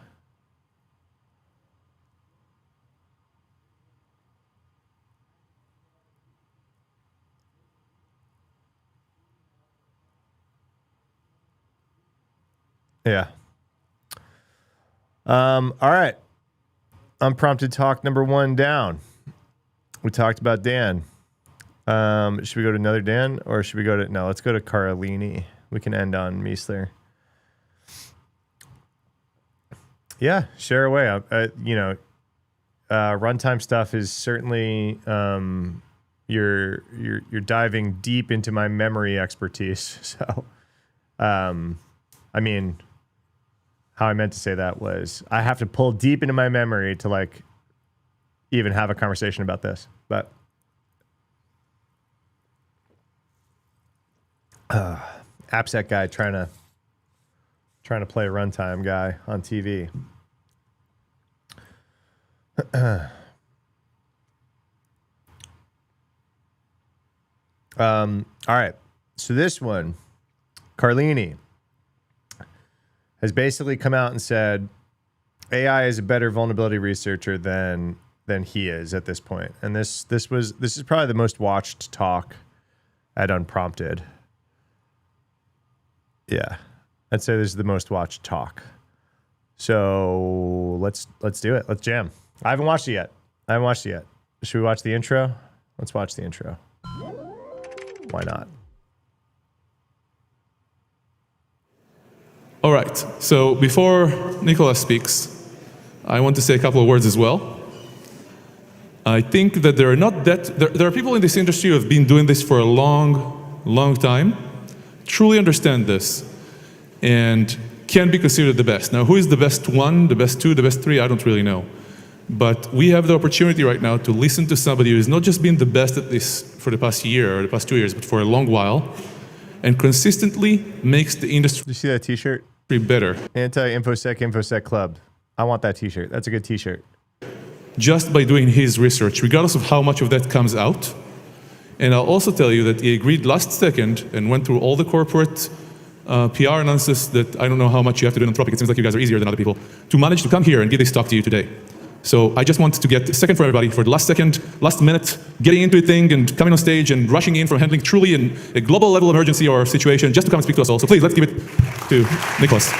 Yeah. All right. Unprompted talk number 1 down. We talked about Dan. Should we go to another Dan, or should we go to... No, let's go to Carlini. We can end on Meisler. Yeah, share away. Runtime stuff is certainly... you're diving deep into my memory expertise. So, I mean... How I meant to say that was, I have to pull deep into my memory to like even have a conversation about this. But AppSec guy trying to play a runtime guy on TV. All right. So this one, Carlini, has basically come out and said AI is a better vulnerability researcher than he is at this point. And this is probably the most watched talk at Unprompted. Yeah. I'd say this is the most watched talk. So let's do it. Let's jam. I haven't watched it yet. Should we watch the intro? Let's watch the intro. Why not? All right. So before Nicholas speaks, I want to say a couple of words as well. I think that there are people in this industry who have been doing this for a long time, truly understand this, and can be considered the best. Now, who is the best one, the best two, the best three? I don't really know. But we have the opportunity right now to listen to somebody who has not just been the best at this for the past year or the past 2 years, but for a long while, and consistently makes the industry Did you see that t-shirt? better. Infosec Club. I want that t-shirt. That's a good t-shirt. Just by doing his research, regardless of how much of that comes out. And I'll also tell you that he agreed last second and went through all the corporate PR analysis that I don't know how much you have to do in Anthropic. It seems like you guys are easier than other people to manage to come here and give this talk to you today. So I just want to get a second for everybody, for the last second, last minute, getting into a thing and coming on stage and rushing in from handling truly a global level emergency or situation just to come and speak to us all. So please, let's give it to Nicholas.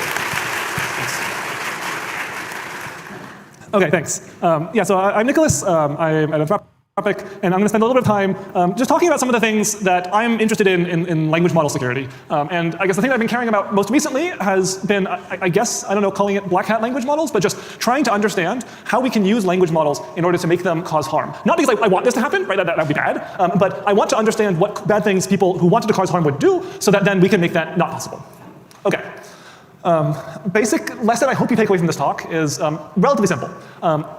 Okay, thanks. So I'm Nicholas. I'm at Anthropic, and I'm going to spend a little bit of time just talking about some of the things that I'm interested in language model security. And I guess the thing that I've been caring about most recently has been, I guess, I don't know, calling it black hat language models, but just trying to understand how we can use language models in order to make them cause harm. Not because I want this to happen, right? That would be bad. But I want to understand what bad things people who wanted to cause harm would do, so that then we can make that not possible. Okay. Basic lesson I hope you take away from this talk is relatively simple.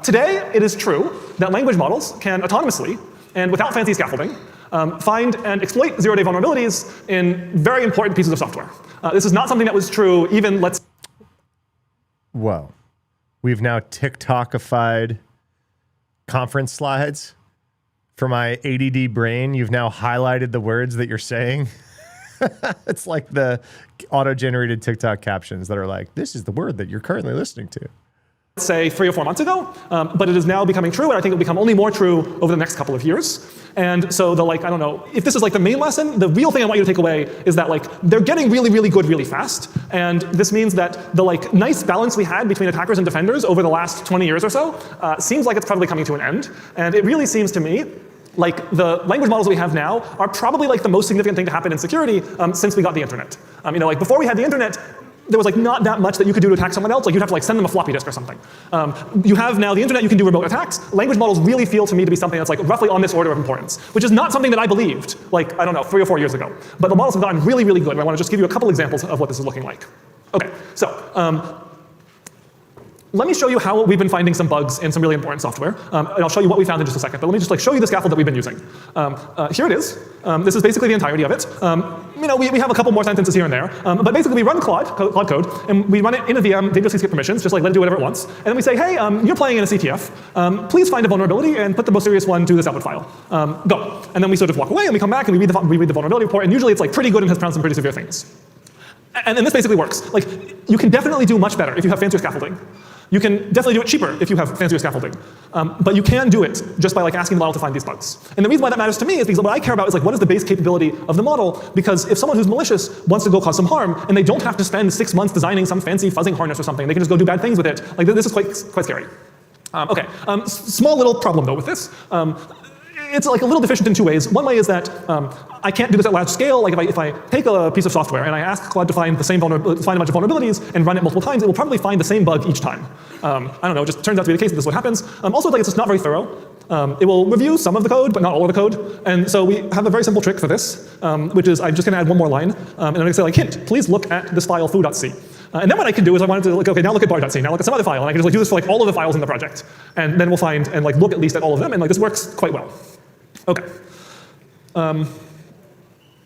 Today, it is true that language models can autonomously and without fancy scaffolding find and exploit zero-day vulnerabilities in very important pieces of software. This is not something that was true even, Whoa. We've now TikTokified conference slides. For my ADD brain, you've now highlighted the words that you're saying. It's like the auto-generated TikTok captions that are like, this is the word that you're currently listening to. Say 3 or 4 months ago, but it is now becoming true, and I think it will become only more true over the next couple of years. And so I don't know, if this is like the main lesson, the real thing I want you to take away is that they're getting really, really good really fast. And this means that the nice balance we had between attackers and defenders over the last 20 years or so seems like it's probably coming to an end. And it really seems to me the language models we have now are probably the most significant thing to happen in security since we got the internet. Before we had the internet, there was not that much that you could do to attack someone else. You'd have to send them a floppy disk or something. You have now the internet, you can do remote attacks. Language models really feel to me to be something that's roughly on this order of importance, which is not something that I believed, I don't know, 3 or 4 years ago. But the models have gotten really, really good, and I want to just give you a couple examples of what this is looking like. Okay, so let me show you how we've been finding some bugs in some really important software, and I'll show you what we found in just a second. But let me just show you the scaffold that we've been using. Here it is. This is basically the entirety of it. We have a couple more sentences here and there, but basically we run Claude code, and we run it in a VM, dangerously skip permissions, just let it do whatever it wants. And then we say, hey, you're playing in a CTF. Please find a vulnerability and put the most serious one to this output file. Go. And then we sort of walk away and we come back and we read the vulnerability report, and usually it's pretty good and has found some pretty severe things. And this basically works. You can definitely do much better if you have fancier scaffolding. You can definitely do it cheaper if you have fancier scaffolding. But you can do it just by asking the model to find these bugs. And the reason why that matters to me is because what I care about is what is the base capability of the model, because if someone who's malicious wants to go cause some harm, and they don't have to spend 6 months designing some fancy fuzzing harness or something, they can just go do bad things with it. This is quite scary. Small little problem though with this. It's a little deficient in 2 ways. One way is that I can't do this at large scale. If I take a piece of software and I ask Claude to find find a bunch of vulnerabilities and run it multiple times, it will probably find the same bug each time. I don't know, it just turns out to be the case that this is what happens. Also, it's just not very thorough. It will review some of the code, but not all of the code. And so we have a very simple trick for this, which is I'm just going to add one more line. And I'm going to say hint, please look at this file foo.c. And then what I can do is I wanted to okay, now look at bar.c, now look at some other file, and I can just do this for all of the files in the project. And then we'll find and look at least at all of them, and this works quite well. Okay.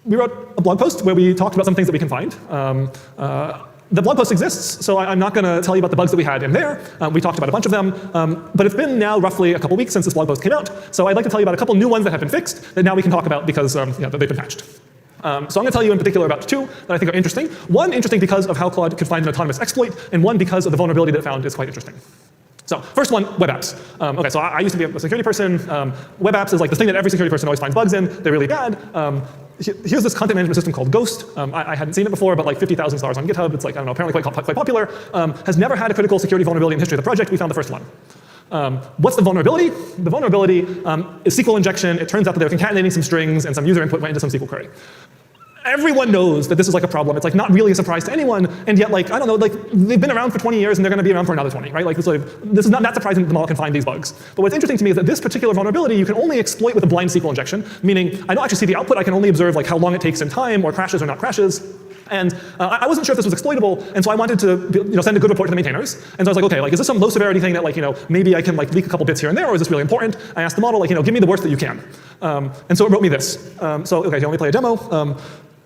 we wrote a blog post where we talked about some things that we can find. The blog post exists, so I'm not going to tell you about the bugs that we had in there. We talked about a bunch of them, but it's been now roughly a couple weeks since this blog post came out, so I'd like to tell you about a couple new ones that have been fixed that now we can talk about because that they've been patched. So I'm going to tell you in particular about two that I think are interesting. One interesting because of how Claude could find an autonomous exploit, and one because of the vulnerability that it found is quite interesting. So first one, web apps. Okay, so I used to be a security person. Web apps is like the thing that every security person always finds bugs in. They're really bad. Here's this content management system called Ghost. I hadn't seen it before, but like 50,000 stars on GitHub. It's like, I don't know, apparently quite popular. Has never had a critical security vulnerability in the history of the project. We found the first one. What's the vulnerability? The vulnerability is SQL injection. It turns out that they were concatenating some strings and some user input went into some SQL query. Everyone knows that this is like a problem. It's like not really a surprise to anyone, and yet like, I don't know, like they've been around for 20 years and they're going to be around for another 20, right? Like this is not that surprising that the model can find these bugs. But what's interesting to me is that this particular vulnerability you can only exploit with a blind SQL injection, meaning I don't actually see the output, I can only observe like how long it takes in time or crashes or not crashes. And I wasn't sure if this was exploitable, and so I wanted to send a good report to the maintainers. And so I was like, okay, like is this some low severity thing that like maybe I can like leak a couple bits here and there, or is this really important? I asked the model like give me the worst that you can. And so it wrote me this. So okay, let me play a demo.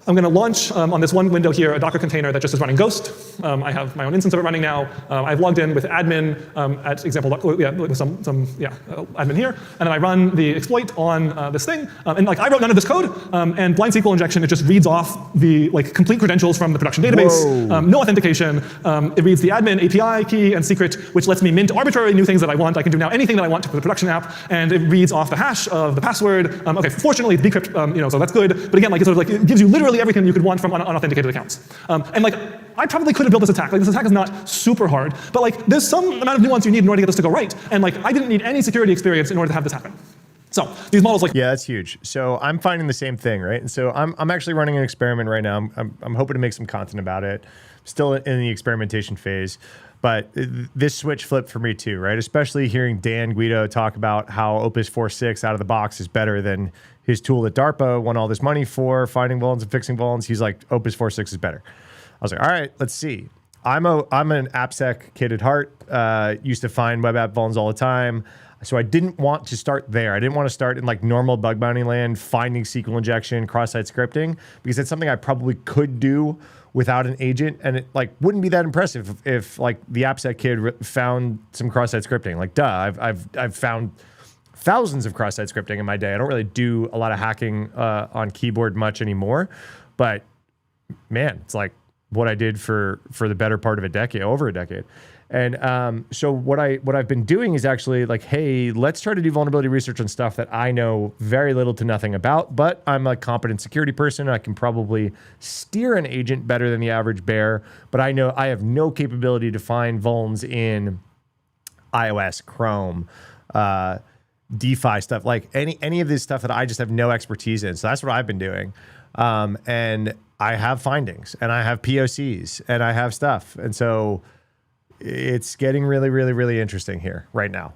I'm going to launch on this one window here a Docker container that just is running Ghost. I have my own instance of it running now. I've logged in with admin at example, with some admin here, and then I run the exploit on this thing. And like I wrote none of this code, and blind SQL injection, it just reads off the like complete credentials from the production database. No authentication. It reads the admin API key and secret, which lets me mint arbitrary new things that I want. I can do now anything that I want to the production app, and it reads off the hash of the password. Okay, fortunately it's decrypt, so that's good. But again, like it gives you literally everything you could want from unauthenticated accounts. And like, I probably could have built this attack. Like, this attack is not super hard, but like, there's some amount of nuance you need in order to get this to go right. And like, I didn't need any security experience in order to have this happen. So these models like yeah, that's huge. So I'm finding the same thing, right? And so I'm actually running an experiment right now. I'm hoping to make some content about it. Still in the experimentation phase. But this switch flipped for me too, right? Especially hearing Dan Guido talk about how Opus 4.6 out of the box is better than his tool that DARPA won all this money for, finding vulns and fixing vulns. He's like, Opus 4.6 is better. I was like, all right, let's see. I'm an AppSec kid at heart. Used to find web app vulns all the time. So I didn't want to start there. I didn't want to start in like normal bug bounty land, finding SQL injection, cross-site scripting, because it's something I probably could do without an agent, and it like wouldn't be that impressive if like the AppSec kid found some cross-site scripting. Like, duh, I've found thousands of cross-site scripting in my day. I don't really do a lot of hacking on keyboard much anymore, but man, it's like what I did for the better part of a decade, over a decade. And so what I've been doing is actually like, hey, let's try to do vulnerability research on stuff that I know very little to nothing about, but I'm a competent security person. I can probably steer an agent better than the average bear, but I know I have no capability to find vulns in iOS, Chrome, DeFi stuff, like any of this stuff that I just have no expertise in. So that's what I've been doing. And I have findings, and I have POCs, and I have stuff. And so it's getting really, really, really interesting here right now.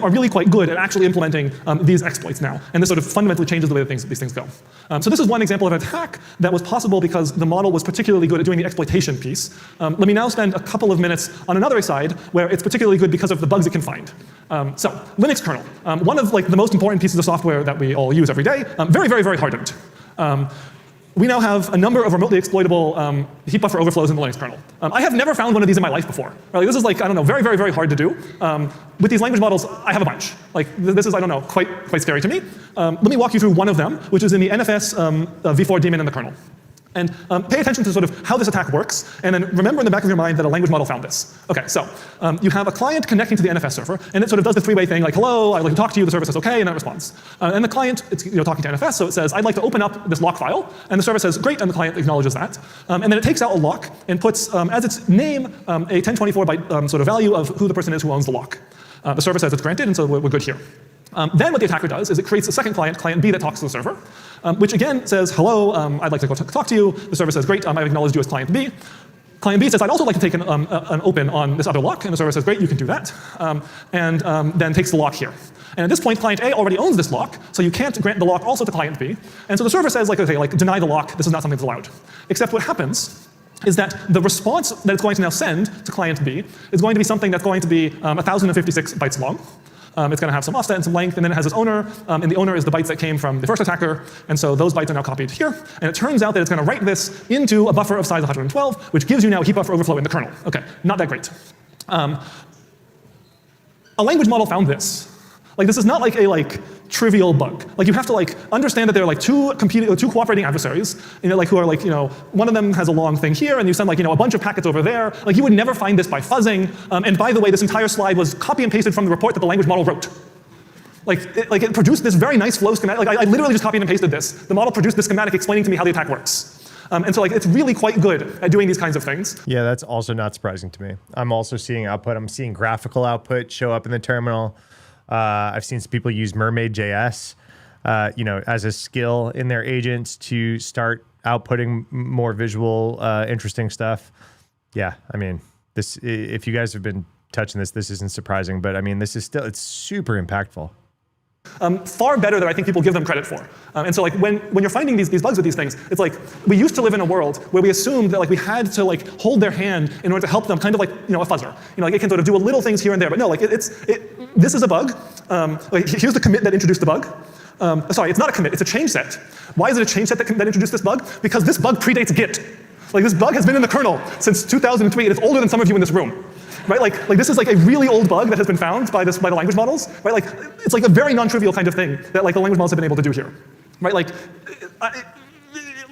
Are really quite good at actually implementing these exploits now. And this sort of fundamentally changes the way that these things go. So this is one example of an attack that was possible because the model was particularly good at doing the exploitation piece. Let me now spend a couple of minutes on another side where it's particularly good because of the bugs it can find. So Linux kernel, one of like the most important pieces of software that we all use every day, very, very, very hardened. We now have a number of remotely exploitable heap buffer overflows in the Linux kernel. I have never found one of these in my life before. Right? This is like, I don't know, very, very, very hard to do. With these language models, I have a bunch. Like this is, I don't know, quite scary to me. Let me walk you through one of them, which is in the NFS v4 daemon in the kernel. And pay attention to sort of how this attack works, and then remember in the back of your mind that a language model found this. Okay, so you have a client connecting to the NFS server, and it sort of does the three-way thing, like, hello, I'd like to talk to you, the server says okay, and that responds. And the client, it's talking to NFS, so it says, I'd like to open up this lock file, and the server says, great, and the client acknowledges that. And then it takes out a lock and puts, as its name, a 1024 byte sort of value of who the person is who owns the lock. The server says it's granted, and so we're good here. Then what the attacker does is it creates a second client, client B, that talks to the server, which again says, hello, I'd like to go talk to you. The server says, great, I've acknowledged you as client B. Client B says, I'd also like to take an open on this other lock, and the server says, great, you can do that, and then takes the lock here. And at this point, client A already owns this lock, so you can't grant the lock also to client B. And so the server says, like, okay, like, deny the lock, this is not something that's allowed. Except what happens is that the response that it's going to now send to client B is going to be something that's going to be 1,056 bytes long. It's going to have some offset and some length, and then it has its owner, and the owner is the bytes that came from the first attacker, and so those bytes are now copied here, and it turns out that it's going to write this into a buffer of size 112, which gives you now a heap buffer overflow in the kernel. Okay, not that great. A language model found this. Like, this is not like a trivial bug. Like, you have to understand that there are two cooperating adversaries, who are one of them has a long thing here, and you send a bunch of packets over there. Like, you would never find this by fuzzing. And by the way, this entire slide was copy and pasted from the report that the language model wrote. It produced this very nice flow schematic. I literally just copied and pasted this. The model produced this schematic explaining to me how the attack works. And so it's really quite good at doing these kinds of things. Yeah, that's also not surprising to me. I'm also seeing output. I'm seeing graphical output show up in the terminal. I've seen some people use Mermaid.js, as a skill in their agents to start outputting more visual, interesting stuff. Yeah, I mean, this. If you guys have been touching this isn't surprising. But I mean, it's super impactful. Far better than I think people give them credit for. And so when you're finding these bugs with these things, it's we used to live in a world where we assumed that we had to hold their hand in order to help them, kind of a fuzzer. It can sort of do little things here and there, but no, this is a bug. Here's the commit that introduced the bug. Sorry, it's not a commit, it's a change set. Why is it a change set that introduced this bug? Because this bug predates Git. This bug has been in the kernel since 2003, and it's older than some of you in this room. Right? This is a really old bug that has been found by the language models. Right? It's a very non-trivial kind of thing that the language models have been able to do here. Right?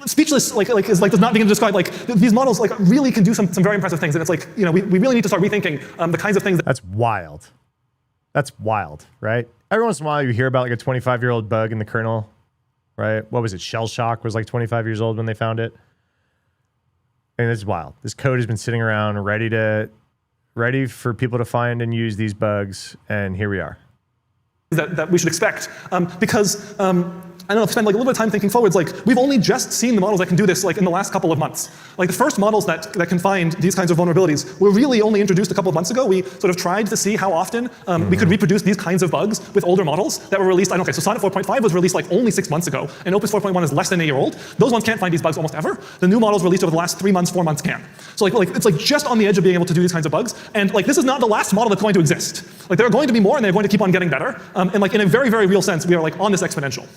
Speechless does not begin to describe these models really can do some very impressive things, and it's we really need to start rethinking the kinds of things. That's wild. That's wild, right? Every once in a while you hear about a 25-year-old bug in the kernel, right? What was it? Shell Shock was 25 years old when they found it. And it's wild. This code has been sitting around ready for people to find and use these bugs, and here we are. That we should expect, because I don't know, spend a little bit of time thinking forwards. We've only just seen the models that can do this in the last couple of months. The first models that can find these kinds of vulnerabilities were really only introduced a couple of months ago. We sort of tried to see how often we could reproduce these kinds of bugs with older models that were released. So Sonnet 4.5 was released only 6 months ago, and Opus 4.1 is less than a year old. Those ones can't find these bugs almost ever. The new models released over the last 3 months, 4 months can. So it's just on the edge of being able to do these kinds of bugs. And this is not the last model that's going to exist. There are going to be more, and they're going to keep on getting better. And in a very, very real sense, we are on this exponential.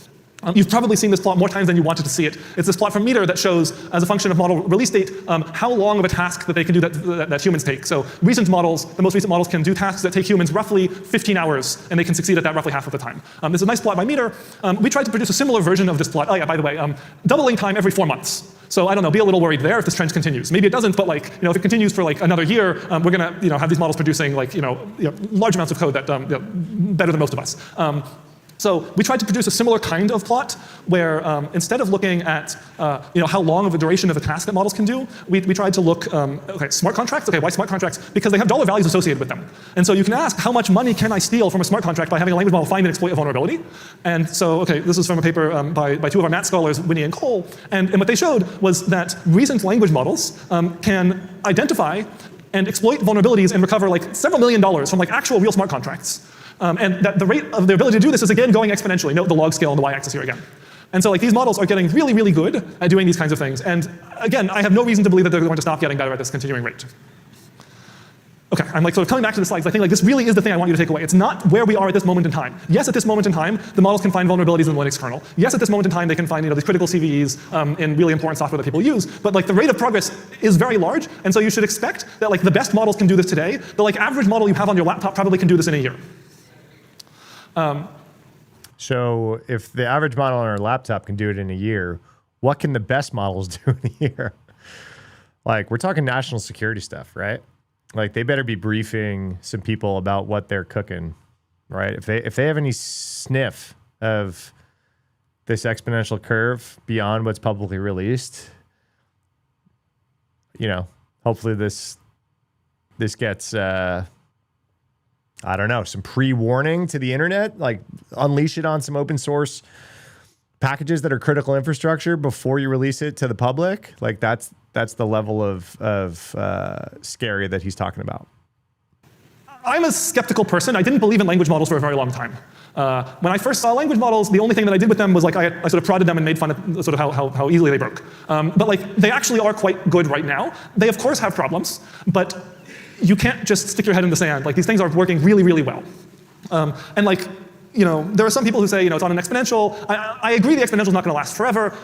You've probably seen this plot more times than you wanted to see it. It's this plot from Meter that shows, as a function of model release date, how long of a task that they can do that humans take. So the most recent models can do tasks that take humans roughly 15 hours, and they can succeed at that roughly half of the time. This is a nice plot by Meter. We tried to produce a similar version of this plot. Oh yeah, by the way, doubling time every 4 months. So I don't know, be a little worried there if this trend continues. Maybe it doesn't, but if it continues for another year, we're gonna have these models producing large amounts of code that better than most of us. So we tried to produce a similar kind of plot where instead of looking at how long of a duration of a task that models can do, we tried to look, smart contracts. Okay, why smart contracts? Because they have dollar values associated with them. And so you can ask, how much money can I steal from a smart contract by having a language model find and exploit a vulnerability? And so, this is from a paper by 2 of our math scholars, Winnie and Cole. And what they showed was that recent language models can identify and exploit vulnerabilities and recover several $1 million from actual real smart contracts. And that the rate of their ability to do this is again going exponentially. Note the log scale on the y-axis here again. And so these models are getting really, really good at doing these kinds of things. And again, I have no reason to believe that they're going to stop getting better at this continuing rate. Okay, I'm sort of coming back to the slides. I think this really is the thing I want you to take away. It's not where we are at this moment in time. Yes, at this moment in time, the models can find vulnerabilities in the Linux kernel. Yes, at this moment in time, they can find these critical CVEs in really important software that people use. But the rate of progress is very large, and so you should expect that the best models can do this today. The average model you have on your laptop probably can do this in a year. So if the average model on our laptop can do it in a year, what can the best models do in a year? We're talking national security stuff, right? They better be briefing some people about what they're cooking, right? If they have any sniff of this exponential curve beyond what's publicly released, hopefully this gets I don't know, some pre-warning to the internet, unleash it on some open source packages that are critical infrastructure before you release it to the public. That's the level of scary that he's talking about. I'm a skeptical person. I didn't believe in language models for a very long time. When I first saw language models, the only thing that I did with them was I sort of prodded them and made fun of sort of how easily they broke. But they actually are quite good right now. They of course have problems, but you can't just stick your head in the sand. These things are working really, really well. And like, there are some people who say, it's on an exponential. I agree the exponential is not going to last forever.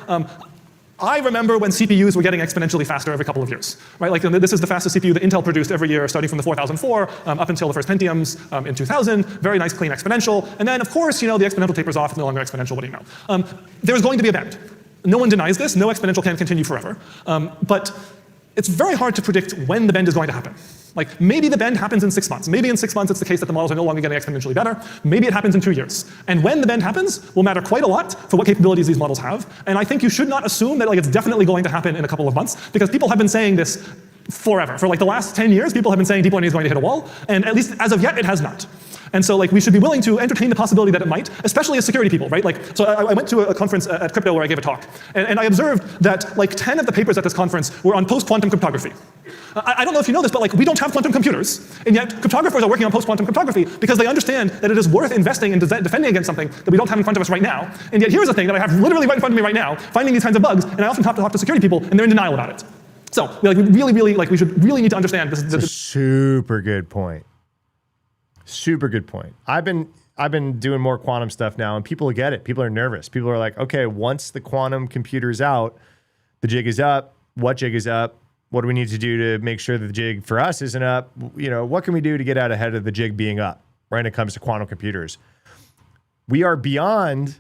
I remember when CPUs were getting exponentially faster every couple of years, right? Like this is the fastest CPU that Intel produced every year, starting from the 4004 up until the first Pentiums in 2000. Very nice, clean exponential. And then, of course, the exponential tapers off. It's no longer exponential. What do you know? There's going to be a bend. No one denies this. No exponential can continue forever. But it's very hard to predict when the bend is going to happen. Like maybe the bend happens in 6 months. Maybe in 6 months it's the case that the models are no longer getting exponentially better. Maybe it happens in 2 years. And when the bend happens will matter quite a lot for what capabilities these models have. And I think you should not assume that it's definitely going to happen in a couple of months, because people have been saying this forever. For like the last 10 years, people have been saying deep learning is going to hit a wall. And at least as of yet, it has not. And so we should be willing to entertain the possibility that it might, especially as security people, right? So I went to a conference at Crypto where I gave a talk, and I observed that 10 of the papers at this conference were on post-quantum cryptography. I don't know if you know this, but we don't have quantum computers, and yet cryptographers are working on post-quantum cryptography because they understand that it is worth investing in defending against something that we don't have in front of us right now. And yet here's the thing that I have literally right in front of me right now, finding these kinds of bugs, and I often talk to security people, and they're in denial about it. So we we should really need to understand this. That's a super good point. Super good point. I've been doing more quantum stuff now, and people get it. People are nervous. People are like, okay, once the quantum computer is out, the jig is up. What jig is up? What do we need to do to make sure that the jig for us isn't up? What can we do to get out ahead of the jig being up, right, when it comes to quantum computers? We are beyond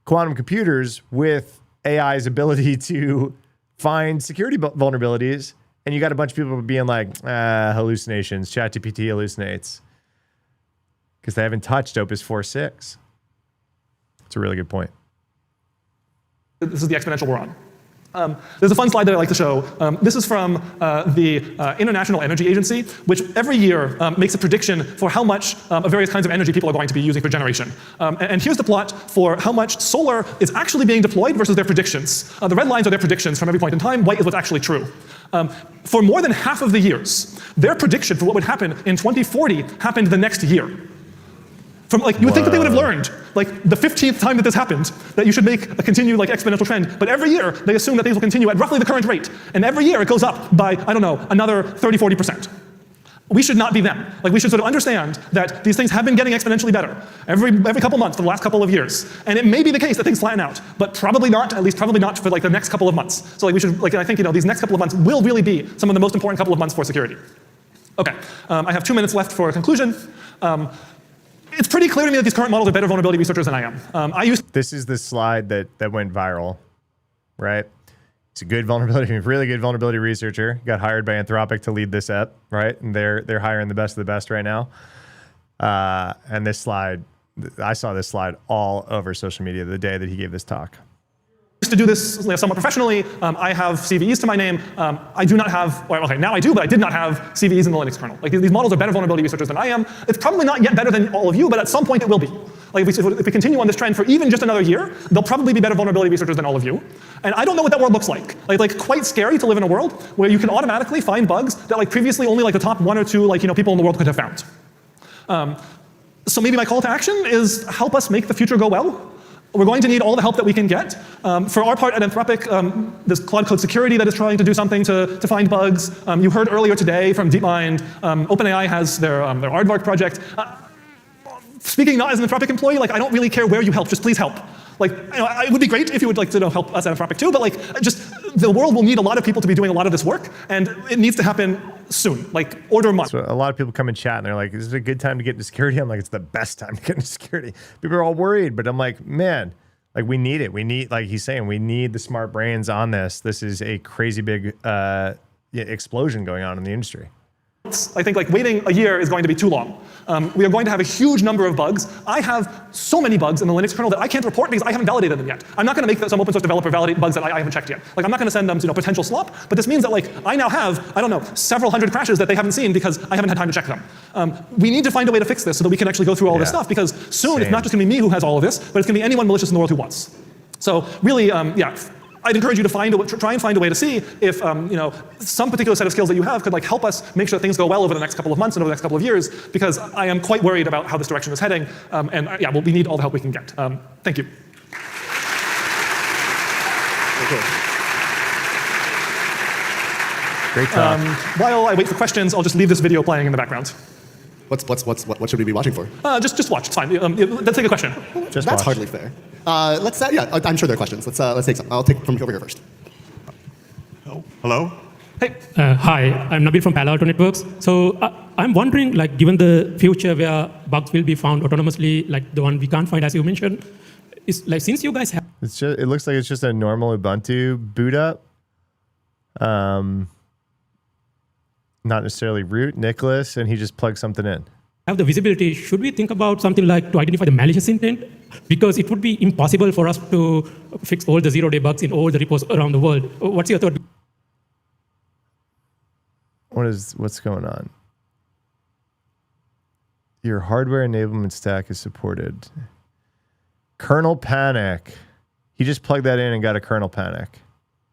quantum computers with AI's ability to find security vulnerabilities. And you got a bunch of people being like, hallucinations, ChatGPT hallucinates. Because they haven't touched Opus 4.6. It's a really good point. This is the exponential we're on. There's a fun slide that I like to show. This is from the International Energy Agency, which every year makes a prediction for how much of various kinds of energy people are going to be using per generation. And here's the plot for how much solar is actually being deployed versus their predictions. The red lines are their predictions from every point in time. White is what's actually true. For more than half of the years, their prediction for what would happen in 2040 happened the next year. You would think that they would have learned, the 15th time that this happened, that you should make a continued exponential trend. But every year, they assume that things will continue at roughly the current rate. And every year, it goes up by, I don't know, another 30, 40%. We should not be them. We should sort of understand that these things have been getting exponentially better every couple months for the last couple of years. And it may be the case that things flatten out, but probably not, at least probably not for the next couple of months. So we should, I think, these next couple of months will really be some of the most important couple of months for security. Okay, I have 2 minutes left for a conclusion. It's pretty clear to me that these current models are better vulnerability researchers than I am. This is the slide that went viral, right? It's a good vulnerability, really good vulnerability researcher. Got hired by Anthropic to lead this up, right? And they're hiring the best of the best right now. And this slide, I saw this slide all over social media the day that he gave this talk. To do this somewhat professionally, I have CVEs to my name. I do not have, now I do, but I did not have CVEs in the Linux kernel. These models are better vulnerability researchers than I am. It's probably not yet better than all of you, but at some point it will be. If we continue on this trend for even just another year, they'll probably be better vulnerability researchers than all of you. And I don't know what that world looks like. Quite scary to live in a world where you can automatically find bugs that previously only the top 1 or 2 people in the world could have found. So maybe my call to action is help us make the future go well. We're going to need all the help that we can get. For our part at Anthropic, there's Claude Code Security that is trying to do something to find bugs. You heard earlier today from DeepMind, OpenAI has their Aardvark project. Speaking not as an Anthropic employee, I don't really care where you help, just please help. It would be great if you would help us at Anthropic too, but just the world will need a lot of people to be doing a lot of this work, and it needs to happen soon, order month. So a lot of people come in chat and they're like, "Is it a good time to get into security?" I'm like, "It's the best time to get into security." People are all worried, but I'm like, man, we need it. We need, he's saying, we need the smart brains on this. This is a crazy big explosion going on in the industry. I think waiting a year is going to be too long. We are going to have a huge number of bugs. I have so many bugs in the Linux kernel that I can't report because I haven't validated them yet. I'm not going to make some open source developer validate bugs that I haven't checked yet. I'm not going to send them potential slop, but this means that I now have, I don't know, several hundred crashes that they haven't seen because I haven't had time to check them. We need to find a way to fix this so that we can actually go through all this stuff, because soon it's not just going to be me who has all of this, but it's going to be anyone malicious in the world who wants. So really, I'd encourage you to try and find a way to see if some particular set of skills that you have could help us make sure that things go well over the next couple of months and over the next couple of years, because I am quite worried about how this direction is heading. We need all the help we can get. Thank you. Great talk. While I wait for questions, I'll just leave this video playing in the background. What should we be watching for? Just watch. It's fine. Let's take a question. Just That's watch. hardly fair. Yeah, I'm sure there are questions. Let's take some. I'll take from over here first. Hello? Hey. Hi, I'm Nabil from Palo Alto Networks. So I'm wondering, like, given the future where bugs will be found autonomously, like the one we can't find, as you mentioned, is like since you guys have. It looks like it's just a normal Ubuntu boot up. Not necessarily root, Nicholas, and he just plugs something in. Have the visibility, should we think about something like to identify the malicious intent? Because it would be impossible for us to fix all the zero-day bugs in all the repos around the world. What's your thought? What's going on? Your hardware enablement stack is supported. Kernel panic. He just plugged that in and got a kernel panic.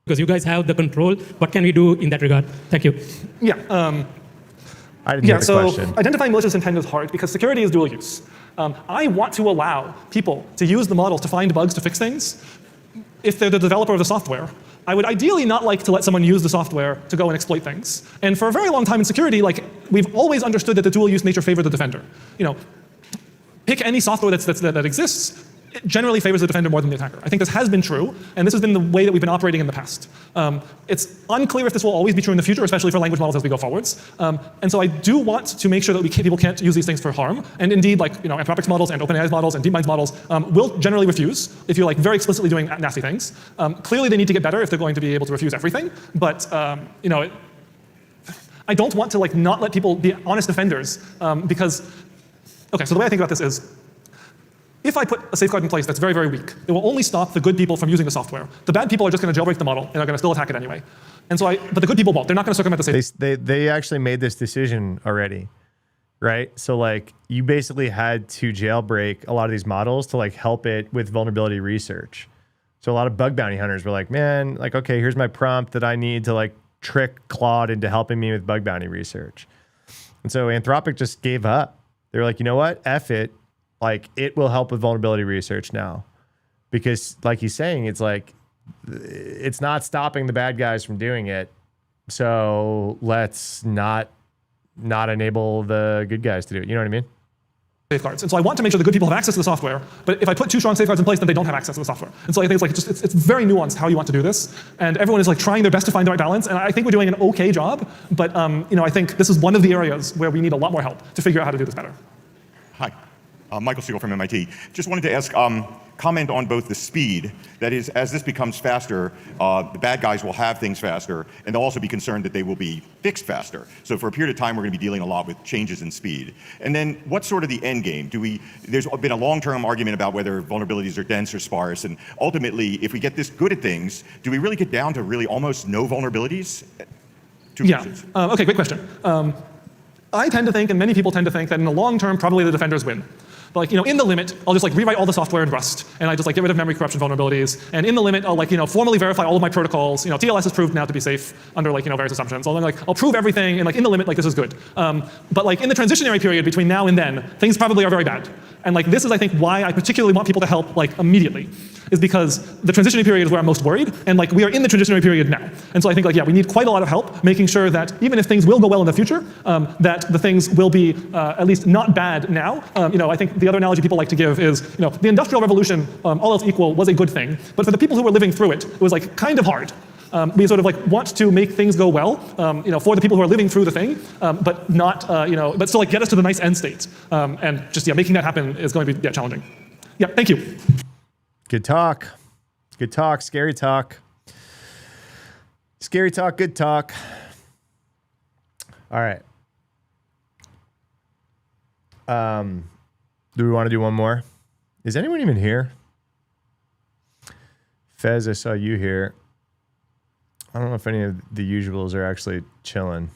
Because you guys have the control. What can we do in that regard? Thank you. Yeah. I didn't hear the question. Identifying malicious intent is hard because security is dual use. I want to allow people to use the models to find bugs to fix things if they're the developer of the software. I would ideally not like to let someone use the software to go and exploit things. And for a very long time in security, like, we've always understood that the dual use nature favored the defender. You know, pick any software that exists, it generally favors the defender more than the attacker. I think this has been true, and this has been the way that we've been operating in the past. It's unclear if this will always be true in the future, especially for language models as we go forwards. And so I do want to make sure that people can't use these things for harm. And indeed, like, Anthropic's models and OpenAI's models and DeepMind's models will generally refuse if you're like very explicitly doing nasty things. Clearly, they need to get better if they're going to be able to refuse everything. But I don't want to like not let people be honest defenders because. Okay, so the way I think about this is, if I put a safeguard in place that's very, very weak, it will only stop the good people from using the software. The bad people are just going to jailbreak the model and are going to still attack it anyway. And so but the good people won't. They're not going to circumvent the safeguard. They actually made this decision already, right? So like you basically had to jailbreak a lot of these models to like help it with vulnerability research. So a lot of bug bounty hunters were like, man, like, okay, here's my prompt that I need to like trick Claude into helping me with bug bounty research. And so Anthropic just gave up. They were like, you know what? F it. Like, it will help with vulnerability research now. Because, like he's saying, it's like, it's not stopping the bad guys from doing it. So let's not enable the good guys to do it. You know what I mean? Safeguards. And so I want to make sure the good people have access to the software, but if I put too strong safeguards in place, then they don't have access to the software. And so I think it's very nuanced how you want to do this, and everyone is like trying their best to find the right balance, and I think we're doing an okay job, but I think this is one of the areas where we need a lot more help to figure out how to do this better. Hi. Michael Siegel from MIT. Just wanted to ask, comment on both the speed, that is, as this becomes faster, the bad guys will have things faster, and they'll also be concerned that they will be fixed faster. So for a period of time, we're going to be dealing a lot with changes in speed. And then what's sort of the end game? There's been a long-term argument about whether vulnerabilities are dense or sparse, and ultimately, if we get this good at things, do we really get down to really almost no vulnerabilities? Okay, great question. I tend to think, and many people tend to think, that in the long term, probably the defenders win. But like, in the limit, I'll just like rewrite all the software in Rust, and I just like get rid of memory corruption vulnerabilities. And in the limit, I'll like formally verify all of my protocols. TLS is proved now to be safe under like various assumptions. I'll prove everything, and like in the limit, like this is good. But like in the transitionary period between now and then, things probably are very bad. And like this is I think why I particularly want people to help like immediately, is because the transitionary period is where I'm most worried, and like we are in the transitionary period now. And so I think like we need quite a lot of help making sure that even if things will go well in the future, that the things will be at least not bad now. I think the other analogy people like to give is the Industrial Revolution, all else equal, was a good thing, but for the people who were living through it, it was like kind of hard. We sort of like want to make things go well, for the people who are living through the thing, but not, but still like get us to the nice end state. And just making that happen is going to be challenging. Yeah, thank you. Good talk. Good talk. Scary talk. Scary talk. Good talk. All right. Do we want to do one more? Is anyone even here? Fez, I saw you here. I don't know if any of the usuals are actually chilling.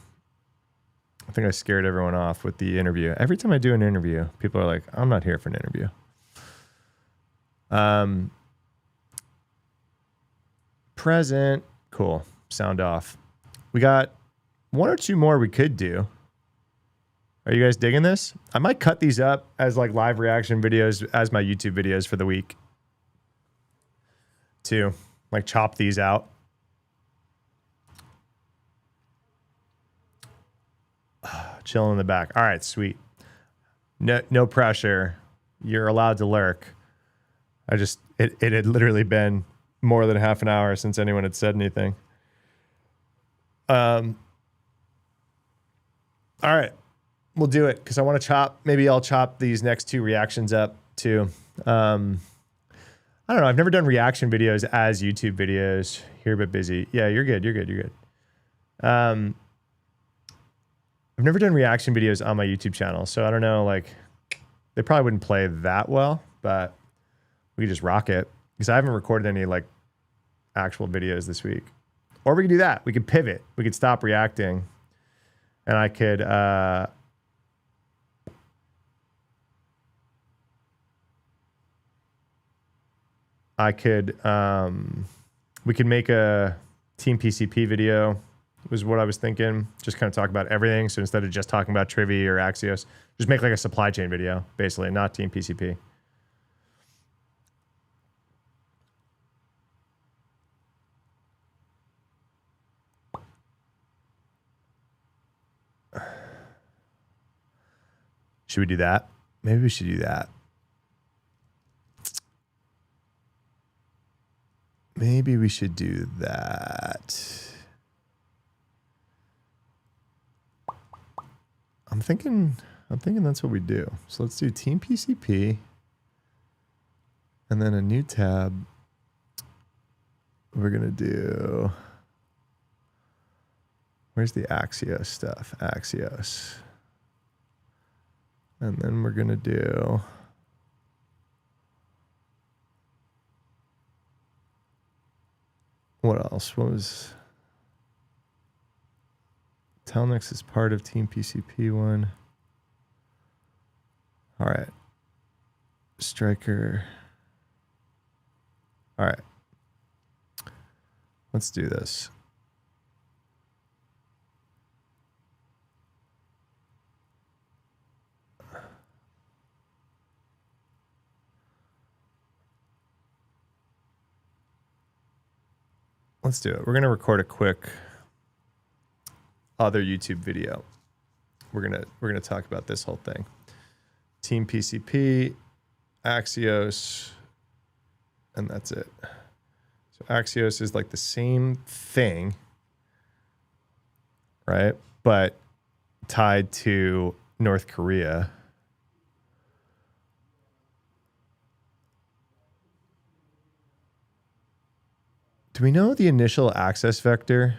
I think I scared everyone off with the interview. Every time I do an interview, people are like, I'm not here for an interview. Present. Cool. Sound off. We got one or two more we could do. Are you guys digging this? I might cut these up as like live reaction videos as my YouTube videos for the week. Too. Like chop these out. Chilling in the back. All right, sweet. No pressure. You're allowed to lurk. It had literally been more than half an hour since anyone had said anything. All right, we'll do it because I want to chop. Maybe I'll chop these next 2 reactions up too. I don't know. I've never done reaction videos as YouTube videos. Here, but busy. Yeah, you're good. You're good. I've never done reaction videos on my YouTube channel, so I don't know. Like, they probably wouldn't play that well, but we could just rock it because I haven't recorded any like actual videos this week. Or we could do that. We could pivot. We could stop reacting, and I could. We could make a Team PCP video, was what I was thinking. Just kind of talk about everything. So instead of just talking about Trivy or Axios, just make like a supply chain video, basically, not Team PCP. Should we do that? Maybe we should do that. Maybe we should do that. I'm thinking that's what we do. So let's do Team PCP and then a new tab. We're going to do, where's the Axios stuff? Axios. And then we're going to do what else? What was Telnex is part of Team PCP one. All right. Striker. All right. Let's do this. Let's do it. We're going to record a quick other YouTube video. We're going to talk about this whole thing. Team PCP, Axios, and that's it. So Axios is like the same thing, right? But tied to North Korea. Do we know the initial access vector?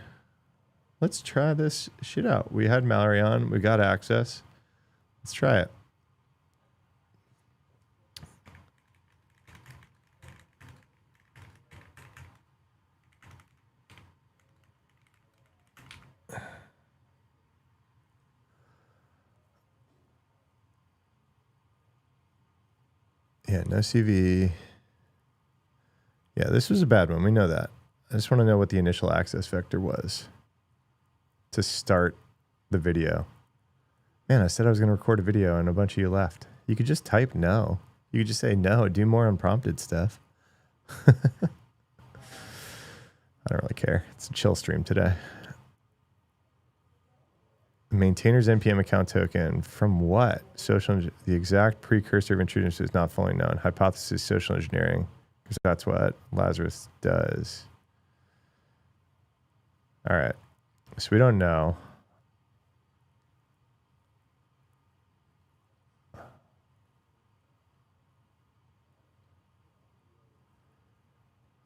Let's try this shit out. We had Mallory on. We got access. Let's try it. Yeah, no CV. Yeah, this was a bad one. We know that. I just want to know what the initial access vector was to start the video. Man, I said I was going to record a video and a bunch of you left. You could just type no. You could just say no, do more unprompted stuff. I don't really care. It's a chill stream today. Maintainer's NPM account token from what? The exact precursor of intrusion is not fully known. Hypothesis social engineering, because that's what Lazarus does. All right. So we don't know.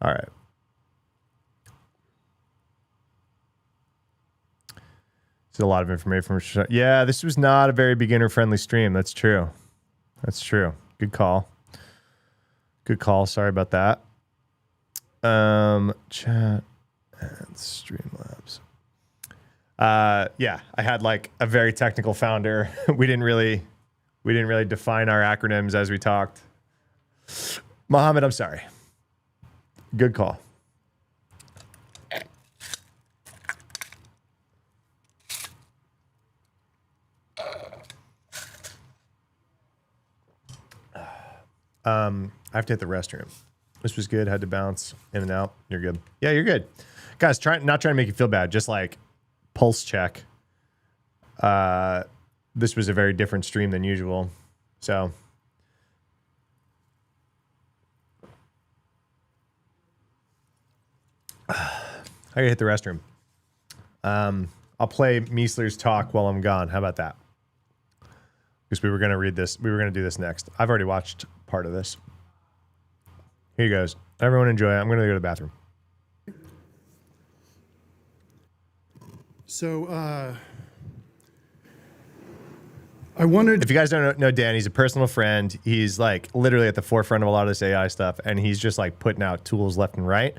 All right. It's a lot of information from. Yeah, this was not a very beginner-friendly stream. That's true. That's true. Good call. Good call. Sorry about that. Chat and Streamlabs. Yeah, I had like a very technical founder. We didn't really define our acronyms as we talked. Mohammed, I'm sorry. Good call. I have to hit the restroom. This was good. Had to bounce in and out. You're good. Yeah, you're good. Guys, not trying to make you feel bad. Just like pulse check. This was a very different stream than usual. So I gotta hit the restroom. I'll play Meisler's talk while I'm gone. How about that? Because we were gonna read this. We were gonna do this next. I've already watched part of this. Here you goes. Everyone enjoy it. I'm gonna go to the bathroom. So I wondered if you guys don't know Dan, he's a personal friend. He's like literally at the forefront of a lot of this AI stuff, and he's just like putting out tools left and right.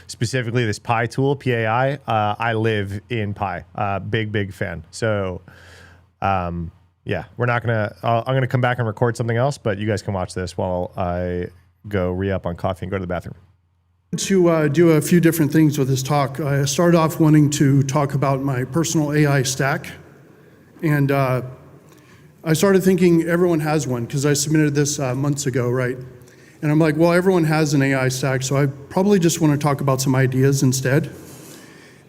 Specifically, this Pi tool, PAI. I live in Pi. Big fan. So, yeah, we're not gonna. I'm gonna come back and record something else, but you guys can watch this while I go re-up on coffee and go to the bathroom. To do a few different things with this talk. I started off wanting to talk about my personal AI stack, and I started thinking everyone has one because I submitted this months ago, right? And I'm like, well, everyone has an AI stack, so I probably just want to talk about some ideas instead.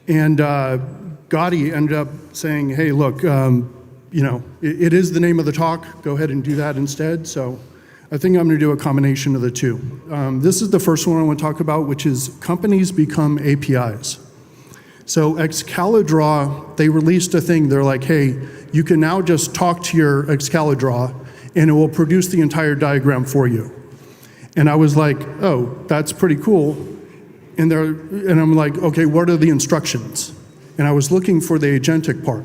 And Gotti ended up saying, hey, look, you know, it is the name of the talk. Go ahead and do that instead. So I think I'm going to do a combination of the two. This is the first one I want to talk about, which is companies become APIs. So Excalidraw, they released a thing. They're like, hey, you can now just talk to your Excalidraw and it will produce the entire diagram for you. And I was like, oh, that's pretty cool. And I'm like, okay, what are the instructions? And I was looking for the agentic part.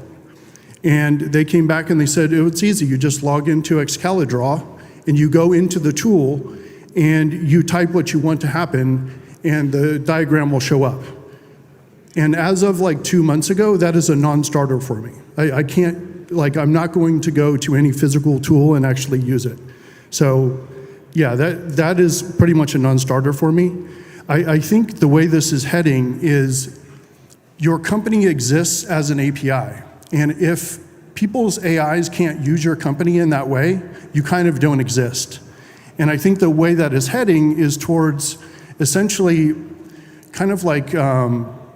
And they came back and they said, oh, it's easy. You just log into Excalidraw and you go into the tool and you type what you want to happen and the diagram will show up. And as of like 2 months ago, that is a non-starter for me. I can't, like, I'm not going to go to any physical tool and actually use it. So yeah, that is pretty much a non-starter for me. I think the way this is heading is your company exists as an API. And if people's AIs can't use your company in that way, you kind of don't exist. And I think the way that is heading is towards essentially kind of like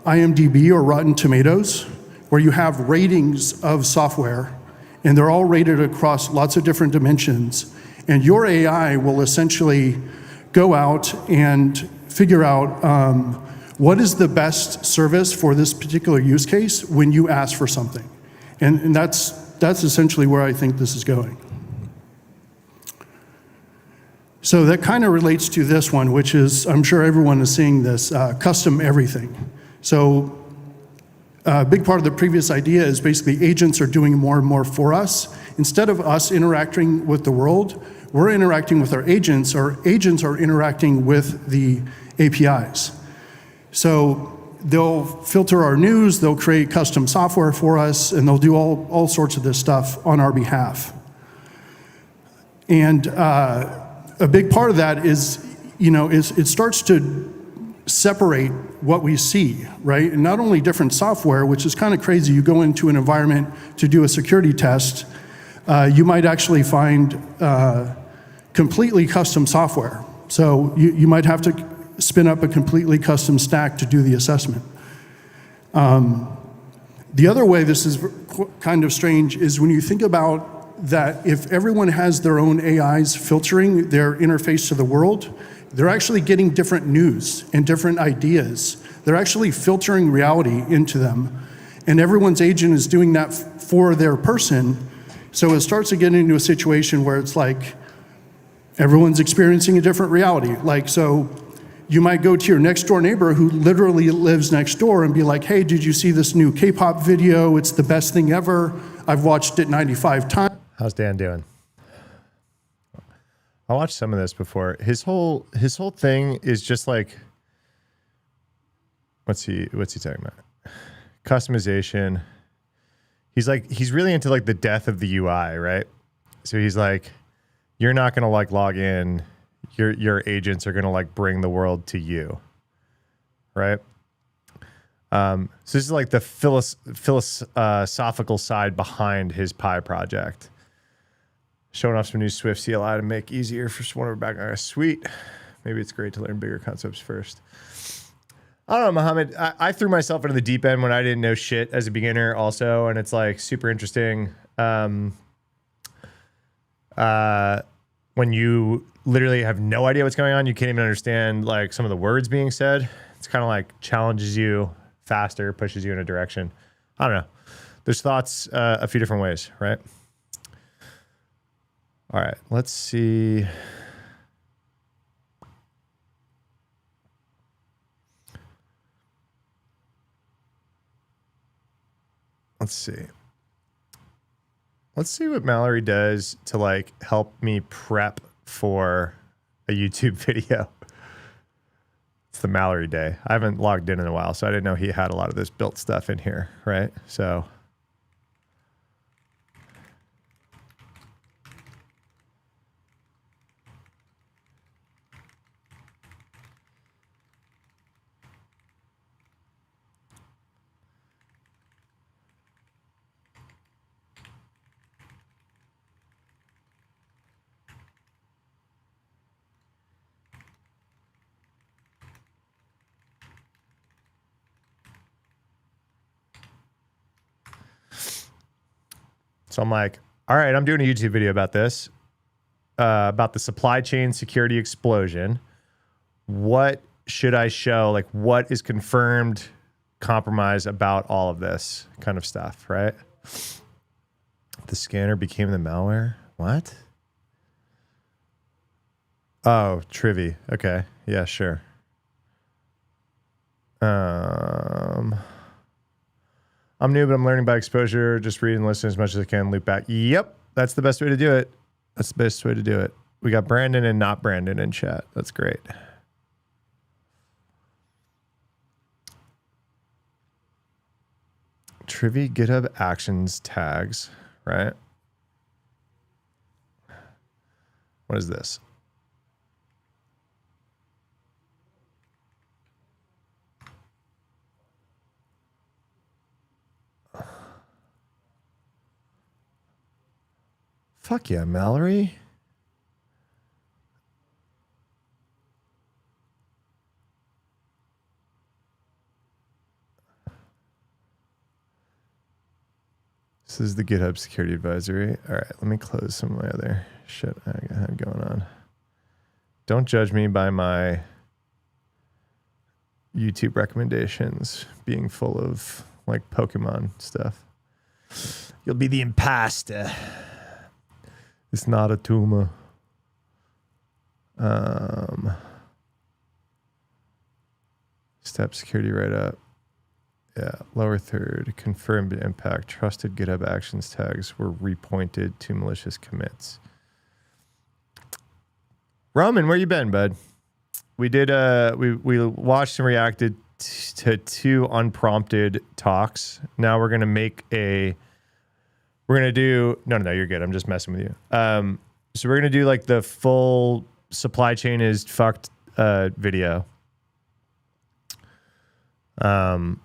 IMDb or Rotten Tomatoes, where you have ratings of software and they're all rated across lots of different dimensions. And your AI will essentially go out and figure out what is the best service for this particular use case when you ask for something. And that's essentially where I think this is going. So that kind of relates to this one, which is, I'm sure everyone is seeing this, custom everything. So a big part of the previous idea is basically agents are doing more and more for us. Instead of us interacting with the world, we're interacting with our agents are interacting with the APIs. So they'll filter our news, they'll create custom software for us, and they'll do all sorts of this stuff on our behalf. And a big part of that is, you know, it starts to separate what we see, right? And not only different software, which is kind of crazy. You go into an environment to do a security test, you might actually find completely custom software. So you might have to spin up a completely custom stack to do the assessment. The other way this is kind of strange is when you think about that if everyone has their own AIs filtering their interface to the world, they're actually getting different news and different ideas. They're actually filtering reality into them. And everyone's agent is doing that for their person. So it starts to get into a situation where it's like everyone's experiencing a different reality. Like, so you might go to your next door neighbor who literally lives next door and be like, hey, did you see this new K-pop video? It's the best thing ever. I've watched it 95 times. How's Dan doing? I watched some of this before. His whole thing is just like, what's he talking about? Customization. He's really into like the death of the UI, right? So he's like, you're not gonna like log in. Your agents are gonna like bring the world to you, right? So this is like the philosophical side behind his Pi project. Showing off some new Swift CLI to make easier for one of our background. Sweet. Maybe it's great to learn bigger concepts first. I don't know, Mohammed. I threw myself into the deep end when I didn't know shit as a beginner also, and it's like super interesting. when you literally have no idea what's going on, you can't even understand like some of the words being said. It's kind of like challenges you faster, pushes you in a direction. I don't know. There's thoughts a few different ways, right? All right, let's see. Let's see. Let's see what Mallory does to like help me prep for a YouTube video. It's the Mallory day. I haven't logged in a while, so I didn't know he had a lot of this built stuff in here, right? So I'm like, all right, I'm doing a YouTube video about this, about the supply chain security explosion. What should I show? Like, what is confirmed compromise about all of this kind of stuff, right? The scanner became the malware. What? Oh, Trivy. Okay. Yeah, sure. I'm new, but I'm learning by exposure. Just read and listen as much as I can. Loop back. Yep, that's the best way to do it. That's the best way to do it. We got Brandon and not Brandon in chat. That's great. Trivy GitHub Actions tags, right? What is this? Fuck yeah, Mallory. This is the GitHub security advisory. All right, let me close some of my other shit I have going on. Don't judge me by my YouTube recommendations being full of like Pokemon stuff. You'll be the imposter. It's not a tumor. Step security right up. Yeah, lower third, confirmed impact. Trusted GitHub Actions tags were repointed to malicious commits. Roman, where you been, bud? We did we watched and reacted to 2 unprompted talks. Now we're gonna make a no, you're good. I'm just messing with you. So we're gonna do like the full supply chain is fucked video. Whoop.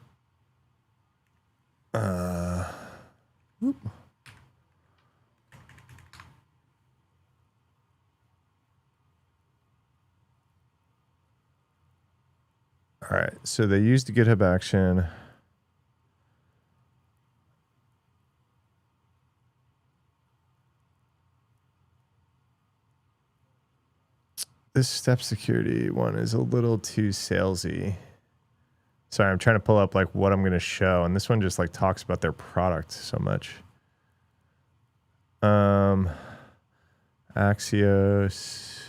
All right, so they used the GitHub action. This step security one is a little too salesy. Sorry, I'm trying to pull up like what I'm going to show, and this one just like talks about their product so much. Axios,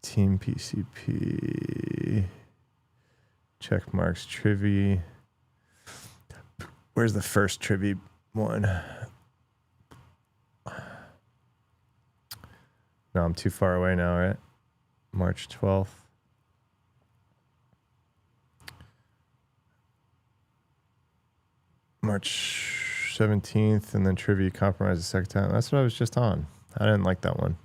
Team PCP, check marks, Trivy. Where's the first Trivy one? No, I'm too far away now, right? March 12th. March 17th, and then Trivia compromised the second time. That's what I was just on. I didn't like that one.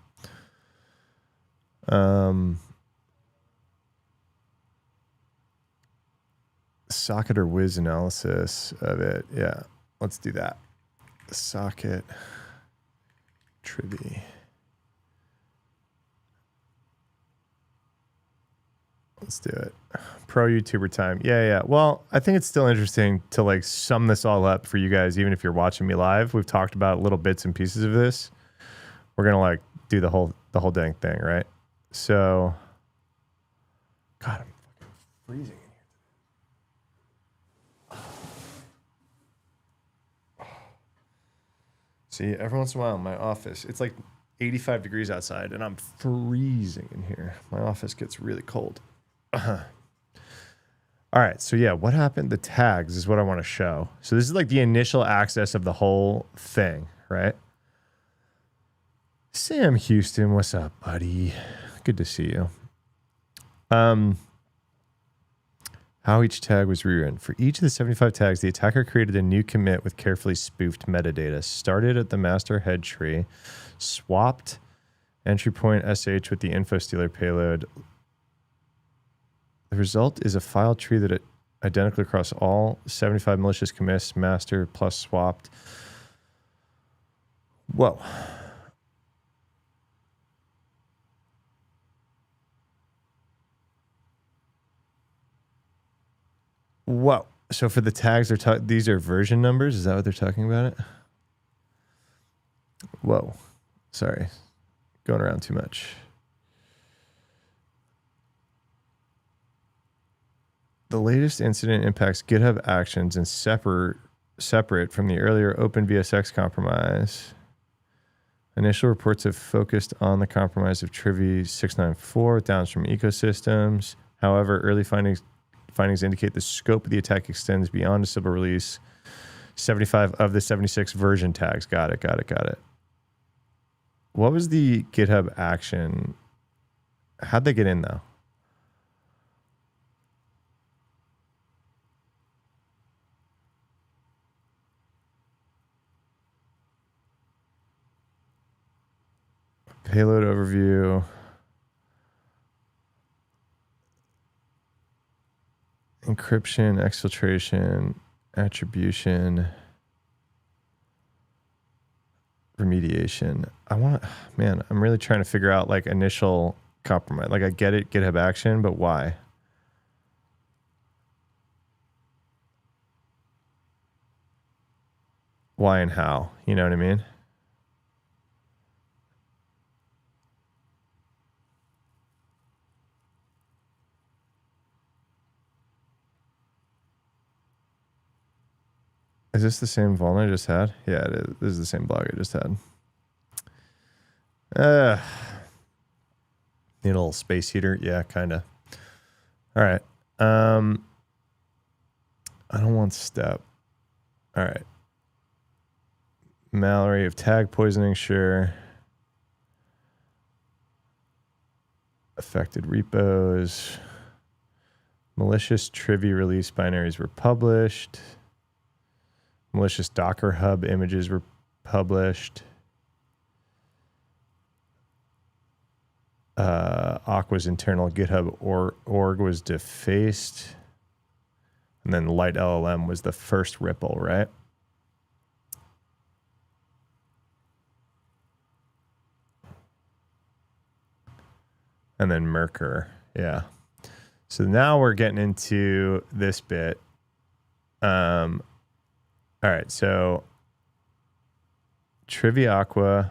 Socket or whiz analysis of it. Yeah, let's do that. Socket, Trivia. Let's do it. Pro YouTuber time. Yeah. Well, I think it's still interesting to like sum this all up for you guys, even if you're watching me live. We've talked about little bits and pieces of this. We're gonna like do the whole dang thing, right? So, God, I'm fucking freezing in here. See, every once in a while in my office, it's like 85 degrees outside and I'm freezing in here. My office gets really cold. All right, so yeah, what happened? The tags is what I want to show. So this is like the initial access of the whole thing, right? Sam Houston, what's up, buddy? Good to see you. How each tag was rewritten. For each of the 75 tags, the attacker created a new commit with carefully spoofed metadata. Started at the master head tree, swapped entry point sh with the info stealer payload. The result is a file tree that is identical across all 75 malicious commits, master plus swapped. Whoa. Whoa. So for the tags, these are version numbers? Is that what they're talking about it? Whoa. Sorry. Going around too much. The latest incident impacts GitHub Actions and separate from the earlier OpenVSX compromise. Initial reports have focused on the compromise of Trivi 694 downstream ecosystems. However, early findings indicate the scope of the attack extends beyond a civil release. 75 of the 76 version tags. Got it. What was the GitHub action? How'd they get in though? Payload overview. Encryption, exfiltration, attribution, remediation. I'm really trying to figure out like initial compromise. Like I get it, GitHub action, but why? Why and how? You know what I mean? Is this the same vuln I just had? Yeah, it is. This is the same blog I just had. Need a little space heater? Yeah, kind of. All right. I don't want step. All right. Mallory of tag poisoning, sure. Affected repos. Malicious Trivi release binaries were published. Malicious Docker Hub images were published. Aqua's internal GitHub org was defaced. And then Light LLM was the first ripple, right? And then Merkur, yeah. So now we're getting into this bit. All right, so Trivi Aqua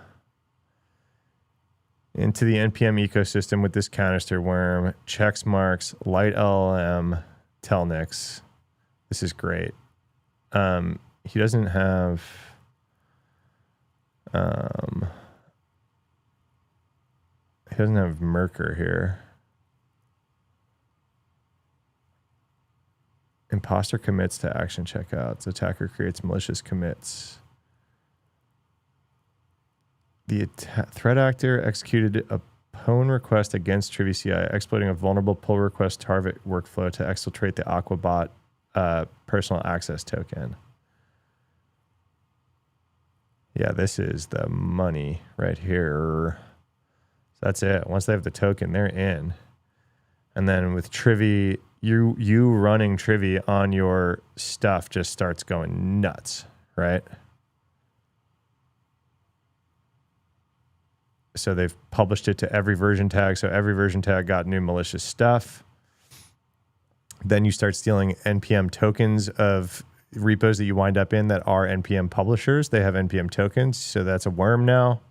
into the NPM ecosystem with this canister worm, checks marks, Light LLM, Telnix. This is great. He doesn't have Merkur here. Imposter commits to action checkouts. Attacker creates malicious commits. The threat actor executed a pwn request against Trivi CI, exploiting a vulnerable pull request target workflow to exfiltrate the Aquabot personal access token. Yeah, this is the money right here. So that's it. Once they have the token, they're in. And then with Trivi, you running Trivi on your stuff just starts going nuts, right? So they've published it to every version tag. So every version tag got new malicious stuff. Then you start stealing NPM tokens of repos that you wind up in that are NPM publishers. They have NPM tokens, so that's a worm now.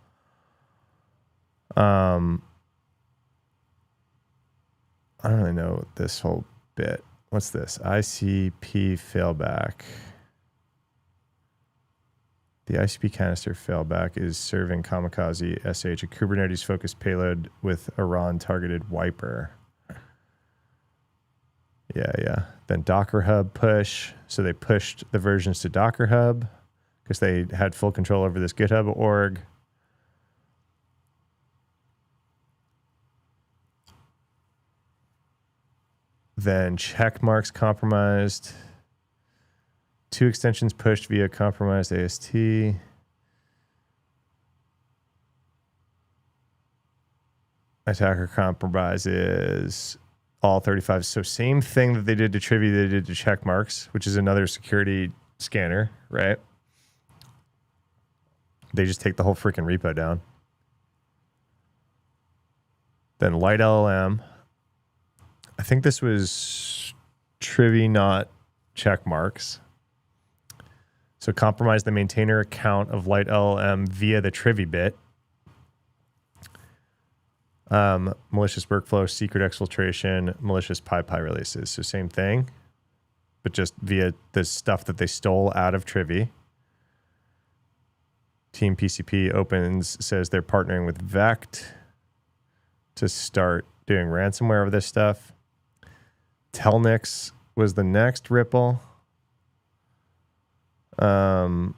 I don't really know this whole bit. What's this? ICP failback. The ICP canister failback is serving Kamikaze SH, a Kubernetes-focused payload with Iran-targeted wiper. Yeah. Then Docker Hub push. So they pushed the versions to Docker Hub because they had full control over this GitHub org. Then check marks compromised. 2 extensions pushed via compromised AST. Attacker compromises all 35. So same thing that they did to Trivy, they did to check marks, which is another security scanner, right? They just take the whole freaking repo down. Then light LLM. I think this was Trivy, not check marks. So compromise the maintainer account of light LLM via the Trivy bit. Malicious workflow, secret exfiltration, malicious PyPy releases. So same thing, but just via the stuff that they stole out of Trivy. Team PCP opens, says they're partnering with Vect to start doing ransomware of this stuff. Telnix was the next Ripple. And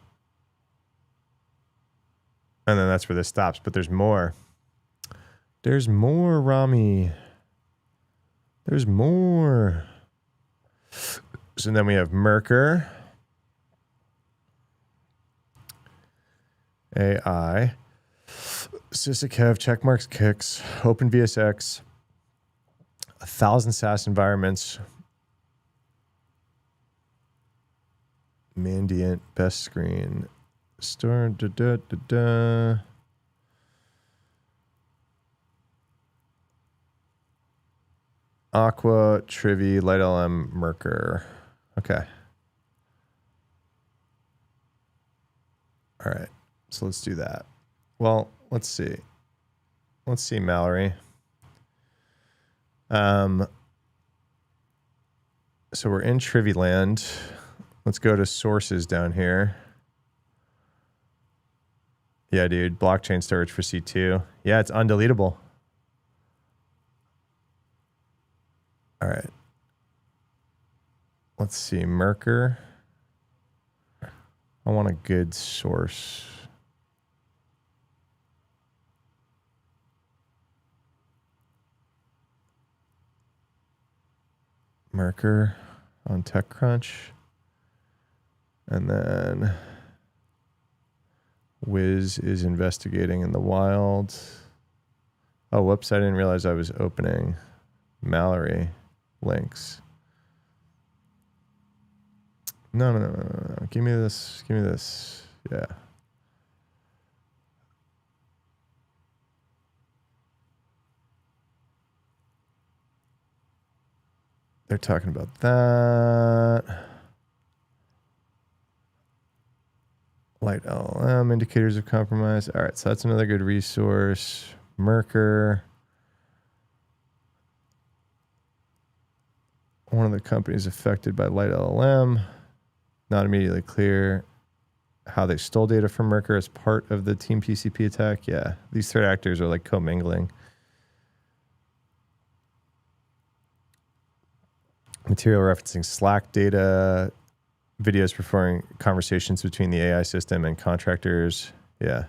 then that's where this stops, but there's more. There's more, Rami. There's more. So then we have Merker. AI. Sysakev, checkmarks, kicks, OpenVSX, 1,000 SaaS environments, Mandiant, best screen, store, Aqua, Trivy, LightLM, Merker. Okay. All right. So let's do that. Well, let's see. Let's see, Mallory. So we're in Trivy land. Let's go to sources down here. Yeah, dude. Blockchain storage for C2. Yeah, it's undeletable. All right. Let's see. Merker. I want a good source. Merker on TechCrunch. And then Wiz is investigating in the wild. Oh, whoops. I didn't realize I was opening Mallory links. No. Give me this. Give me this. Yeah. They're talking about that. Light LLM, indicators of compromise. All right, so that's another good resource. Merker. One of the companies affected by Light LLM. Not immediately clear how they stole data from Merker as part of the Team PCP attack. Yeah, these threat actors are like commingling. Material referencing Slack data, videos performing conversations between the AI system and contractors. Yeah.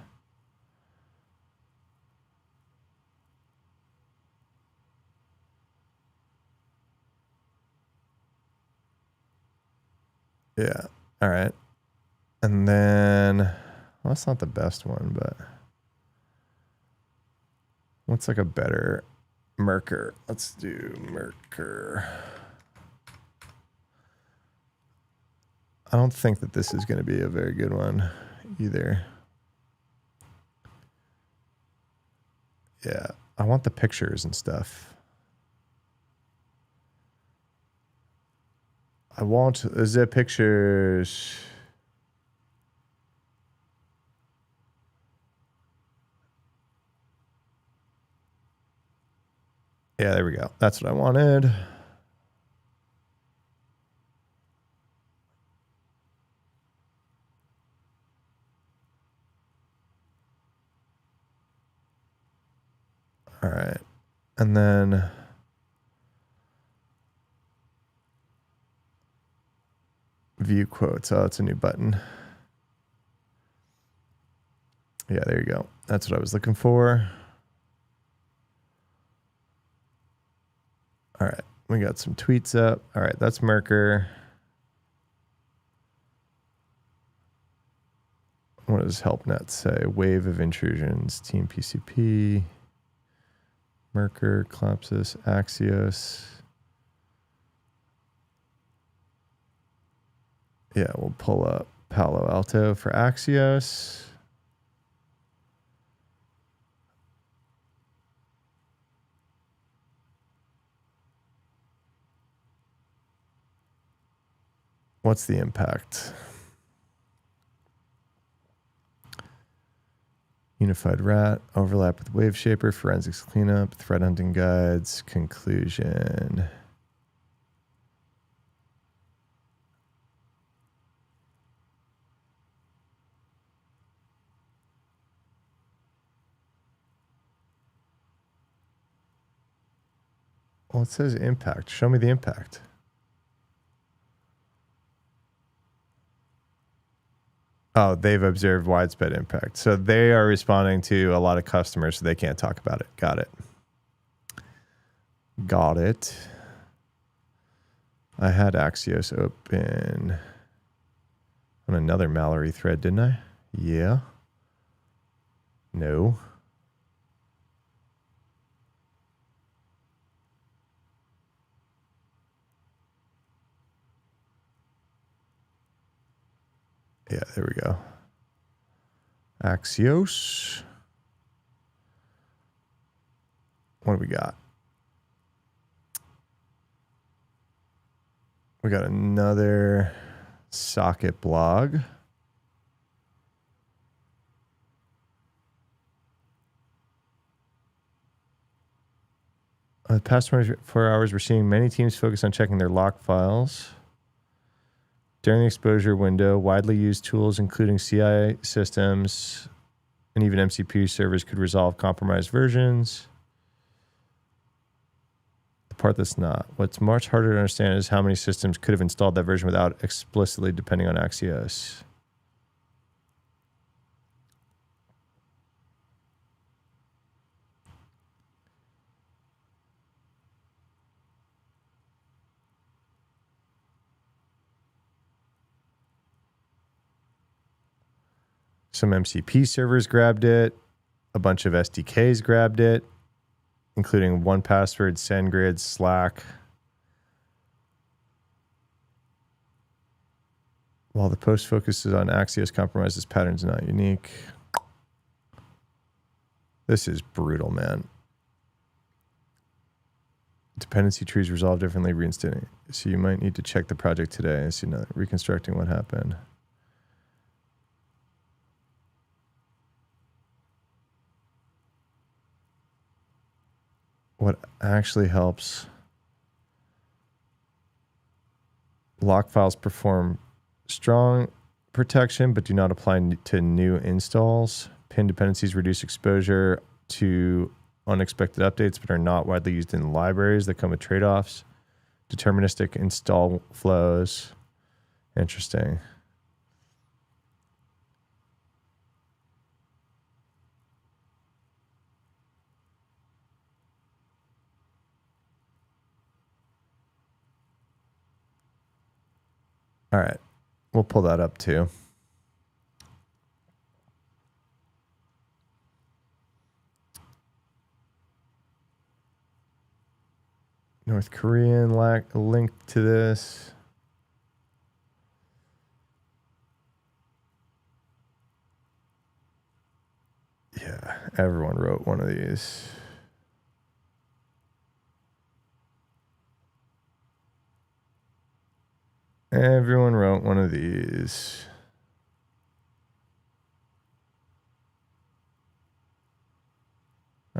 Yeah. All right. And then, well, that's not the best one, but what's like a better Merker? Let's do Merker. I don't think that this is going to be a very good one either. Yeah. I want the pictures and stuff. I want zip pictures. Yeah, there we go. That's what I wanted. All right. And then view quotes. Oh, it's a new button. Yeah, there you go. That's what I was looking for. All right. We got some tweets up. All right. That's Merker. What does HelpNet say? Wave of intrusions. Team PCP. Merker, Collapsus, Axios. Yeah, we'll pull up Palo Alto for Axios. What's the impact? Unified rat, overlap with wave shaper, forensics cleanup, threat hunting guides, conclusion. Well, it says impact. Show me the impact. Oh, they've observed widespread impact. So they are responding to a lot of customers, so they can't talk about it. Got it. Got it. I had Axios open on another Mallory thread, didn't I? Yeah. No. Yeah, there we go. Axios. What do we got? We got another socket blog. The past 24 hours, we're seeing many teams focus on checking their log files. During the exposure window, widely used tools, including CI systems and even MCP servers, could resolve compromised versions. The part that's not. What's much harder to understand is how many systems could have installed that version without explicitly depending on Axios. Some MCP servers grabbed it. A bunch of SDKs grabbed it, including 1Password, SendGrid, Slack. While the post focuses on Axios compromises, patterns not unique. This is brutal, man. Dependency trees resolve differently, reinstating. So you might need to check the project today and see reconstructing what happened. What actually helps, lock files perform strong protection but do not apply to new installs. Pin dependencies reduce exposure to unexpected updates but are not widely used in libraries that come with trade-offs. Deterministic install flows. Interesting. All right, we'll pull that up too. North Korean link to this. Yeah, everyone wrote one of these. Everyone wrote one of these.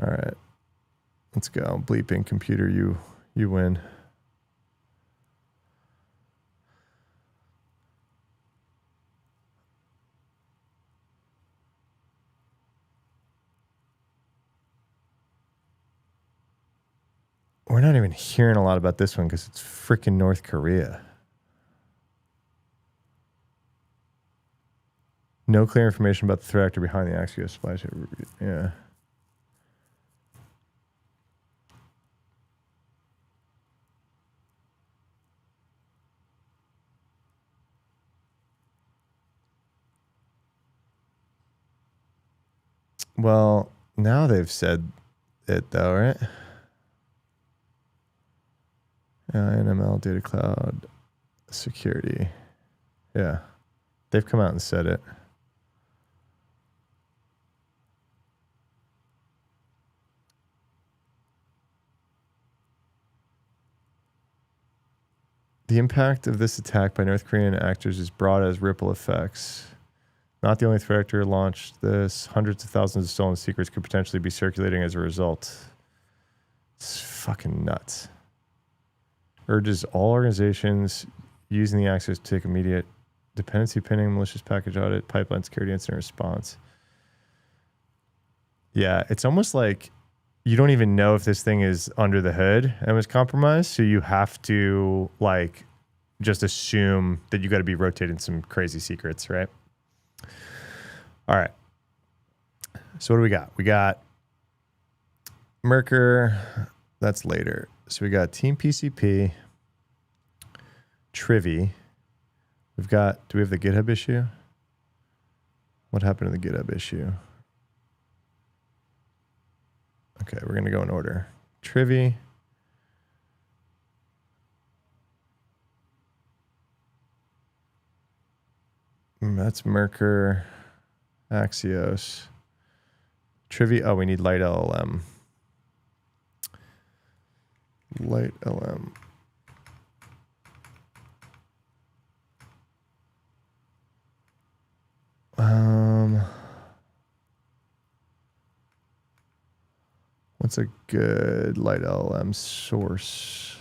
All right. Let's go. Bleeping computer, you win. We're not even hearing a lot about this one because it's freaking North Korea. No clear information about the threat actor behind the Axios supply chain. Yeah. Well, now they've said it though, right? NML data cloud security. Yeah. They've come out and said it. The impact of this attack by North Korean actors is broad as ripple effects. Not the only threat actor launched this. Hundreds of thousands of stolen secrets could potentially be circulating as a result. It's fucking nuts. Urges all organizations using the access to take immediate dependency pinning, malicious package audit, pipeline security incident response. Yeah, it's almost like you don't even know if this thing is under the hood and was compromised. So you have to like just assume that you got to be rotating some crazy secrets, right? All right. So what do we got? We got Merker. That's later. So we got Team PCP, Trivy. We've got, do we have the GitHub issue? What happened to the GitHub issue? Okay, we're going to go in order. Trivy. That's Merker. Axios. Trivy. Oh, we need Light LLM. Light LM. What's a good Light LLM source?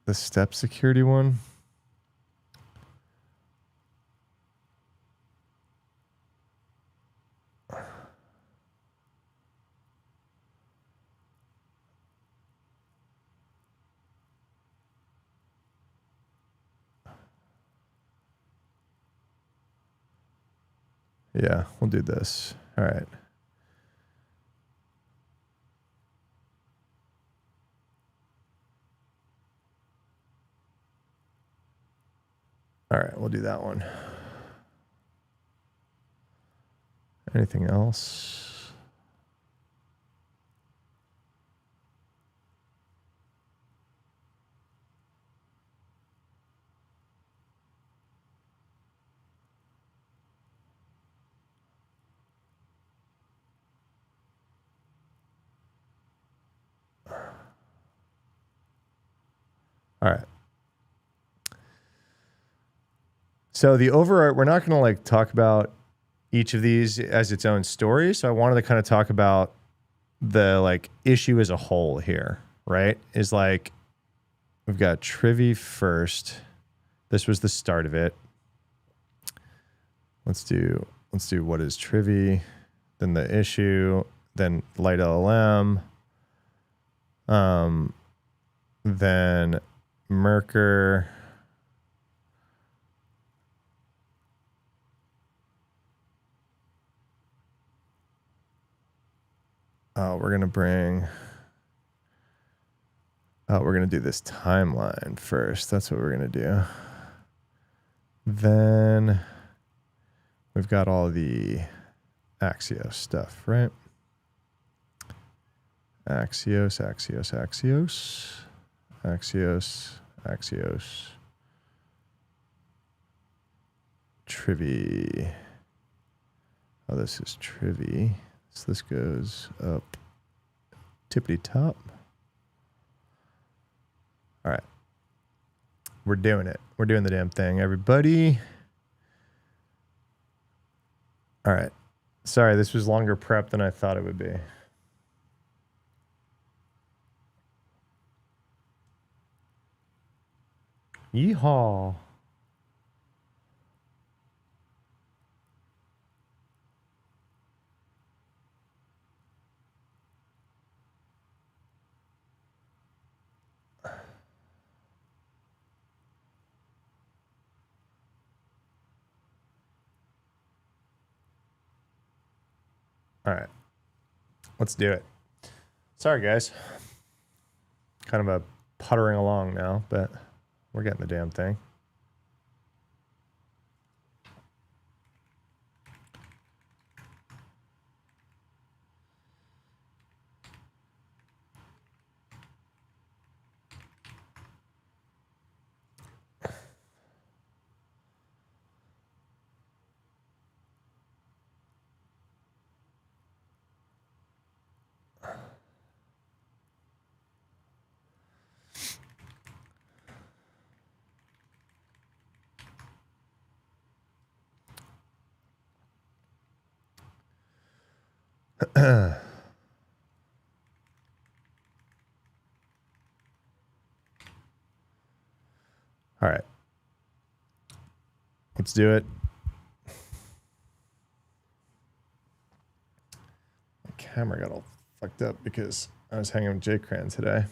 The step security one? Yeah, we'll do this. All right. All right, we'll do that one. Anything else? All right. So the overart, we're not going to like talk about each of these as its own story. So I wanted to kind of talk about the like issue as a whole here, right? Is like we've got Trivy first. This was the start of it. Let's do what is Trivy, then the issue, then Light LLM, then Merker. We're going to do this timeline first. That's what we're going to do. Then we've got all the Axios stuff, right? Axios. Trivy. Oh, this is Trivy. So this goes up tippity top. All right. We're doing it. We're doing the damn thing, everybody. All right. Sorry, this was longer prep than I thought it would be. Yeehaw. All right, let's do it. Sorry, guys. Kind of a puttering along now, but we're getting the damn thing. All right. Let's do it. My camera got all fucked up because I was hanging with J-Cran today.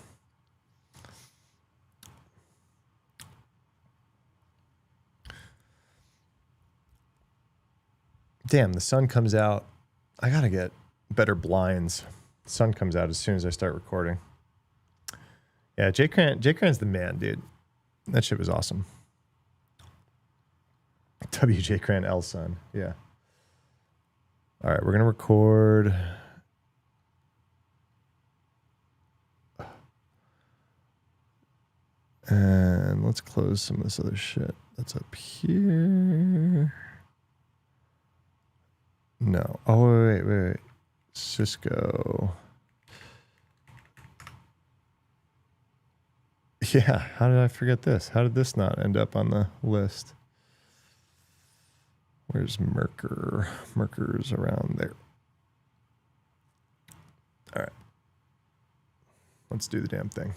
Damn, the sun comes out. I gotta get better blinds. The sun comes out as soon as I start recording. Yeah, J-Cran's the man, dude. That shit was awesome. WJ Cran L Sun. Yeah. All right, we're going to record. And let's close some of this other shit that's up here. No. Oh, wait. Cisco. Yeah, how did I forget this? How did this not end up on the list? Where's Merker? Merker's around there. All right. Let's do the damn thing.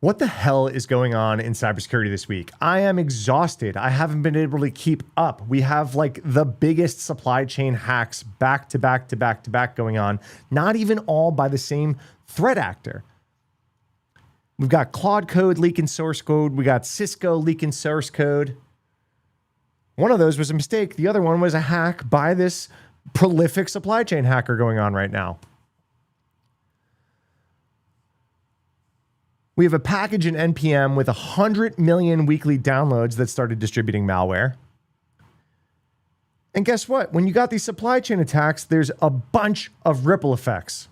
What the hell is going on in cybersecurity this week? I am exhausted. I haven't been able to keep up. We have like the biggest supply chain hacks back to back to back to back going on, not even all by the same threat actor. We've got Claude Code leaking source code. We got Cisco leaking source code. One of those was a mistake. The other one was a hack by this prolific supply chain hacker going on right now. We have a package in NPM with 100 million weekly downloads that started distributing malware. And guess what? When you got these supply chain attacks, there's a bunch of ripple effects.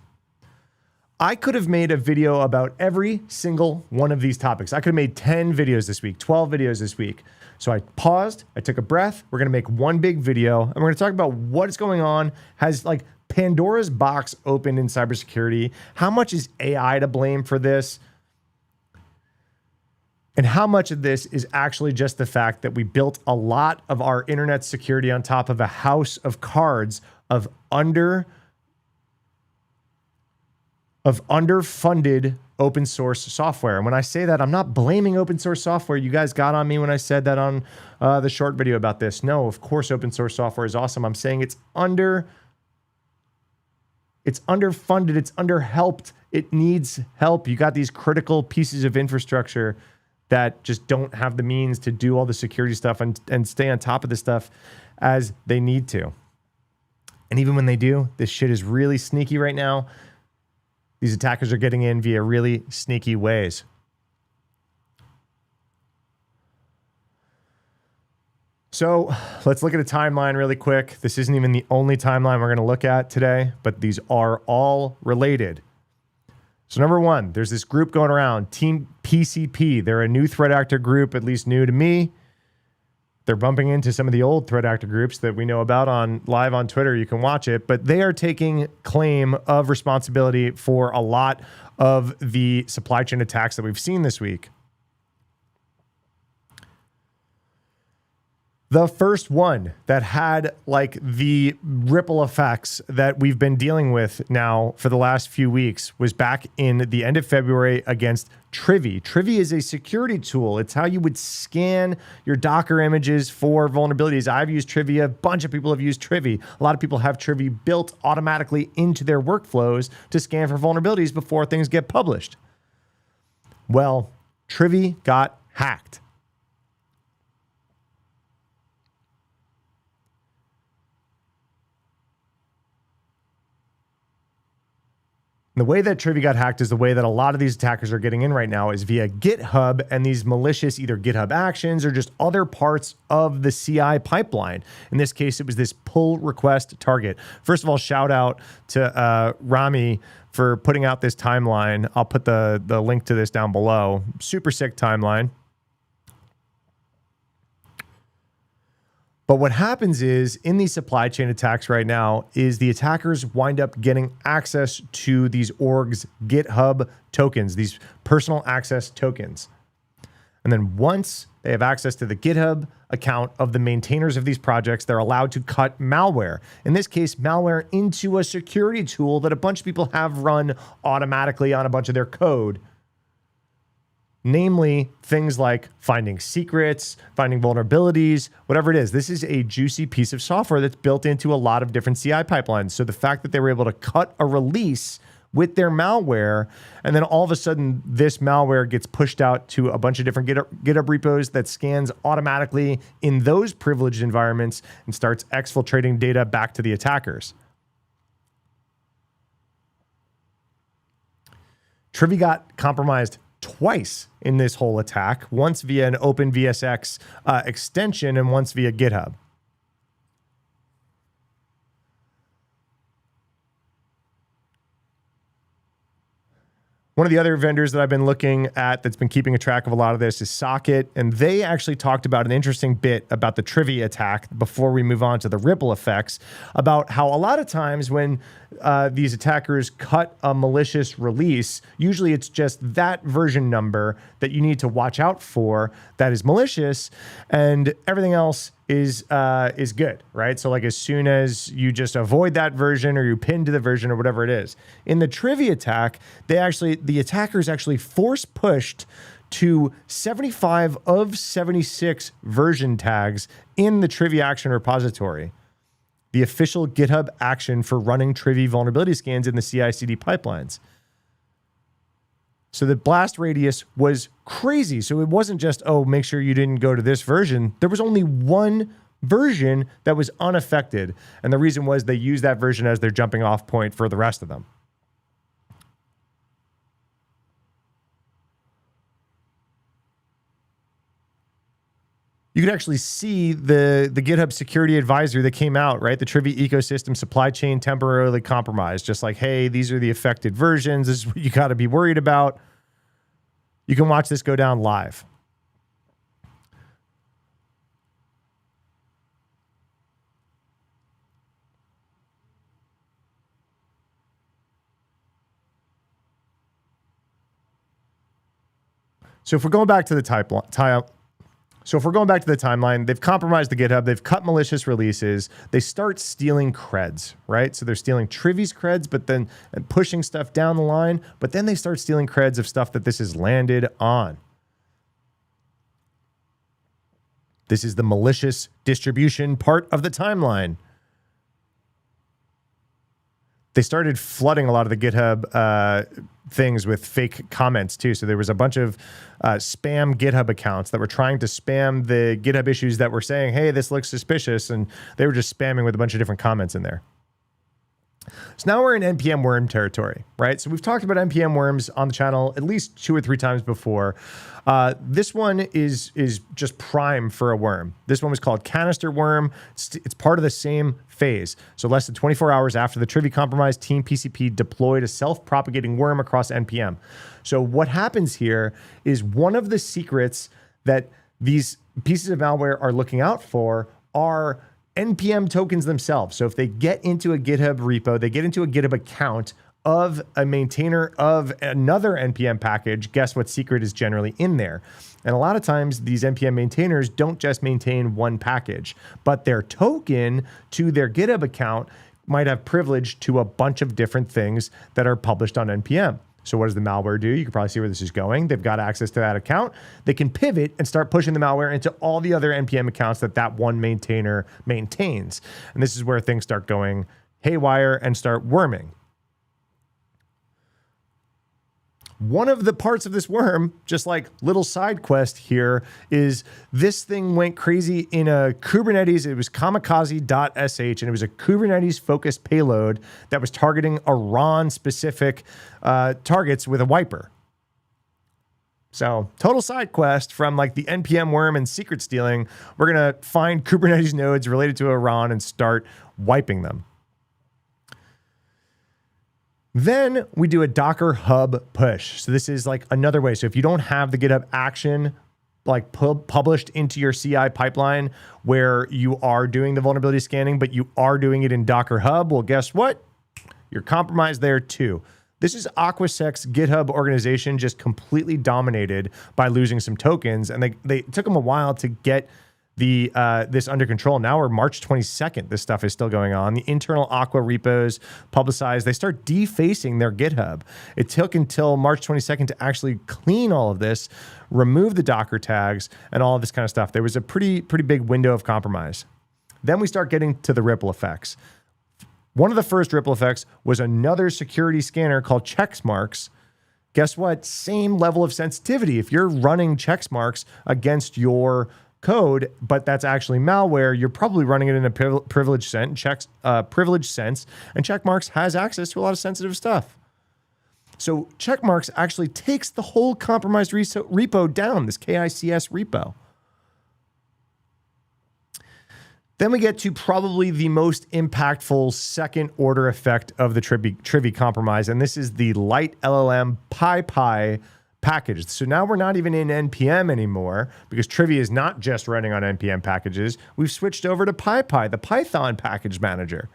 I could have made a video about every single one of these topics. I could have made 10 videos this week, 12 videos this week. So I paused, I took a breath. We're going to make one big video and we're going to talk about what is going on. Has like Pandora's box opened in cybersecurity? How much is AI to blame for this? And how much of this is actually just the fact that we built a lot of our internet security on top of a house of cards of underfunded open source software. And when I say that, I'm not blaming open source software. You guys got on me when I said that on the short video about this. No, of course, open source software is awesome. I'm saying it's underfunded, it's underhelped. It needs help. You got these critical pieces of infrastructure that just don't have the means to do all the security stuff and stay on top of this stuff as they need to. And even when they do, this shit is really sneaky right now. These attackers are getting in via really sneaky ways. So let's look at a timeline really quick. This isn't even the only timeline we're going to look at today, but these are all related. So number one, there's this group going around, Team PCP. They're a new threat actor group, at least new to me. They're bumping into some of the old threat actor groups that we know about on live on Twitter. You can watch it, but they are taking claim of responsibility for a lot of the supply chain attacks that we've seen this week. The first one that had like the ripple effects that we've been dealing with now for the last few weeks was back in the end of February against Trivy. Trivy is a security tool. It's how you would scan your Docker images for vulnerabilities. I've used Trivy. A bunch of people have used Trivy. A lot of people have Trivy built automatically into their workflows to scan for vulnerabilities before things get published. Well, Trivy got hacked. The way that Trivy got hacked is the way that a lot of these attackers are getting in right now is via GitHub and these malicious either GitHub actions or just other parts of the CI pipeline. In this case, it was this pull request target. First of all, shout out to Rami for putting out this timeline. I'll put the link to this down below. Super sick timeline. But what happens is in these supply chain attacks right now is the attackers wind up getting access to these orgs' GitHub tokens, these personal access tokens. And then once they have access to the GitHub account of the maintainers of these projects, they're allowed to cut malware. In this case, malware into a security tool that a bunch of people have run automatically on a bunch of their code. Namely, things like finding secrets, finding vulnerabilities, whatever it is. This is a juicy piece of software that's built into a lot of different CI pipelines. So the fact that they were able to cut a release with their malware, and then all of a sudden this malware gets pushed out to a bunch of different GitHub repos that scans automatically in those privileged environments and starts exfiltrating data back to the attackers. Trivy got compromised twice in this whole attack, once via an OpenVSX extension and once via GitHub. One of the other vendors that I've been looking at that's been keeping a track of a lot of this is Socket, and they actually talked about an interesting bit about the Trivy attack before we move on to the ripple effects, about how a lot of times when these attackers cut a malicious release, usually it's just that version number that you need to watch out for that is malicious, and everything else is good, right? So like as soon as you just avoid that version or you pin to the version or whatever it is. In the Trivy attack, the attackers actually force pushed to 75 of 76 version tags in the Trivy action repository, the official GitHub action for running Trivy vulnerability scans in the CI/CD pipelines. So the blast radius was crazy. So it wasn't just, oh, make sure you didn't go to this version. There was only one version that was unaffected. And the reason was they used that version as their jumping off point for the rest of them. You could actually see the GitHub security advisory that came out, right? The Trivy ecosystem supply chain temporarily compromised. Just like, hey, these are the affected versions. This is what you got to be worried about. You can watch this go down live. So if we're going back to the timeline, they've compromised the GitHub, they've cut malicious releases, they start stealing creds, right? So they're stealing Trivy's creds, but then and pushing stuff down the line, but then they start stealing creds of stuff that this has landed on. This is the malicious distribution part of the timeline. They started flooding a lot of the GitHub things with fake comments too. So there was a bunch of spam GitHub accounts that were trying to spam the GitHub issues that were saying, hey, this looks suspicious. And they were just spamming with a bunch of different comments in there. So now we're in NPM worm territory, right? So we've talked about NPM worms on the channel at least 2 or 3 times before. This one is just prime for a worm. This one was called canister worm. It's part of the same phase. So less than 24 hours after the Trivy compromise, Team PCP deployed a self-propagating worm across NPM. So what happens here is one of the secrets that these pieces of malware are looking out for are NPM tokens themselves. So if they get into a GitHub repo, they get into a GitHub account of a maintainer of another NPM package, guess what secret is generally in there? And a lot of times these NPM maintainers don't just maintain one package, but their token to their GitHub account might have privilege to a bunch of different things that are published on NPM. So what does the malware do? You can probably see where this is going. They've got access to that account. They can pivot and start pushing the malware into all the other NPM accounts that one maintainer maintains. And this is where things start going haywire and start worming. One of the parts of this worm, just like little side quest here, is this thing went crazy in a Kubernetes. It was kamikaze.sh, and it was a Kubernetes-focused payload that was targeting Iran-specific targets with a wiper. So total side quest from like the NPM worm and secret stealing. We're going to find Kubernetes nodes related to Iran and start wiping them. Then we do a Docker Hub push. So this is like another way. So if you don't have the GitHub action like published into your CI pipeline where you are doing the vulnerability scanning, but you are doing it in Docker Hub, well, guess what? You're compromised there too. This is Aquasec's GitHub organization just completely dominated by losing some tokens. And they took them a while to get this under control. Now we're March 22nd. This stuff is still going on. The internal Aqua repos publicized. They start defacing their GitHub. It took until March 22nd to actually clean all of this, remove the Docker tags, and all of this kind of stuff. There was a pretty big window of compromise. Then we start getting to the ripple effects. One of the first ripple effects was another security scanner called Checksmarks. Guess what? Same level of sensitivity. If you're running Checksmarks against your code, but that's actually malware, you're probably running it in a privileged sense, and Checkmarks has access to a lot of sensitive stuff. So Checkmarks actually takes the whole compromised repo down, this KICS repo. Then we get to probably the most impactful second order effect of the Trivy compromise, and this is the light LLM PyPy package. So now we're not even in NPM anymore because Trivy is not just running on NPM packages. We've switched over to PyPy, the Python package manager.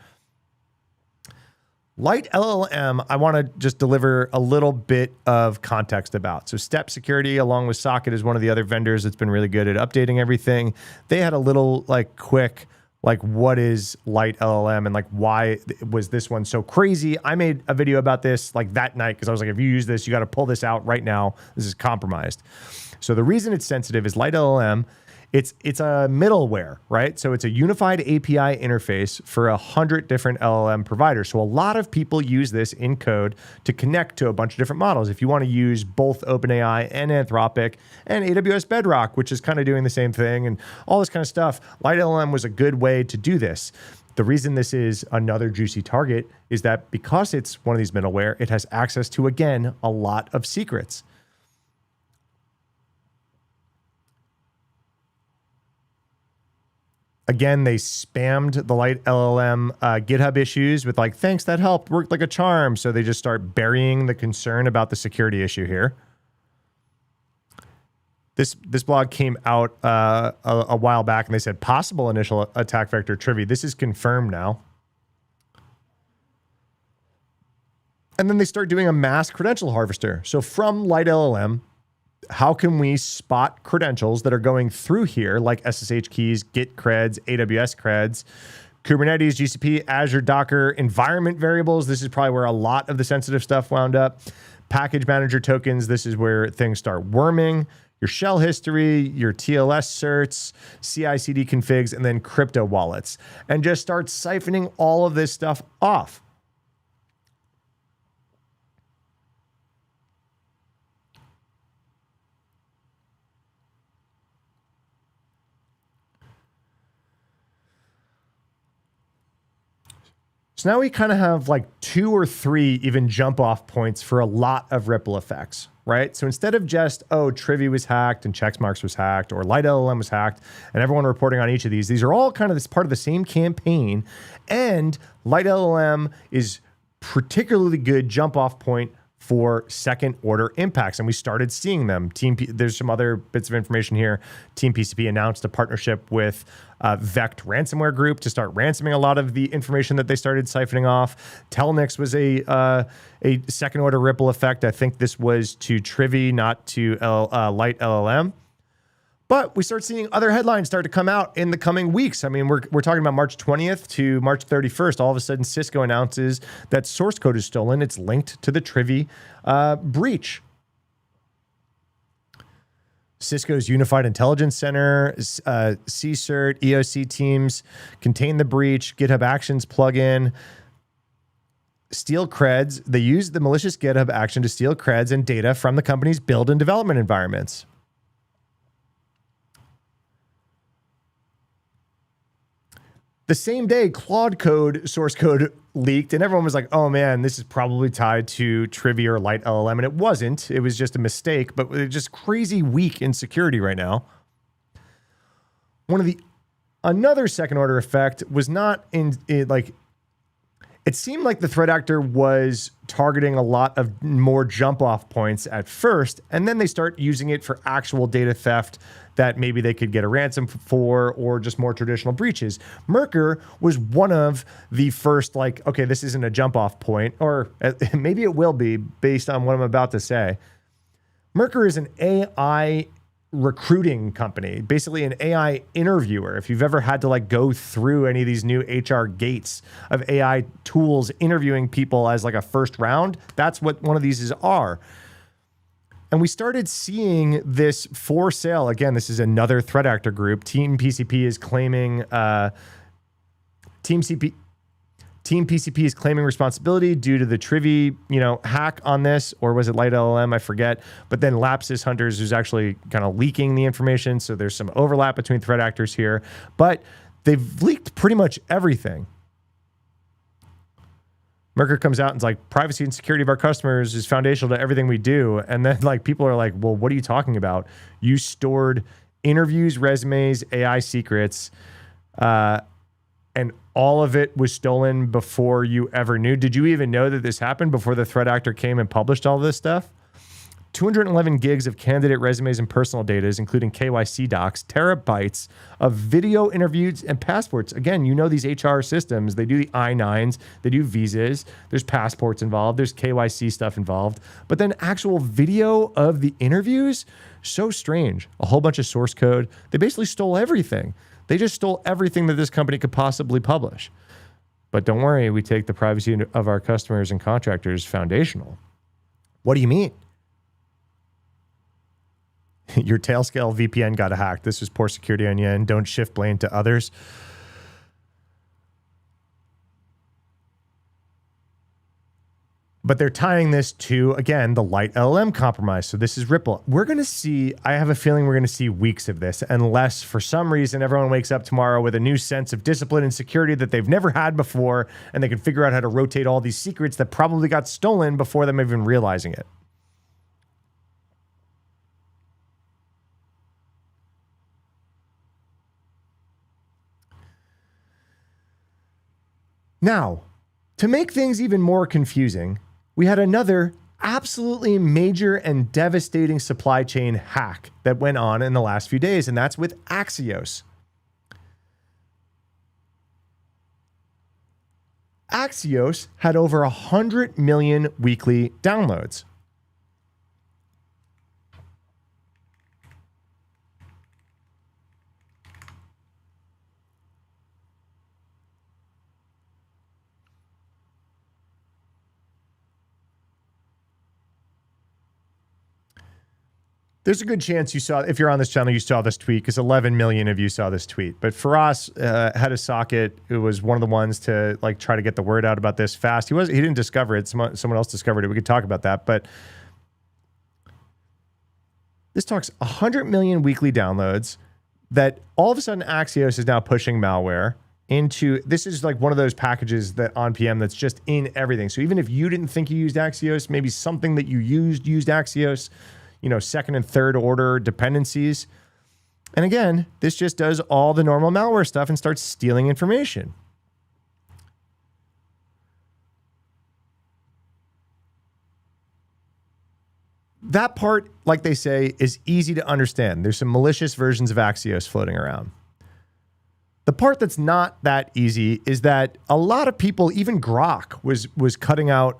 Light LLM, I want to just deliver a little bit of context about. So Step Security, along with Socket, is one of the other vendors that's been really good at updating everything. They had a little quick what is light LLM and why was this one so crazy? I made a video about this that night because I was like, if you use this, you got to pull this out right now. This is compromised. So the reason it's sensitive is light LLM. It's a middleware, right? So it's a unified API interface for 100 different LLM providers. So a lot of people use this in code to connect to a bunch of different models. If you want to use both OpenAI and Anthropic and AWS Bedrock, which is kind of doing the same thing and all this kind of stuff, light LLM was a good way to do this. The reason this is another juicy target is that because it's one of these middleware, it has access to, again, a lot of secrets. Again, they spammed the light LLM GitHub issues with thanks, that helped, worked like a charm. So they just start burying the concern about the security issue here. This blog came out a while back and they said possible initial attack vector Trivy. This is confirmed now. And then they start doing a mass credential harvester. So from light LLM, how can we spot credentials that are going through here, like SSH keys, Git creds, AWS creds, Kubernetes, GCP, Azure, Docker, environment variables? This is probably where a lot of the sensitive stuff wound up. Package manager tokens. This is where things start worming. Your shell history, your TLS certs, CI/CD configs, and then crypto wallets. And just start siphoning all of this stuff off. So now we kind of have like 2 or 3 even jump off points for a lot of ripple effects, right? So instead of just, oh, Trivy was hacked and Checkmarks was hacked or Light LLM was hacked and everyone reporting on each of these are all kind of this part of the same campaign. And Light LLM is particularly good jump off point for second order impacts. And we started seeing them. There's some other bits of information here. Team PCP announced a partnership with Vect ransomware group to start ransoming a lot of the information that they started siphoning off. Telnix was a second order ripple effect. I think this was to Trivy, not to Light LLM. But we start seeing other headlines start to come out in the coming weeks. I mean, we're talking about March 20th to March 31st. All of a sudden, Cisco announces that source code is stolen. It's linked to the Trivy breach. Cisco's Unified Intelligence Center, CCERT, EOC teams contain the breach. GitHub Actions plugin. Steal creds. They use the malicious GitHub action to steal creds and data from the company's build and development environments. The same day, Claude Code source code leaked, and everyone was like, oh man, this is probably tied to Trivy or Light LLM, and it wasn't. It was just a mistake, but it's just crazy weak in security right now. Another second order effect was not it seemed like the threat actor was targeting a lot of more jump off points at first, and then they start using it for actual data theft that maybe they could get a ransom for, or just more traditional breaches. Merkur was one of the first, like, okay, this isn't a jump off point, or maybe it will be based on what I'm about to say. Merkur is an AI recruiting company, basically an AI interviewer. If you've ever had to like go through any of these new HR gates of AI tools interviewing people as like a first round, that's what one of these are. And we started seeing this for sale. Again, this is another threat actor group. Team PCP is claiming Team PCP is claiming responsibility due to the Trivy, hack on this, or was it Light LLM? I forget. But then Lapsus Hunters, who's actually kind of leaking the information. So there's some overlap between threat actors here, but they've leaked pretty much everything. Merkur comes out and is like, privacy and security of our customers is foundational to everything we do. And then like people are like, well, what are you talking about? You stored interviews, resumes, AI secrets, and all of it was stolen before you ever knew. Did you even know that this happened before the threat actor came and published all this stuff? 211 gigs of candidate resumes and personal data, including KYC docs, terabytes of video interviews and passports. Again, these HR systems, they do the I-9s, they do visas, there's passports involved, there's KYC stuff involved, but then actual video of the interviews, so strange. A whole bunch of source code. They basically stole everything. They just stole everything that this company could possibly publish. But don't worry, we take the privacy of our customers and contractors foundational. What do you mean? Your Tailscale VPN got hacked. This was poor security on your end. Don't shift blame to others. But they're tying this to, again, the Light LLM compromise. So this is Ripple. We're going to see, I have a feeling we're going to see weeks of this, unless for some reason everyone wakes up tomorrow with a new sense of discipline and security that they've never had before, and they can figure out how to rotate all these secrets that probably got stolen before them even realizing it. Now, to make things even more confusing, we had another absolutely major and devastating supply chain hack that went on in the last few days, and that's with Axios. Axios had over 100 million weekly downloads. There's a good chance you saw, if you're on this channel, you saw this tweet, because 11 million of you saw this tweet. But Firas, head of Socket, who was one of the ones to like try to get the word out about this fast. He didn't discover it. Someone else discovered it. We could talk about that. But this talks 100 million weekly downloads, that all of a sudden Axios is now pushing malware. into, this is like one of those packages that on PM that's just in everything. So even if you didn't think you used Axios, maybe something that you used Axios, second and third order dependencies. And again, this just does all the normal malware stuff and starts stealing information. That part, like they say, is easy to understand. There's some malicious versions of Axios floating around. The part that's not that easy is that a lot of people, even Grok was cutting out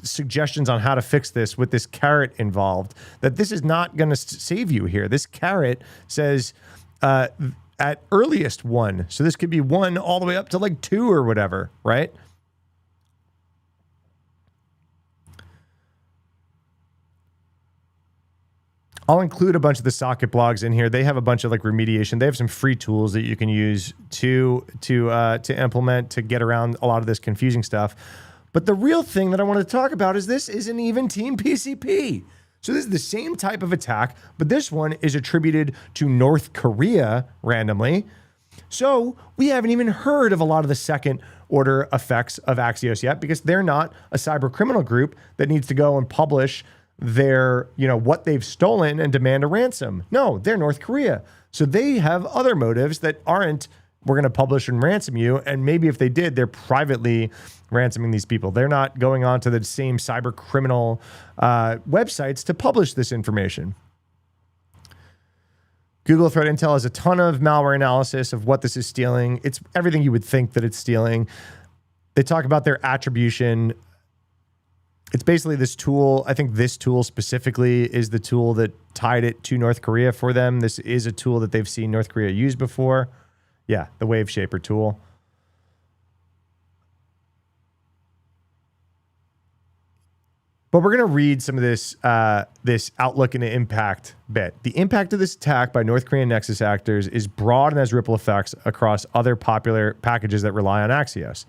suggestions on how to fix this with this caret involved, that this is not going to save you here. This caret says at earliest 1. So this could be 1 all the way up to like 2 or whatever, right? I'll include a bunch of the socket blogs in here. They have a bunch of like remediation. They have some free tools that you can use to implement to get around a lot of this confusing stuff. But the real thing that I want to talk about is this isn't even Team PCP. So this is the same type of attack, but this one is attributed to North Korea randomly. So we haven't even heard of a lot of the second order effects of Axios yet because they're not a cyber criminal group that needs to go and publish their, what they've stolen and demand a ransom. No, they're North Korea. So they have other motives that aren't, we're going to publish and ransom you. And maybe if they did, they're privately ransoming these people. They're not going on to the same cyber criminal websites to publish this information. Google Threat Intel has a ton of malware analysis of what this is stealing. It's everything you would think that it's stealing. They talk about their attribution. It's basically this tool. I think this tool specifically is the tool that tied it to North Korea for them. This is a tool that they've seen North Korea use before. Yeah, the Wave Shaper tool. But we're going to read some of this this outlook and impact bit. The impact of this attack by North Korean Nexus actors is broad and has ripple effects across other popular packages that rely on Axios.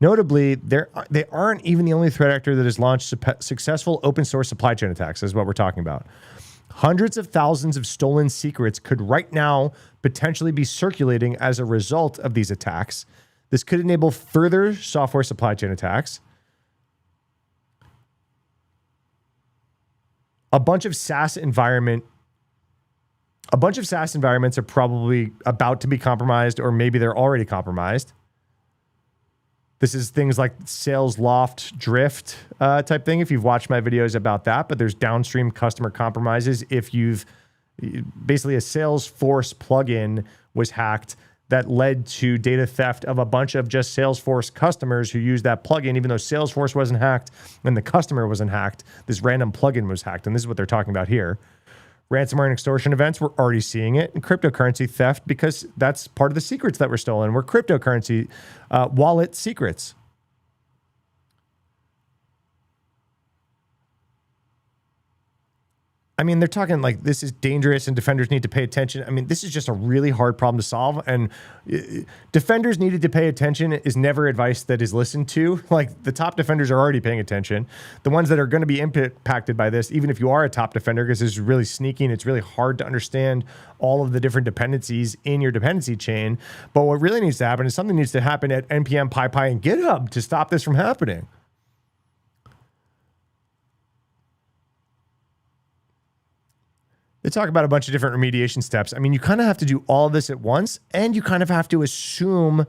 Notably, they aren't even the only threat actor that has launched successful open source supply chain attacks, is what we're talking about. Hundreds of thousands of stolen secrets could right now potentially be circulating as a result of these attacks. This could enable further software supply chain attacks. A bunch of SaaS environments are probably about to be compromised, or maybe they're already compromised. This is things like sales loft drift type thing, if you've watched my videos about that, but there's downstream customer compromises. If you've basically a Salesforce plugin was hacked that led to data theft of a bunch of just Salesforce customers who used that plugin, even though Salesforce wasn't hacked and the customer wasn't hacked, this random plugin was hacked. And this is what they're talking about here. Ransomware and extortion events, we're already seeing it. And cryptocurrency theft, because that's part of the secrets that were stolen, were cryptocurrency wallet secrets. I mean, they're talking like this is dangerous and defenders need to pay attention. I mean, this is just a really hard problem to solve. And defenders needed to pay attention is never advice that is listened to. Like the top defenders are already paying attention. The ones that are going to be impacted by this, even if you are a top defender, because this is really sneaky and it's really hard to understand all of the different dependencies in your dependency chain. But what really needs to happen is something needs to happen at NPM, PyPy, and GitHub to stop this from happening. They talk about a bunch of different remediation steps. I mean, you kind of have to do all of this at once, and you kind of have to assume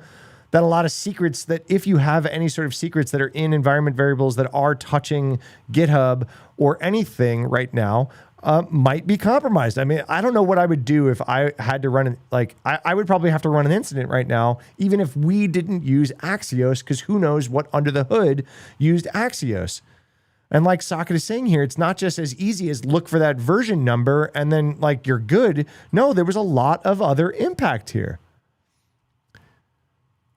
that a lot of secrets, that if you have any sort of secrets that are in environment variables that are touching GitHub or anything right now, might be compromised. I mean, I don't know what I would do if I had to run, I would probably have to run an incident right now, even if we didn't use Axios, because who knows what under the hood used Axios. And like Socket is saying here, it's not just as easy as look for that version number and then like you're good. No, there was a lot of other impact here.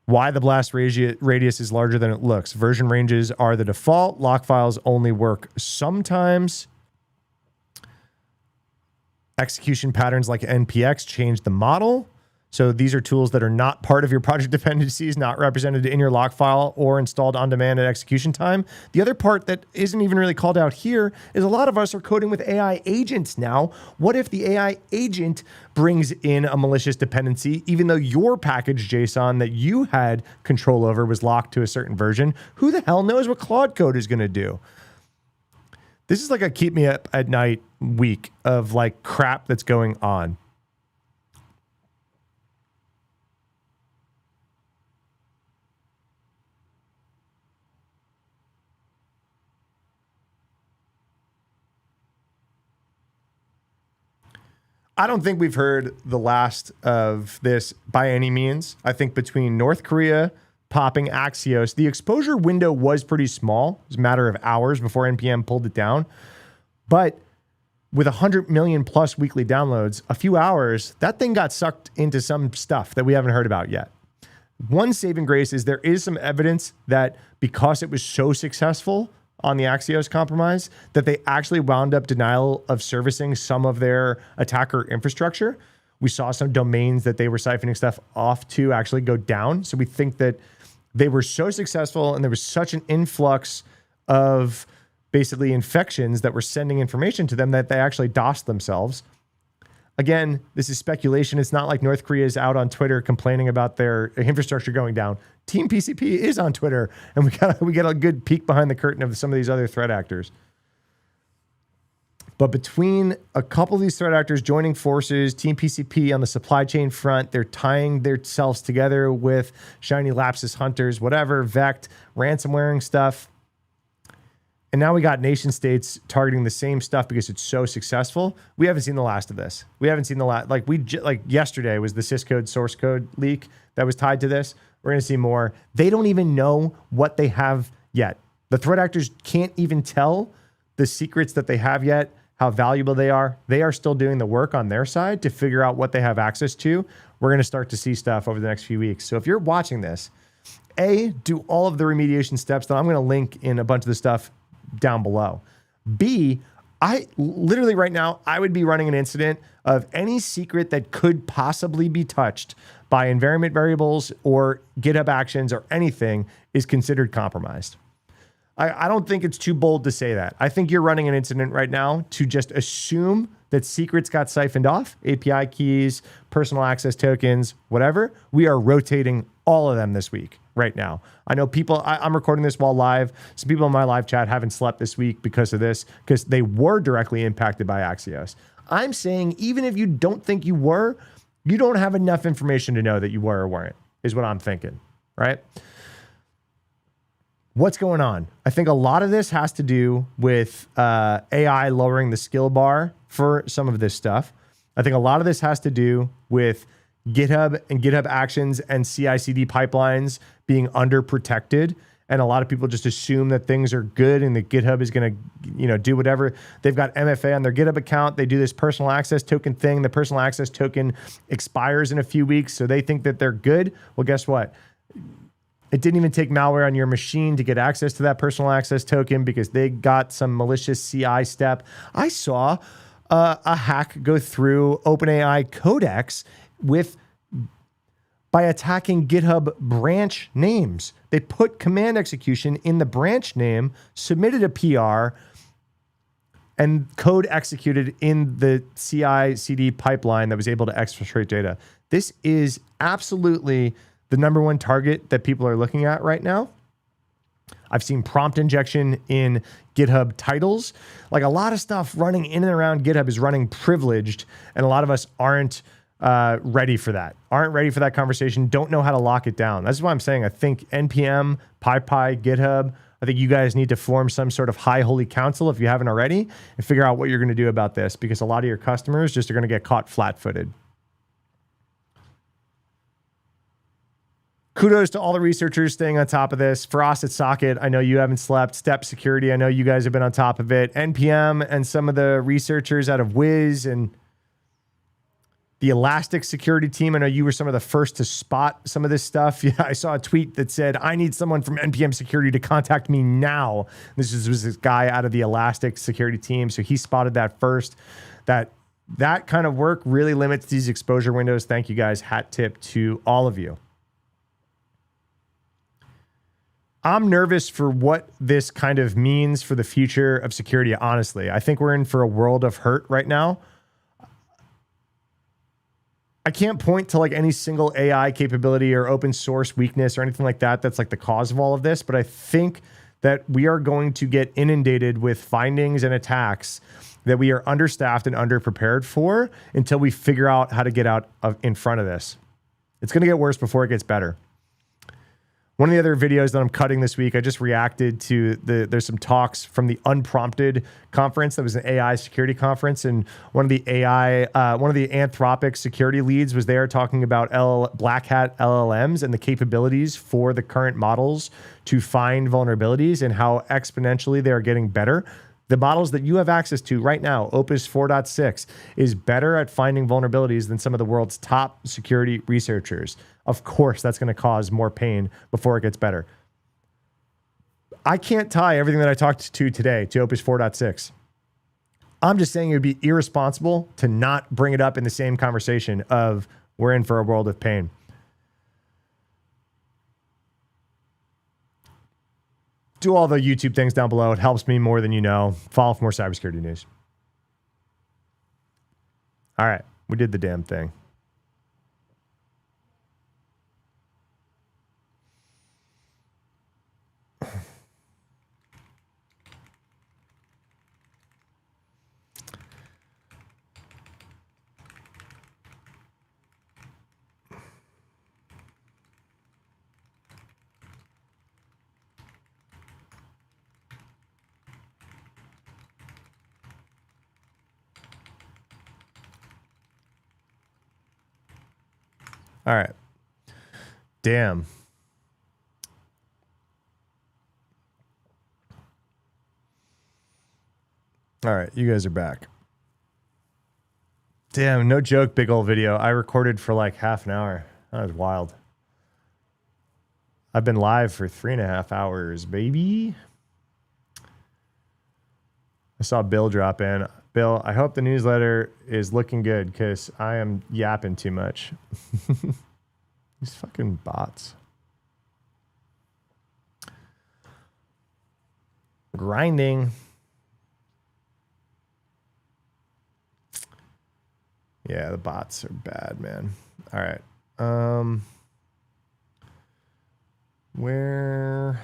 Why the blast radius is larger than it looks. Version ranges are the default. Lock files only work sometimes. Execution patterns like NPX change the model. So these are tools that are not part of your project dependencies, not represented in your lock file or installed on demand at execution time. The other part that isn't even really called out here is a lot of us are coding with AI agents now. What if the AI agent brings in a malicious dependency, even though your package JSON that you had control over was locked to a certain version? Who the hell knows what Claude Code is going to do? This is like a keep me up at night week of like crap that's going on. I don't think we've heard the last of this by any means. I think between North Korea popping Axios, the exposure window was pretty small. It was a matter of hours before NPM pulled it down. But with 100 million plus weekly downloads, a few hours, that thing got sucked into some stuff that we haven't heard about yet. One saving grace is there is some evidence that because it was so successful on the Axios compromise, that they actually wound up denial of servicing some of their attacker infrastructure. We saw some domains that they were siphoning stuff off to actually go down. So we think that they were so successful and there was such an influx of basically infections that were sending information to them that they actually DOSed themselves. Again, this is speculation. It's not like North Korea is out on Twitter complaining about their infrastructure going down. Team PCP is on Twitter, and we get a good peek behind the curtain of some of these other threat actors. But between a couple of these threat actors joining forces, Team PCP on the supply chain front, they're tying themselves together with Shiny Lapsus Hunters, whatever, Vect, ransomwaring stuff. And now we got nation states targeting the same stuff because it's so successful. We haven't seen the last of this. We haven't seen the last, like yesterday was the syscode source code leak that was tied to this. We're going to see more. They don't even know what they have yet. The threat actors can't even tell the secrets that they have yet, how valuable they are. They are still doing the work on their side to figure out what they have access to. We're going to start to see stuff over the next few weeks. So if you're watching this, A, do all of the remediation steps that I'm going to link in a bunch of the stuff down below. B, I literally right now, I would be running an incident of any secret that could possibly be touched by environment variables or GitHub actions or anything is considered compromised. I don't think it's too bold to say that. I think you're running an incident right now to just assume that secrets got siphoned off, API keys, personal access tokens, whatever. We are rotating all of them this week right now. I know people, I'm recording this while live. Some people in my live chat haven't slept this week because of this, because they were directly impacted by Axios. I'm saying even if you don't think you were, you don't have enough information to know that you were or weren't, is what I'm thinking, right? What's going on? I think a lot of this has to do with AI lowering the skill bar for some of this stuff. I think a lot of this has to do with GitHub and GitHub Actions and CI/CD pipelines being underprotected, and a lot of people just assume that things are good and that GitHub is going to, do whatever. They've got MFA on their GitHub account. They do this personal access token thing. The personal access token expires in a few weeks, so they think that they're good. Well, guess what? It didn't even take malware on your machine to get access to that personal access token because they got some malicious CI step. I saw a hack go through OpenAI Codex by attacking GitHub branch names. They put command execution in the branch name, submitted a PR, and code executed in the CI/CD pipeline that was able to exfiltrate data. This is absolutely the number one target that people are looking at right now. I've seen prompt injection in GitHub titles. Like a lot of stuff running in and around GitHub is running privileged, and a lot of us aren't ready for that. Aren't ready for that conversation, don't know how to lock it down. That's why I'm saying I think NPM, PyPy, GitHub, I think you guys need to form some sort of high holy council if you haven't already and figure out what you're going to do about this, because a lot of your customers just are going to get caught flat-footed. Kudos to all the researchers staying on top of this. Frosted Socket, I know you haven't slept. Step Security, I know you guys have been on top of it. NPM and some of the researchers out of Wiz and the Elastic Security team, I know you were some of the first to spot some of this stuff. Yeah, I saw a tweet that said, I need someone from NPM Security to contact me now. This was this guy out of the Elastic Security team, so he spotted that first. That that kind of work really limits these exposure windows. Thank you guys. Hat tip to all of you. I'm nervous for what this kind of means for the future of security, honestly. I think we're in for a world of hurt right now. I can't point to like any single AI capability or open source weakness or anything like that that's like the cause of all of this, but I think that we are going to get inundated with findings and attacks that we are understaffed and underprepared for until we figure out how to get out in front of this. It's going to get worse before it gets better. One of the other videos that I'm cutting this week, I just reacted to there's some talks from the Unprompted conference. That was an AI security conference. And one of the Anthropic security leads was there talking about black hat LLMs and the capabilities for the current models to find vulnerabilities and how exponentially they are getting better. The models that you have access to right now, Opus 4.6, is better at finding vulnerabilities than some of the world's top security researchers. Of course, that's going to cause more pain before it gets better. I can't tie everything that I talked to today to Opus 4.6. I'm just saying it would be irresponsible to not bring it up in the same conversation of we're in for a world of pain. Do all the YouTube things down below. It helps me more than you know. Follow for more cybersecurity news. All right, we did the damn thing. All right. Damn. All right, you guys are back. Damn, no joke, big old video. I recorded for like half an hour. That was wild. I've been live for 3.5 hours, baby. I saw Bill drop in. Bill, I hope the newsletter is looking good because I am yapping too much. These fucking bots. Grinding. Yeah, the bots are bad, man. All right. Where...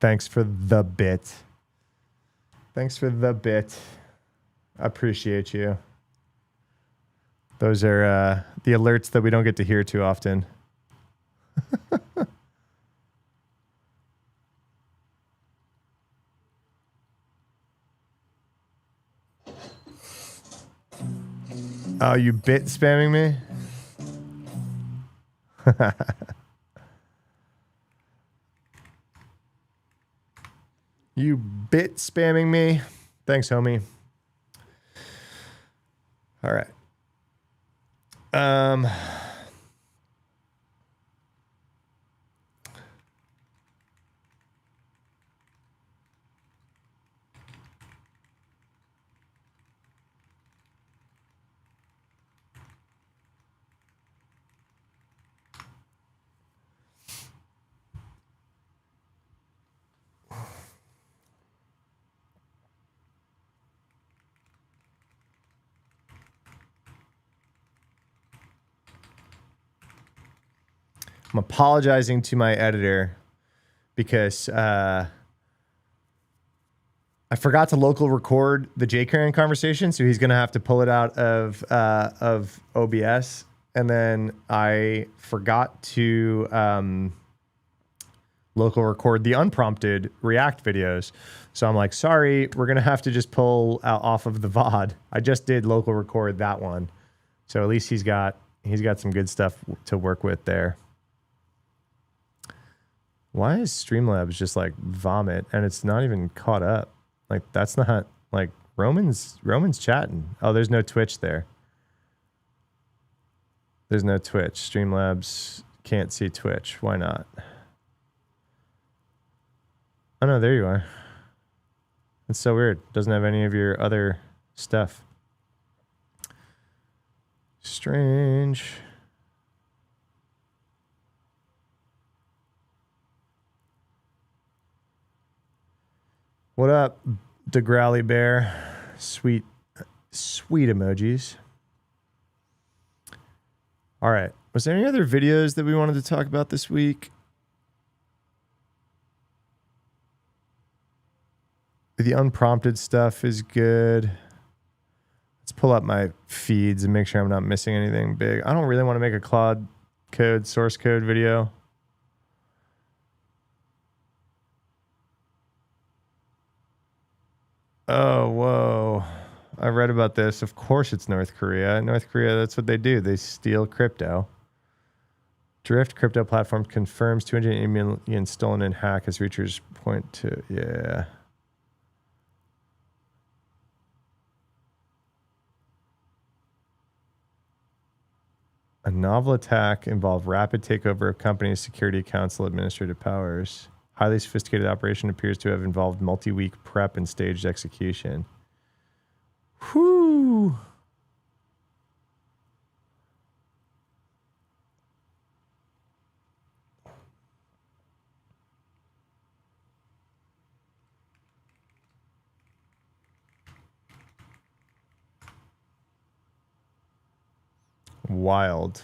Thanks for the bit. Thanks for the bit. I appreciate you. Those are the alerts that we don't get to hear too often. Oh, you bit spamming me? You bit spamming me? Thanks, homie. All right. I'm apologizing to my editor because I forgot to local record the J-Karen conversation, so he's going to have to pull it out of OBS. And then I forgot to local record the unprompted React videos. So I'm like, sorry, we're going to have to just pull out off of the VOD. I just did local record that one. So at least he's got some good stuff to work with there. Why is Streamlabs just like vomit and it's not even caught up? Like that's not like Roman's chatting. Oh, there's no Twitch there. There's no Twitch. Streamlabs can't see Twitch. Why not? Oh no, there you are. It's so weird. Doesn't have any of your other stuff. Strange. What up, DeGrowly Bear? Sweet emojis. All right. Was there any other videos that we wanted to talk about this week? The unprompted stuff is good. Let's pull up my feeds and make sure I'm not missing anything big. I don't really want to make a Claude code, source code video. Oh, whoa. I read about this. Of course it's North Korea. North Korea, that's what they do. They steal crypto. Drift crypto platform confirms 280 million stolen in hack as researchers point to, yeah. A novel attack involved rapid takeover of companies' security council administrative powers. Highly sophisticated operation appears to have involved multi-week prep and staged execution. Whew. Wild.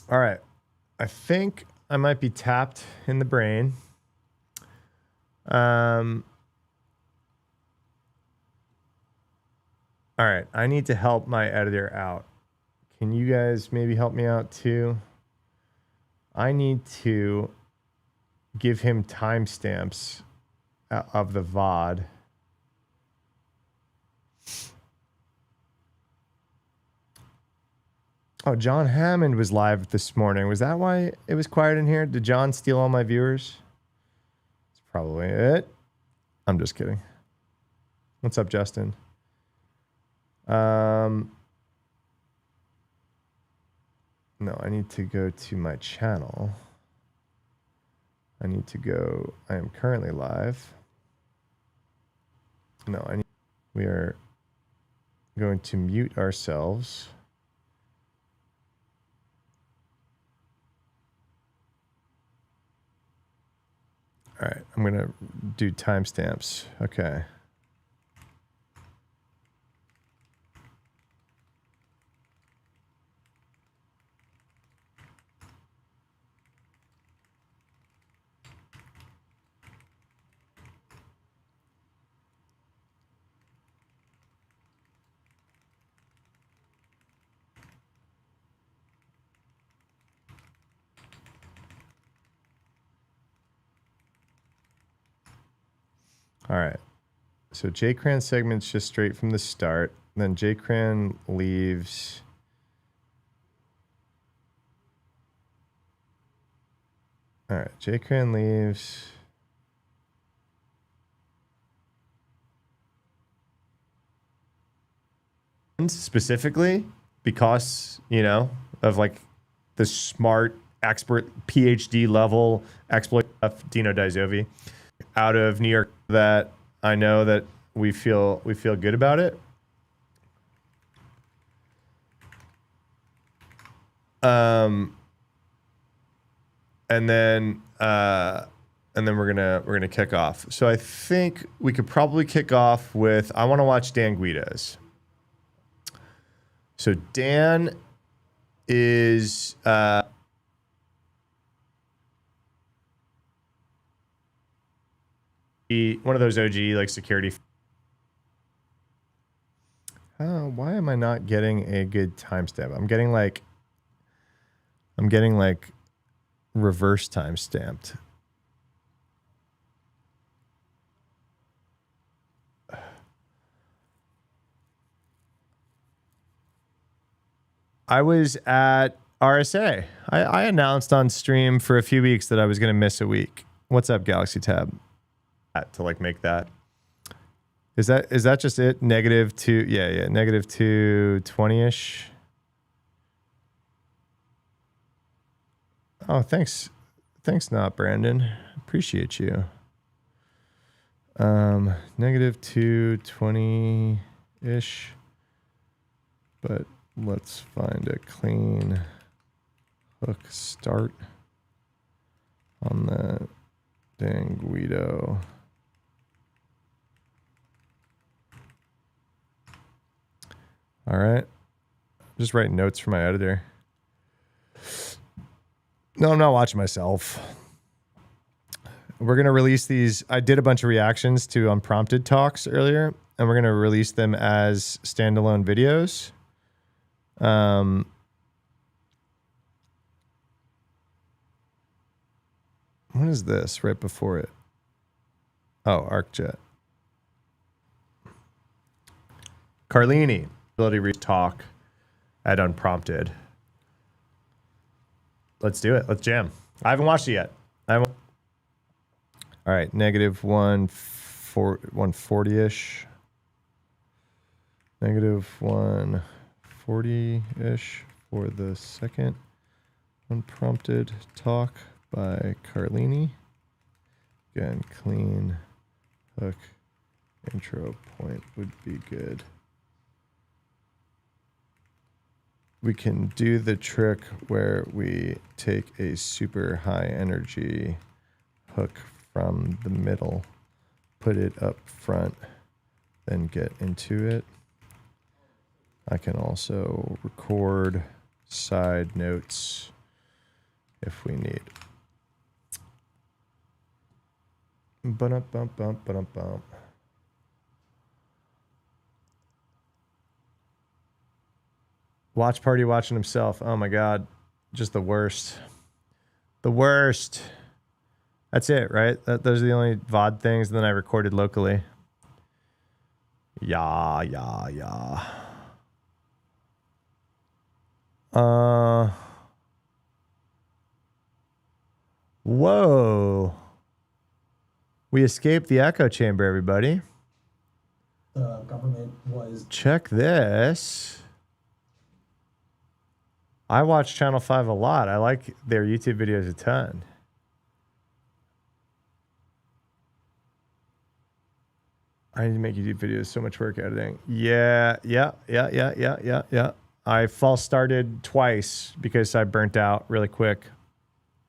All right. I think I might be tapped in the brain. All right. I need to help my editor out. Can you guys maybe help me out too? I need to give him timestamps of the VOD. Oh, John Hammond was live this morning. Was that why it was quiet in here? Did John steal all my viewers? That's probably it. I'm just kidding. What's up, Justin? No, I need to go to my channel. I am currently live. No, we are going to mute ourselves. All right, I'm going to do timestamps. Okay. All right. So JCran segment's just straight from the start. Then JCran leaves. All right. JCran leaves. Specifically because, you know, of like the smart expert PhD level exploit of Dino Dizovi out of New York that I know that we feel good about it. And then we're gonna kick off. So I think we could probably kick off with I want to watch Dan Guido's. So Dan is one of those OG like security. Why am I not getting a good timestamp? I'm getting like reverse timestamped. I was at RSA. I announced on stream for a few weeks that I was going to miss a week. What's up, Galaxy Tab? To like make that. Is that just it? -2, yeah, -220-ish. Oh, thanks, not Brandon. Appreciate you. -220-ish, but let's find a clean hook start on the dang Guido. All right. Just writing notes for my editor. No, I'm not watching myself. We're going to release these. I did a bunch of reactions to Unprompted talks earlier, and we're going to release them as standalone videos. What is this right before it? Oh, ArcJet. Carlini. Ability to talk at Unprompted. Let's do it. Let's jam. I haven't watched it yet. All right, -140-ish. -140-ish for the second Unprompted talk by Carlini. Again, clean hook intro point would be good. We can do the trick where we take a super high energy hook from the middle, put it up front, then get into it. I can also record side notes if we need. Ba-dum-bum-bum-ba-dum-bum. Watch party watching himself. Oh my God. Just the worst. The worst. That's it, right? Those are the only VOD things. And then I recorded locally. Yeah. Whoa. We escaped the echo chamber, everybody. The government was... Check this. I watch Channel 5 a lot. I like their YouTube videos a ton. I need to make YouTube videos. So much work editing. Yeah. I false started twice because I burnt out really quick.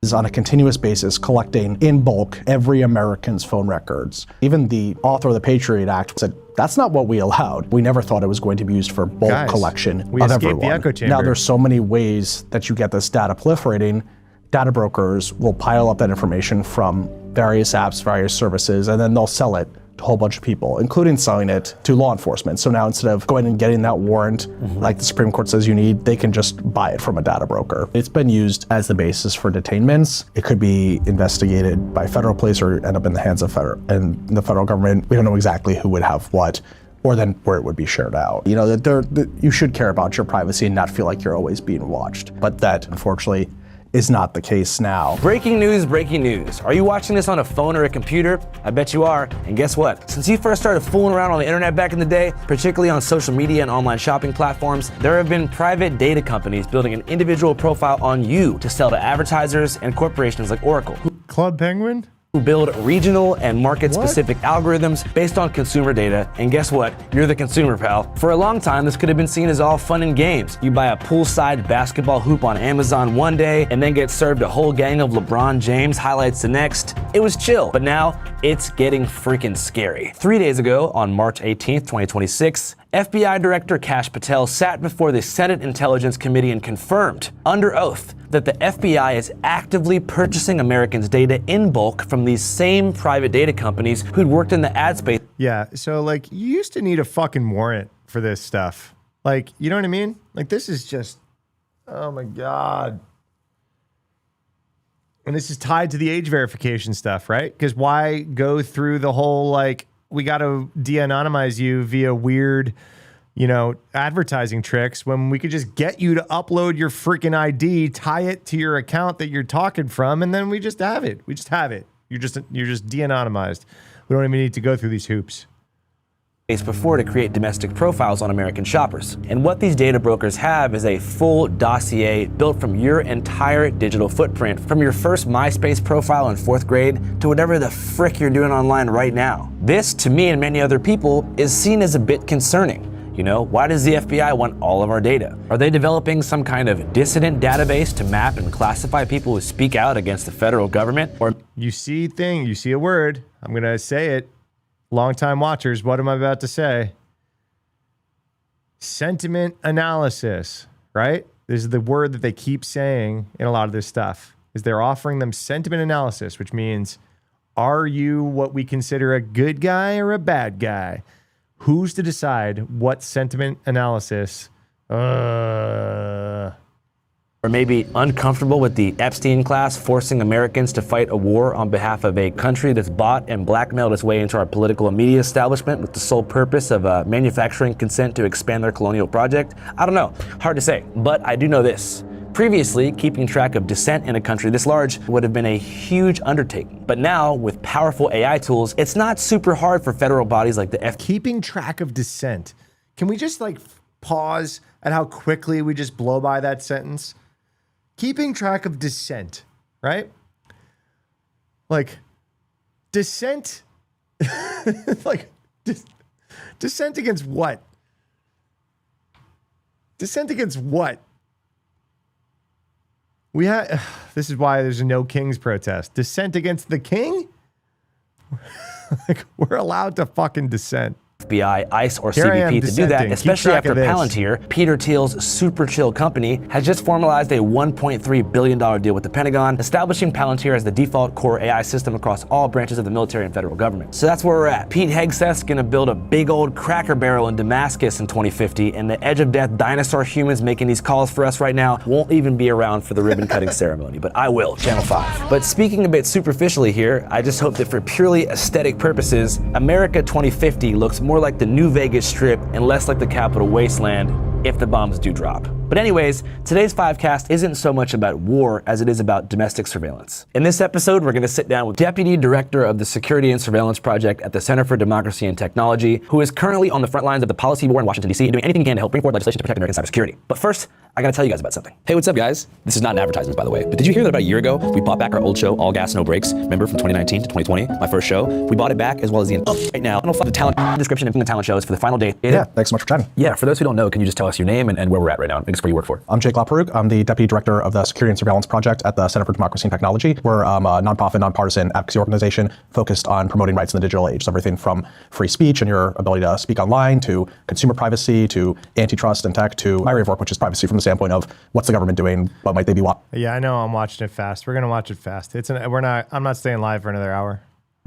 Is on a continuous basis collecting in bulk every American's phone records. Even the author of the Patriot Act said, that's not what we allowed. We never thought it was going to be used for bulk collection of everyone. The echo chamber. Now there's so many ways that you get this data proliferating. Data brokers will pile up that information from various apps, various services, and then they'll sell it to a whole bunch of people, including selling it to law enforcement. So now instead of going and getting that warrant, like the Supreme Court says you need, they can just buy it from a data broker. It's been used as the basis for detainments. It could be investigated by federal police or end up in the hands of the federal government. We don't know exactly who would have what, or then where it would be shared out. You know, that you should care about your privacy and not feel like you're always being watched. But that, unfortunately, is not the case now. Breaking news, breaking news. Are you watching this on a phone or a computer? I bet you are. And guess what? Since you first started fooling around on the internet back in the day, particularly on social media and online shopping platforms, there have been private data companies building an individual profile on you to sell to advertisers and corporations like Oracle. Club Penguin? Who build regional and market-specific algorithms based on consumer data. And guess what? You're the consumer, pal. For a long time, this could have been seen as all fun and games. You buy a poolside basketball hoop on Amazon one day and then get served a whole gang of LeBron James highlights the next. It was chill. But now, it's getting freaking scary. 3 days ago, on March 18th, 2026, FBI Director Kash Patel sat before the Senate Intelligence Committee and confirmed, under oath, that the FBI is actively purchasing Americans' data in bulk from these same private data companies who'd worked in the ad space. Yeah, so like you used to need a fucking warrant for this stuff. Like, you know what I mean? Like this is just, oh my God. And this is tied to the age verification stuff, right? Because why go through the whole, like, we got to de-anonymize you via weird, you know, advertising tricks when we could just get you to upload your freaking ID, tie it to your account that you're talking from, and then we just have it. We just have it. You're just de-anonymized. We don't even need to go through these hoops. Before to create domestic profiles on American shoppers. And what these data brokers have is a full dossier built from your entire digital footprint, from your first MySpace profile in 4th grade to whatever the frick you're doing online right now. This, to me and many other people, is seen as a bit concerning. You know, why does the FBI want all of our data? Are they developing some kind of dissident database to map and classify people who speak out against the federal government? Or you see a word, I'm going to say it. Longtime watchers, what am I about to say? Sentiment analysis, right? This is the word that they keep saying in a lot of this stuff, is they're offering them sentiment analysis, which means, are you what we consider a good guy or a bad guy? Who's to decide what sentiment analysis? Or maybe uncomfortable with the Epstein class forcing Americans to fight a war on behalf of a country that's bought and blackmailed its way into our political and media establishment with the sole purpose of manufacturing consent to expand their colonial project? I don't know, hard to say, but I do know this. Previously, keeping track of dissent in a country this large would have been a huge undertaking. But now, with powerful AI tools, it's not super hard for federal bodies like the FBI. Keeping track of dissent. Can we just like pause at how quickly we just blow by that sentence? Keeping track of dissent, right? Like, dissent, like, dissent against what? Dissent against what? We have, this is why there's a no kings protest. Dissent against the king? Like, we're allowed to fucking dissent. FBI, ICE, or CBP to do that, especially after Palantir, Peter Thiel's super chill company, has just formalized a $1.3 billion deal with the Pentagon, establishing Palantir as the default core AI system across all branches of the military and federal government. So that's where we're at. Pete Hegseth's gonna build a big old Cracker Barrel in Damascus in 2050, and the edge of death dinosaur humans making these calls for us right now won't even be around for the ribbon cutting ceremony, but I will, Channel 5. But speaking a bit superficially here, I just hope that for purely aesthetic purposes, America 2050 looks more like the New Vegas Strip and less like the Capitol Wasteland if the bombs do drop. But anyways, today's Fivecast isn't so much about war as it is about domestic surveillance. In this episode, we're going to sit down with Deputy Director of the Security and Surveillance Project at the Center for Democracy and Technology, who is currently on the front lines of the policy war in Washington, D.C., and doing anything he can to help bring forward legislation to protect American cybersecurity. But first, I gotta tell you guys about something. Hey, what's up, guys? This is not an advertisement, by the way, but did you hear that about a year ago, we bought back our old show, All Gas, No Brakes? Remember from 2019 to 2020, my first show? We bought it back as well as the right now. I'll find the talent description and the talent shows for the final date. Yeah, thanks so much for chatting. Yeah, for those who don't know, can you just tell us your name and where we're at right now? I guess where you work for. I'm Jake Laperouk. I'm the Deputy Director of the Security and Surveillance Project at the Center for Democracy and Technology. We're a nonprofit, nonpartisan advocacy organization focused on promoting rights in the digital age. So everything from free speech and your ability to speak online, to consumer privacy, to antitrust and tech, to my area of work, which is privacy from the standpoint of what's the government doing, what might they be watching. Yeah, I know. I'm watching it fast. We're gonna watch it fast. I'm not staying live for another hour.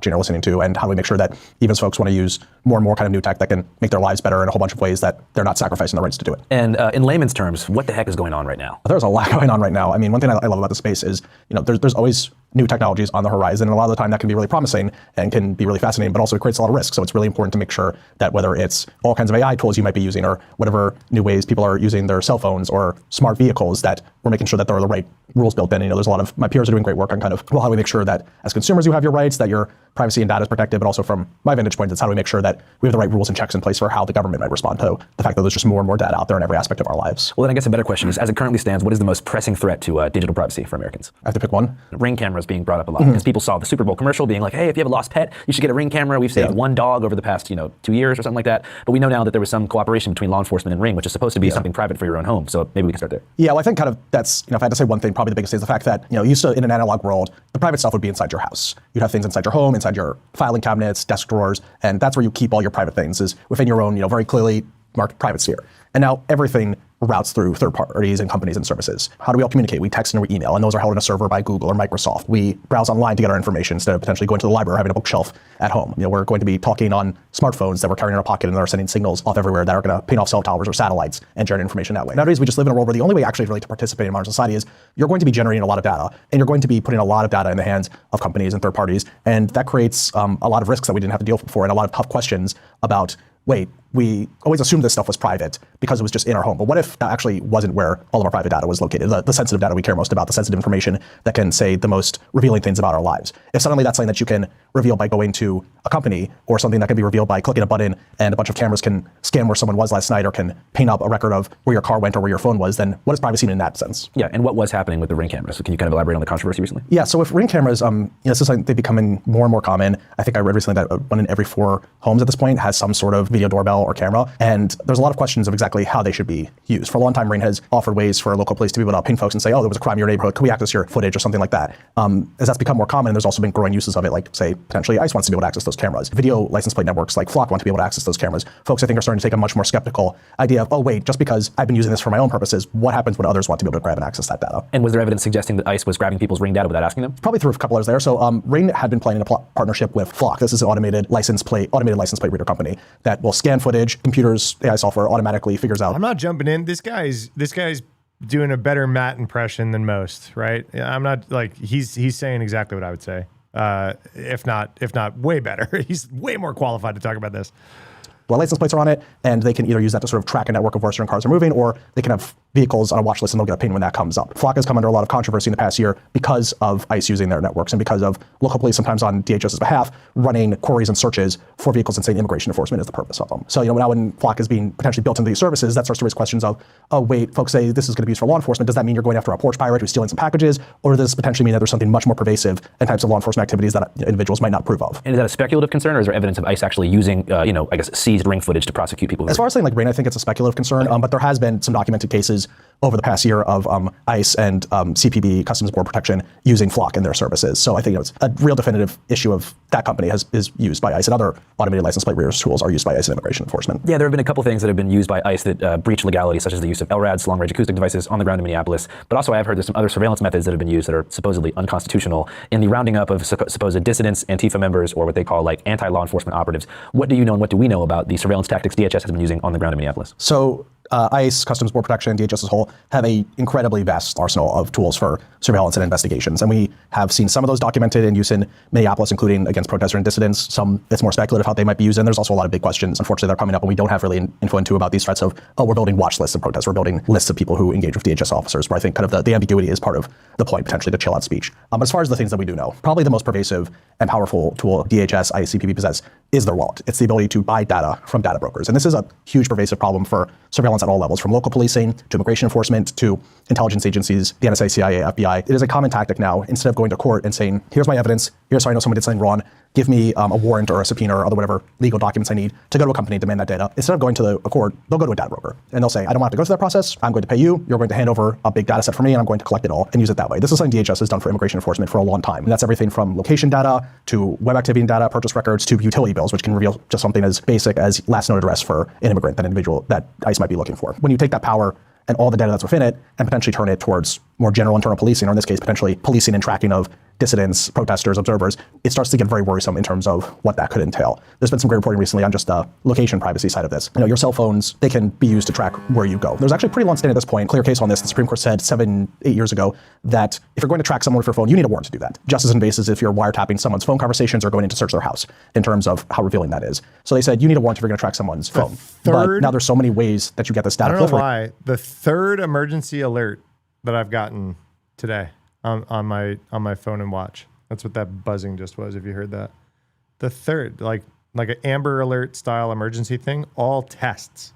Or listening to, and how do we make sure that even as folks want to use more and more kind of new tech that can make their lives better in a whole bunch of ways, that they're not sacrificing their rights to do it. And in layman's terms, what the heck is going on right now? There's a lot going on right now. I mean, one thing I love about the space is, there's always new technologies on the horizon, and a lot of the time that can be really promising and can be really fascinating, but also it creates a lot of risk. So it's really important to make sure that whether it's all kinds of AI tools you might be using, or whatever new ways people are using their cell phones or smart vehicles, that we're making sure that there are the right rules built in. There's a lot of my peers are doing great work on kind of, well, how do we make sure that as consumers you have your rights, that your privacy and data is protected, but also from my vantage point, it's how do we make sure that we have the right rules and checks in place for how the government might respond to the fact that there's just more and more data out there in every aspect of our lives. Well, then I guess a better question is, as it currently stands, what is the most pressing threat to digital privacy for Americans? I have to pick one. Ring cameras cameras being brought up a lot because people saw the Super Bowl commercial being like, hey, if you have a lost pet, you should get a Ring camera. We've saved one dog over the past 2 years or something like that. But we know now that there was some cooperation between law enforcement and Ring, which is supposed to be something private for your own home. So maybe we can start there. Yeah, well, I think kind of that's, if I had to say one thing, probably the biggest thing is the fact that, used to, in an analog world, the private stuff would be inside your house. You'd have things inside your home, inside your filing cabinets, desk drawers, and that's where you keep all your private things, is within your own, very clearly marked private sphere. And now everything routes through third parties and companies and services. How do we all communicate? We text and we email, and those are held in a server by Google or Microsoft. We browse online to get our information instead of potentially going to the library or having a bookshelf at home. We're going to be talking on smartphones that we're carrying in our pocket and that are sending signals off everywhere that are going to ping off cell towers or satellites and generate information that way. Nowadays, we just live in a world where the only way actually really to participate in modern society is you're going to be generating a lot of data, and you're going to be putting a lot of data in the hands of companies and third parties, and that creates a lot of risks that we didn't have to deal with before, and a lot of tough questions about, wait, we always assumed this stuff was private because it was just in our home. But what if that actually wasn't where all of our private data was located? The sensitive data we care most about, the sensitive information that can say the most revealing things about our lives. If suddenly that's something that you can reveal by going to a company, or something that can be revealed by clicking a button and a bunch of cameras can scan where someone was last night or can paint up a record of where your car went or where your phone was, then what does privacy mean in that sense? Yeah, and what was happening with the Ring cameras? So can you kind of elaborate on the controversy recently? Yeah, so with Ring cameras, this is like they're becoming more and more common. I think I read recently that 1 in every 4 homes at this point has some sort of video doorbell or camera. And there's a lot of questions of exactly how they should be used. For a long time, Ring has offered ways for local police to be able to ping folks and say, oh, there was a crime in your neighborhood, can we access your footage or something like that? As that's become more common, there's also been growing uses of it, like, say, potentially ICE wants to be able to access those cameras. Video license plate networks like Flock want to be able to access those cameras. Folks, I think, are starting to take a much more skeptical idea of, oh, wait, just because I've been using this for my own purposes, what happens when others want to be able to grab and access that data? And was there evidence suggesting that ICE was grabbing people's Ring data without asking them? Probably through a couple others there. So Ring had been planning a partnership with Flock. This is an automated license plate reader company that will scan footage, computers, AI software automatically figures out. I'm not jumping in. This guy's doing a better Matt impression than most, right? I'm not like he's saying exactly what I would say. If not way better. He's way more qualified to talk about this. Well, license plates are on it, and they can either use that to sort of track a network of where certain cars are moving, or they can have vehicles on a watch list and they'll get a ping when that comes up. Flock has come under a lot of controversy in the past year because of ICE using their networks and because of local police, sometimes on DHS's behalf, running queries and searches for vehicles and saying immigration enforcement is the purpose of them. So, now when Flock is being potentially built into these services, that starts to raise questions of, oh, wait, folks say this is going to be used for law enforcement. Does that mean you're going after a porch pirate who's stealing some packages? Or does this potentially mean that there's something much more pervasive and types of law enforcement activities that individuals might not approve of? And is that a speculative concern, or is there evidence of ICE actually using, I guess, seized Ring footage to prosecute people? As far as saying like Ring, I think it's a speculative concern, but there has been some documented cases over the past year of ICE and CPB, Customs Border Protection, using Flock in their services. So I think it's a real definitive issue of that company is used by ICE, and other automated license plate reader tools are used by ICE in immigration enforcement. Yeah, there have been a couple things that have been used by ICE that breach legality, such as the use of LRADs, long-range acoustic devices, on the ground in Minneapolis. But also I have heard there's some other surveillance methods that have been used that are supposedly unconstitutional in the rounding up of supposed dissidents, Antifa members, or what they call like anti-law enforcement operatives. What do you know and what do we know about the surveillance tactics DHS has been using on the ground in Minneapolis? So ICE, Customs Border Protection, DHS as a whole have a incredibly vast arsenal of tools for surveillance and investigations. And we have seen some of those documented in use in Minneapolis, including against protesters and dissidents. Some it's more speculative how they might be used. And there's also a lot of big questions, unfortunately, that are coming up, and we don't have really info into about these threats of, oh, we're building watch lists of protests. We're building lists of people who engage with DHS officers, where I think kind of the ambiguity is part of the point, potentially, to chill out speech. But as far as the things that we do know, probably the most pervasive and powerful tool DHS, ICE, CPB possess is their wallet. It's the ability to buy data from data brokers. And this is a huge pervasive problem for surveillance at all levels, from local policing to immigration enforcement to intelligence agencies, the NSA, CIA, FBI. It is a common tactic now, instead of going to court and saying, here's my evidence, here's how I know someone did something wrong, give me a warrant or a subpoena or other whatever legal documents I need to go to a company and demand that data. Instead of going to a court, they'll go to a data broker and they'll say, I don't want to go through that process. I'm going to pay you. You're going to hand over a big data set for me and I'm going to collect it all and use it that way. This is something DHS has done for immigration enforcement for a long time. And that's everything from location data to web activity data, purchase records, to utility bills, which can reveal just something as basic as last known address for an immigrant, that individual that ICE might be looking for. When you take that power and all the data that's within it and potentially turn it towards more general internal policing, or in this case, potentially policing and tracking of dissidents, protesters, observers, it starts to get very worrisome in terms of what that could entail. There's been some great reporting recently on just the location privacy side of this. Your cell phones, they can be used to track where you go. There's actually a pretty long standing at this point, clear case on this. The Supreme Court said 7-8 years ago that if you're going to track someone with your phone, you need a warrant to do that. Just as invasive as if you're wiretapping someone's phone conversations or going in to search their house, in terms of how revealing that is. So they said you need a warrant if you're going to track someone's phone. But now there's so many ways that you get this data. I don't know why. The third emergency alert that I've gotten today on my phone and watch. That's what that buzzing just was, if you heard that. The third, like an Amber Alert style emergency thing, all tests.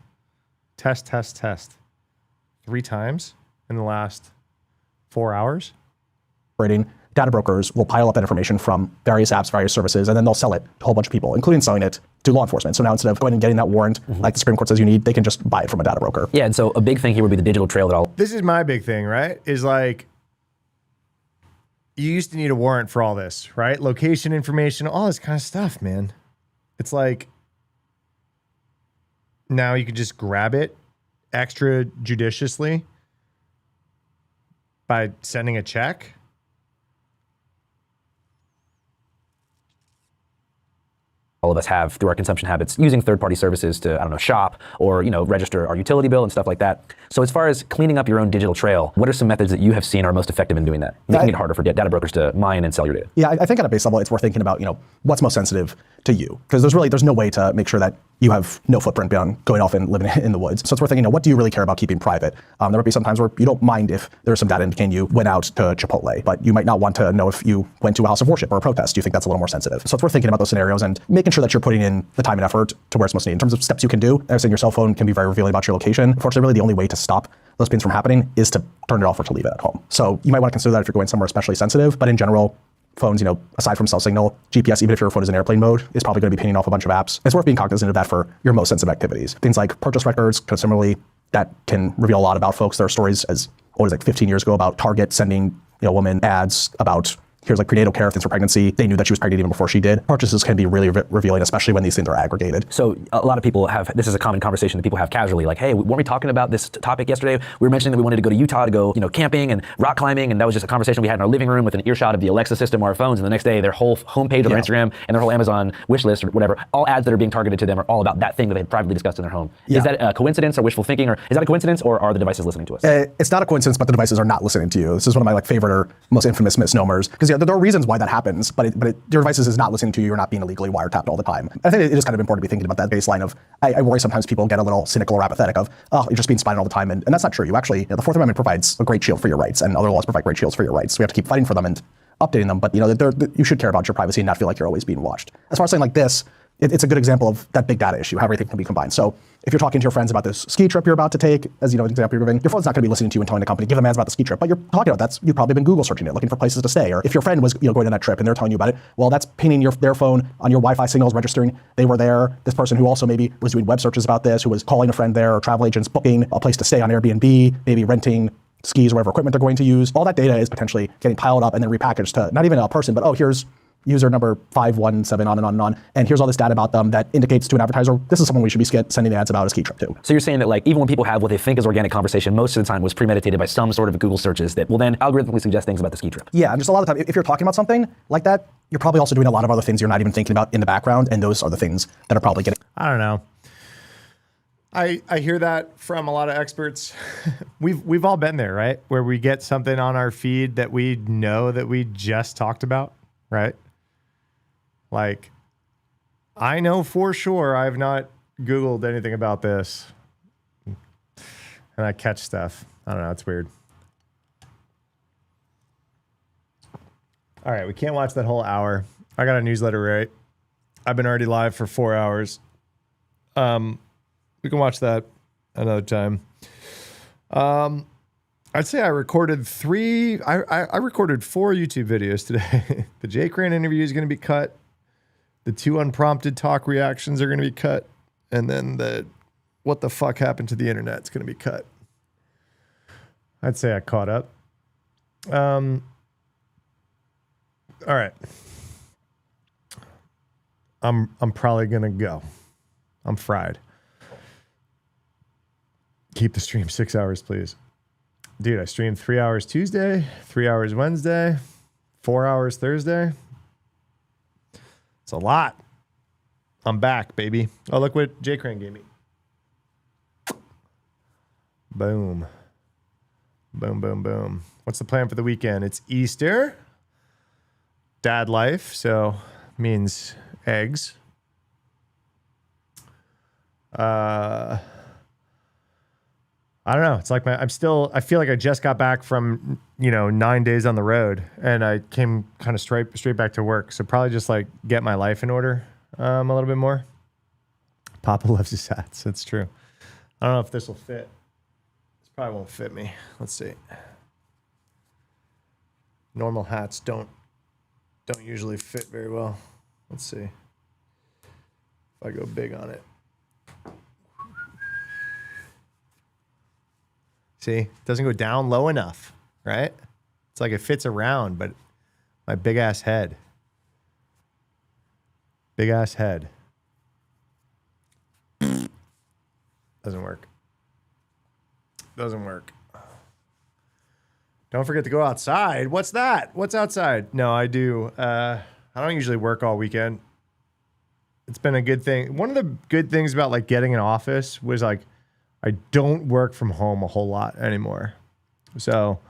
Test. 3 times in the last 4 hours. Data data brokers will pile up that information from various apps, various services, and then they'll sell it to a whole bunch of people, including selling it to law enforcement. So now instead of going and getting that warrant, like the Supreme Court says you need, they can just buy it from a data broker. Yeah, and so a big thing here would be the digital trail that all. This is my big thing, right? Is like, you used to need a warrant for all this, right? Location information, all this kind of stuff, man. It's like, now you can just grab it extra judiciously by sending a check. All of us have through our consumption habits, using third-party services to, I don't know, shop or, register our utility bill and stuff like that. So as far as cleaning up your own digital trail, what are some methods that you have seen are most effective in doing that? Making it harder for data brokers to mine and sell your data. Yeah, I think at a base level, it's worth thinking about, what's most sensitive to you. Because there's no way to make sure that you have no footprint beyond going off and living in the woods. So it's worth thinking, what do you really care about keeping private? There might be some times where you don't mind if there's some data indicating you went out to Chipotle, but you might not want to know if you went to a house of worship or a protest. You think that's a little more sensitive. So it's worth thinking about those scenarios and making sure that you're putting in the time and effort to where it's most needed. In terms of steps you can do, I was saying your cell phone can be very revealing about your location. Unfortunately, really the only way to stop those things from happening is to turn it off or to leave it at home. So you might want to consider that if you're going somewhere especially sensitive, but in general, phones, aside from cell signal, GPS, even if your phone is in airplane mode, is probably going to be pinging off a bunch of apps. It's worth being cognizant of that for your most sensitive activities. Things like purchase records, similarly, that can reveal a lot about folks. There are stories as old as like 15 years ago about Target sending a woman ads about here's like prenatal care, things for pregnancy. They knew that she was pregnant even before she did. Purchases can be really revealing, especially when these things are aggregated. So a lot of people have, this is a common conversation that people have casually, like, hey, weren't we talking about this topic yesterday? We were mentioning that we wanted to go to Utah to go, camping and rock climbing, and that was just a conversation we had in our living room with an earshot of the Alexa system on our phones, and the next day their whole homepage of their Instagram and their whole Amazon wish list or whatever, all ads that are being targeted to them are all about that thing that they privately discussed in their home. Is that a coincidence or wishful thinking, or is that a coincidence, or are the devices listening to us? It's not a coincidence, but the devices are not listening to you. This is one of my favorite or most infamous misnomers, because there are reasons why that happens, but your devices is not listening to you. You're not being illegally wiretapped all the time. I think it is kind of important to be thinking about that baseline of, I worry sometimes people get a little cynical or apathetic of, oh, you're just being spied on all the time. And that's not true. You actually, the Fourth Amendment provides a great shield for your rights, and other laws provide great shields for your rights. So we have to keep fighting for them and updating them. But you should care about your privacy and not feel like you're always being watched. As far as saying like this, it's a good example of that big data issue, how everything can be combined. So if you're talking to your friends about this ski trip you're about to take, as an example you're giving, your phone's not going to be listening to you and telling the company, give them ads about the ski trip, but you're talking about that. You've probably been Google searching it, looking for places to stay. Or if your friend was going on that trip and they're telling you about it, well, that's pinging their phone on your Wi-Fi signals, registering they were there. This person who also maybe was doing web searches about this, who was calling a friend there, or travel agents booking a place to stay on Airbnb, maybe renting skis or whatever equipment they're going to use. All that data is potentially getting piled up and then repackaged to not even a person, but here's user number 517, on and on and on. And here's all this data about them that indicates to an advertiser, this is someone we should be sending ads about a ski trip to. So you're saying that even when people have what they think is organic conversation, most of the time was premeditated by some sort of Google searches that will then algorithmically suggest things about the ski trip. Yeah, and just a lot of the time, if you're talking about something like that, you're probably also doing a lot of other things you're not even thinking about in the background, and those are the things that are probably getting... I don't know. I hear that from a lot of experts. We've all been there, right? Where we get something on our feed that we know that we just talked about, right? Like, I know for sure I've not Googled anything about this. And I catch stuff. I don't know. It's weird. All right. We can't watch that whole hour. I got a newsletter, right? I've been already live for 4 hours. We can watch that another time. I'd say I recorded I recorded 4 YouTube videos today. The Jay Cran interview is going to be cut. The 2 unprompted talk reactions are going to be cut. And then the what the fuck happened to the internet is going to be cut. I'd say I caught up. All right. I'm probably going to go. I'm fried. Keep the stream 6 hours, please. Dude, I streamed 3 hours Tuesday, 3 hours Wednesday, 4 hours Thursday. It's a lot. I'm back, baby. Oh, look what Jay Crane gave me. Boom. Boom, boom, boom. What's the plan for the weekend? It's Easter. Dad life, so means eggs. I don't know. It's like I feel like I just got back from, 9 days on the road, and I came kind of straight back to work. So probably just get my life in order a little bit more. Papa loves his hats. That's true. I don't know if this will fit. This probably won't fit me. Let's see. Normal hats don't usually fit very well. Let's see if I go big on it. See, it doesn't go down low enough, right? It's like it fits around, but my big ass head. Big ass head. Doesn't work. Doesn't work. Don't forget to go outside. What's that? What's outside? No, I do. I don't usually work all weekend. It's been a good thing. One of the good things about like getting an office was like I don't work from home a whole lot anymore. So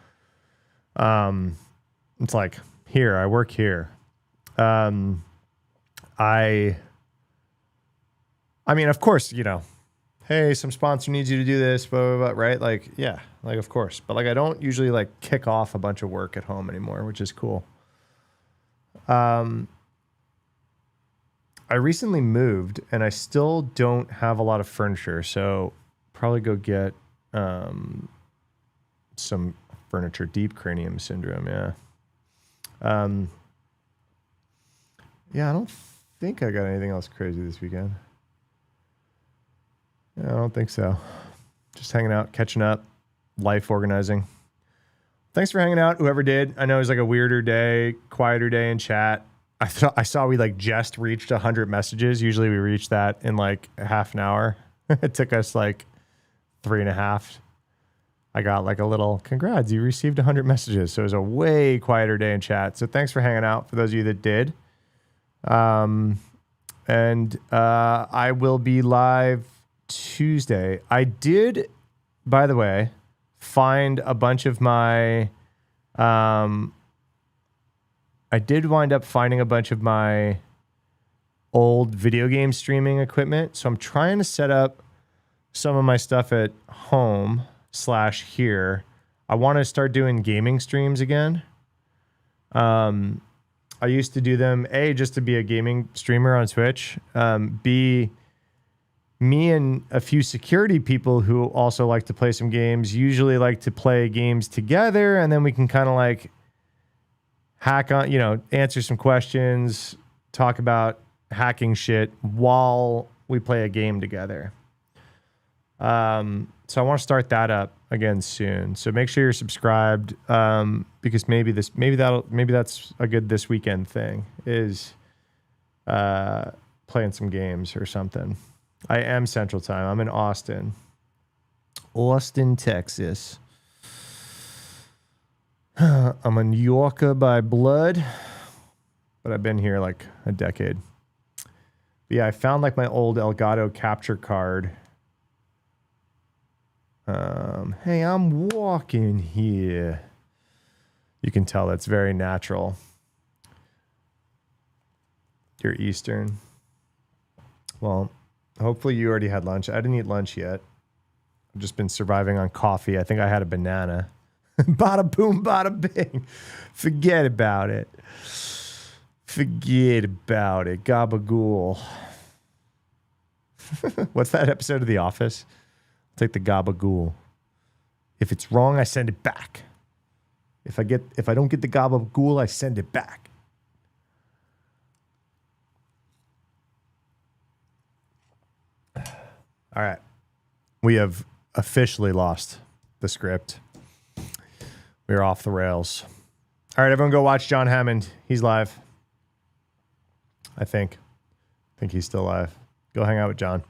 it's like here, I work here. I mean, of course, you know, hey, some sponsor needs you to do this, blah, blah, blah, right? Like, yeah, like, of course. But, like, I don't usually, like, kick off a bunch of work at home anymore, which is cool. I recently moved, and I still don't have a lot of furniture, so probably go get some furniture. Deep cranium syndrome, yeah. Yeah, I don't think I got anything else crazy this weekend. Yeah, I don't think so. Just hanging out, catching up, life organizing. Thanks for hanging out, whoever did. I know it was like a weirder day, quieter day in chat. I saw we like just reached 100 messages. Usually we reach that in like a half an hour. It took us like 3.5. I got like a little congrats, you received 100 messages. So it was a way quieter day in chat. So thanks for hanging out for those of you that did. And I will be live Tuesday. I did, by the way, find a bunch of my I did wind up finding a bunch of my old video game streaming equipment. So I'm trying to set up some of my stuff at home / here. I want to start doing gaming streams again. I used to do them, A, just to be a gaming streamer on Twitch. B, me and a few security people who also like to play some games usually like to play games together, and then we can kind of like hack on, you know, answer some questions, talk about hacking shit while we play a game together. So I want to start that up again soon. So make sure you're subscribed, because maybe that's a good this weekend thing is playing some games or something. I am Central Time. I'm in Austin, Texas. I'm a New Yorker by blood, but I've been here like a decade. But yeah, I found like my old Elgato capture card. Hey, I'm walking here. You can tell that's very natural. You're Eastern. Well, hopefully you already had lunch. I didn't eat lunch yet. I've just been surviving on coffee. I think I had a banana. Bada boom, bada bing. Forget about it. Forget about it. Gabagool. What's that episode of The Office? I'll take the gabagool. If it's wrong, I send it back. If I don't get the gabagool, I send it back. All right. We have officially lost the script. We're off the rails. All right, everyone go watch John Hammond. He's live. I think he's still live. Go hang out with John.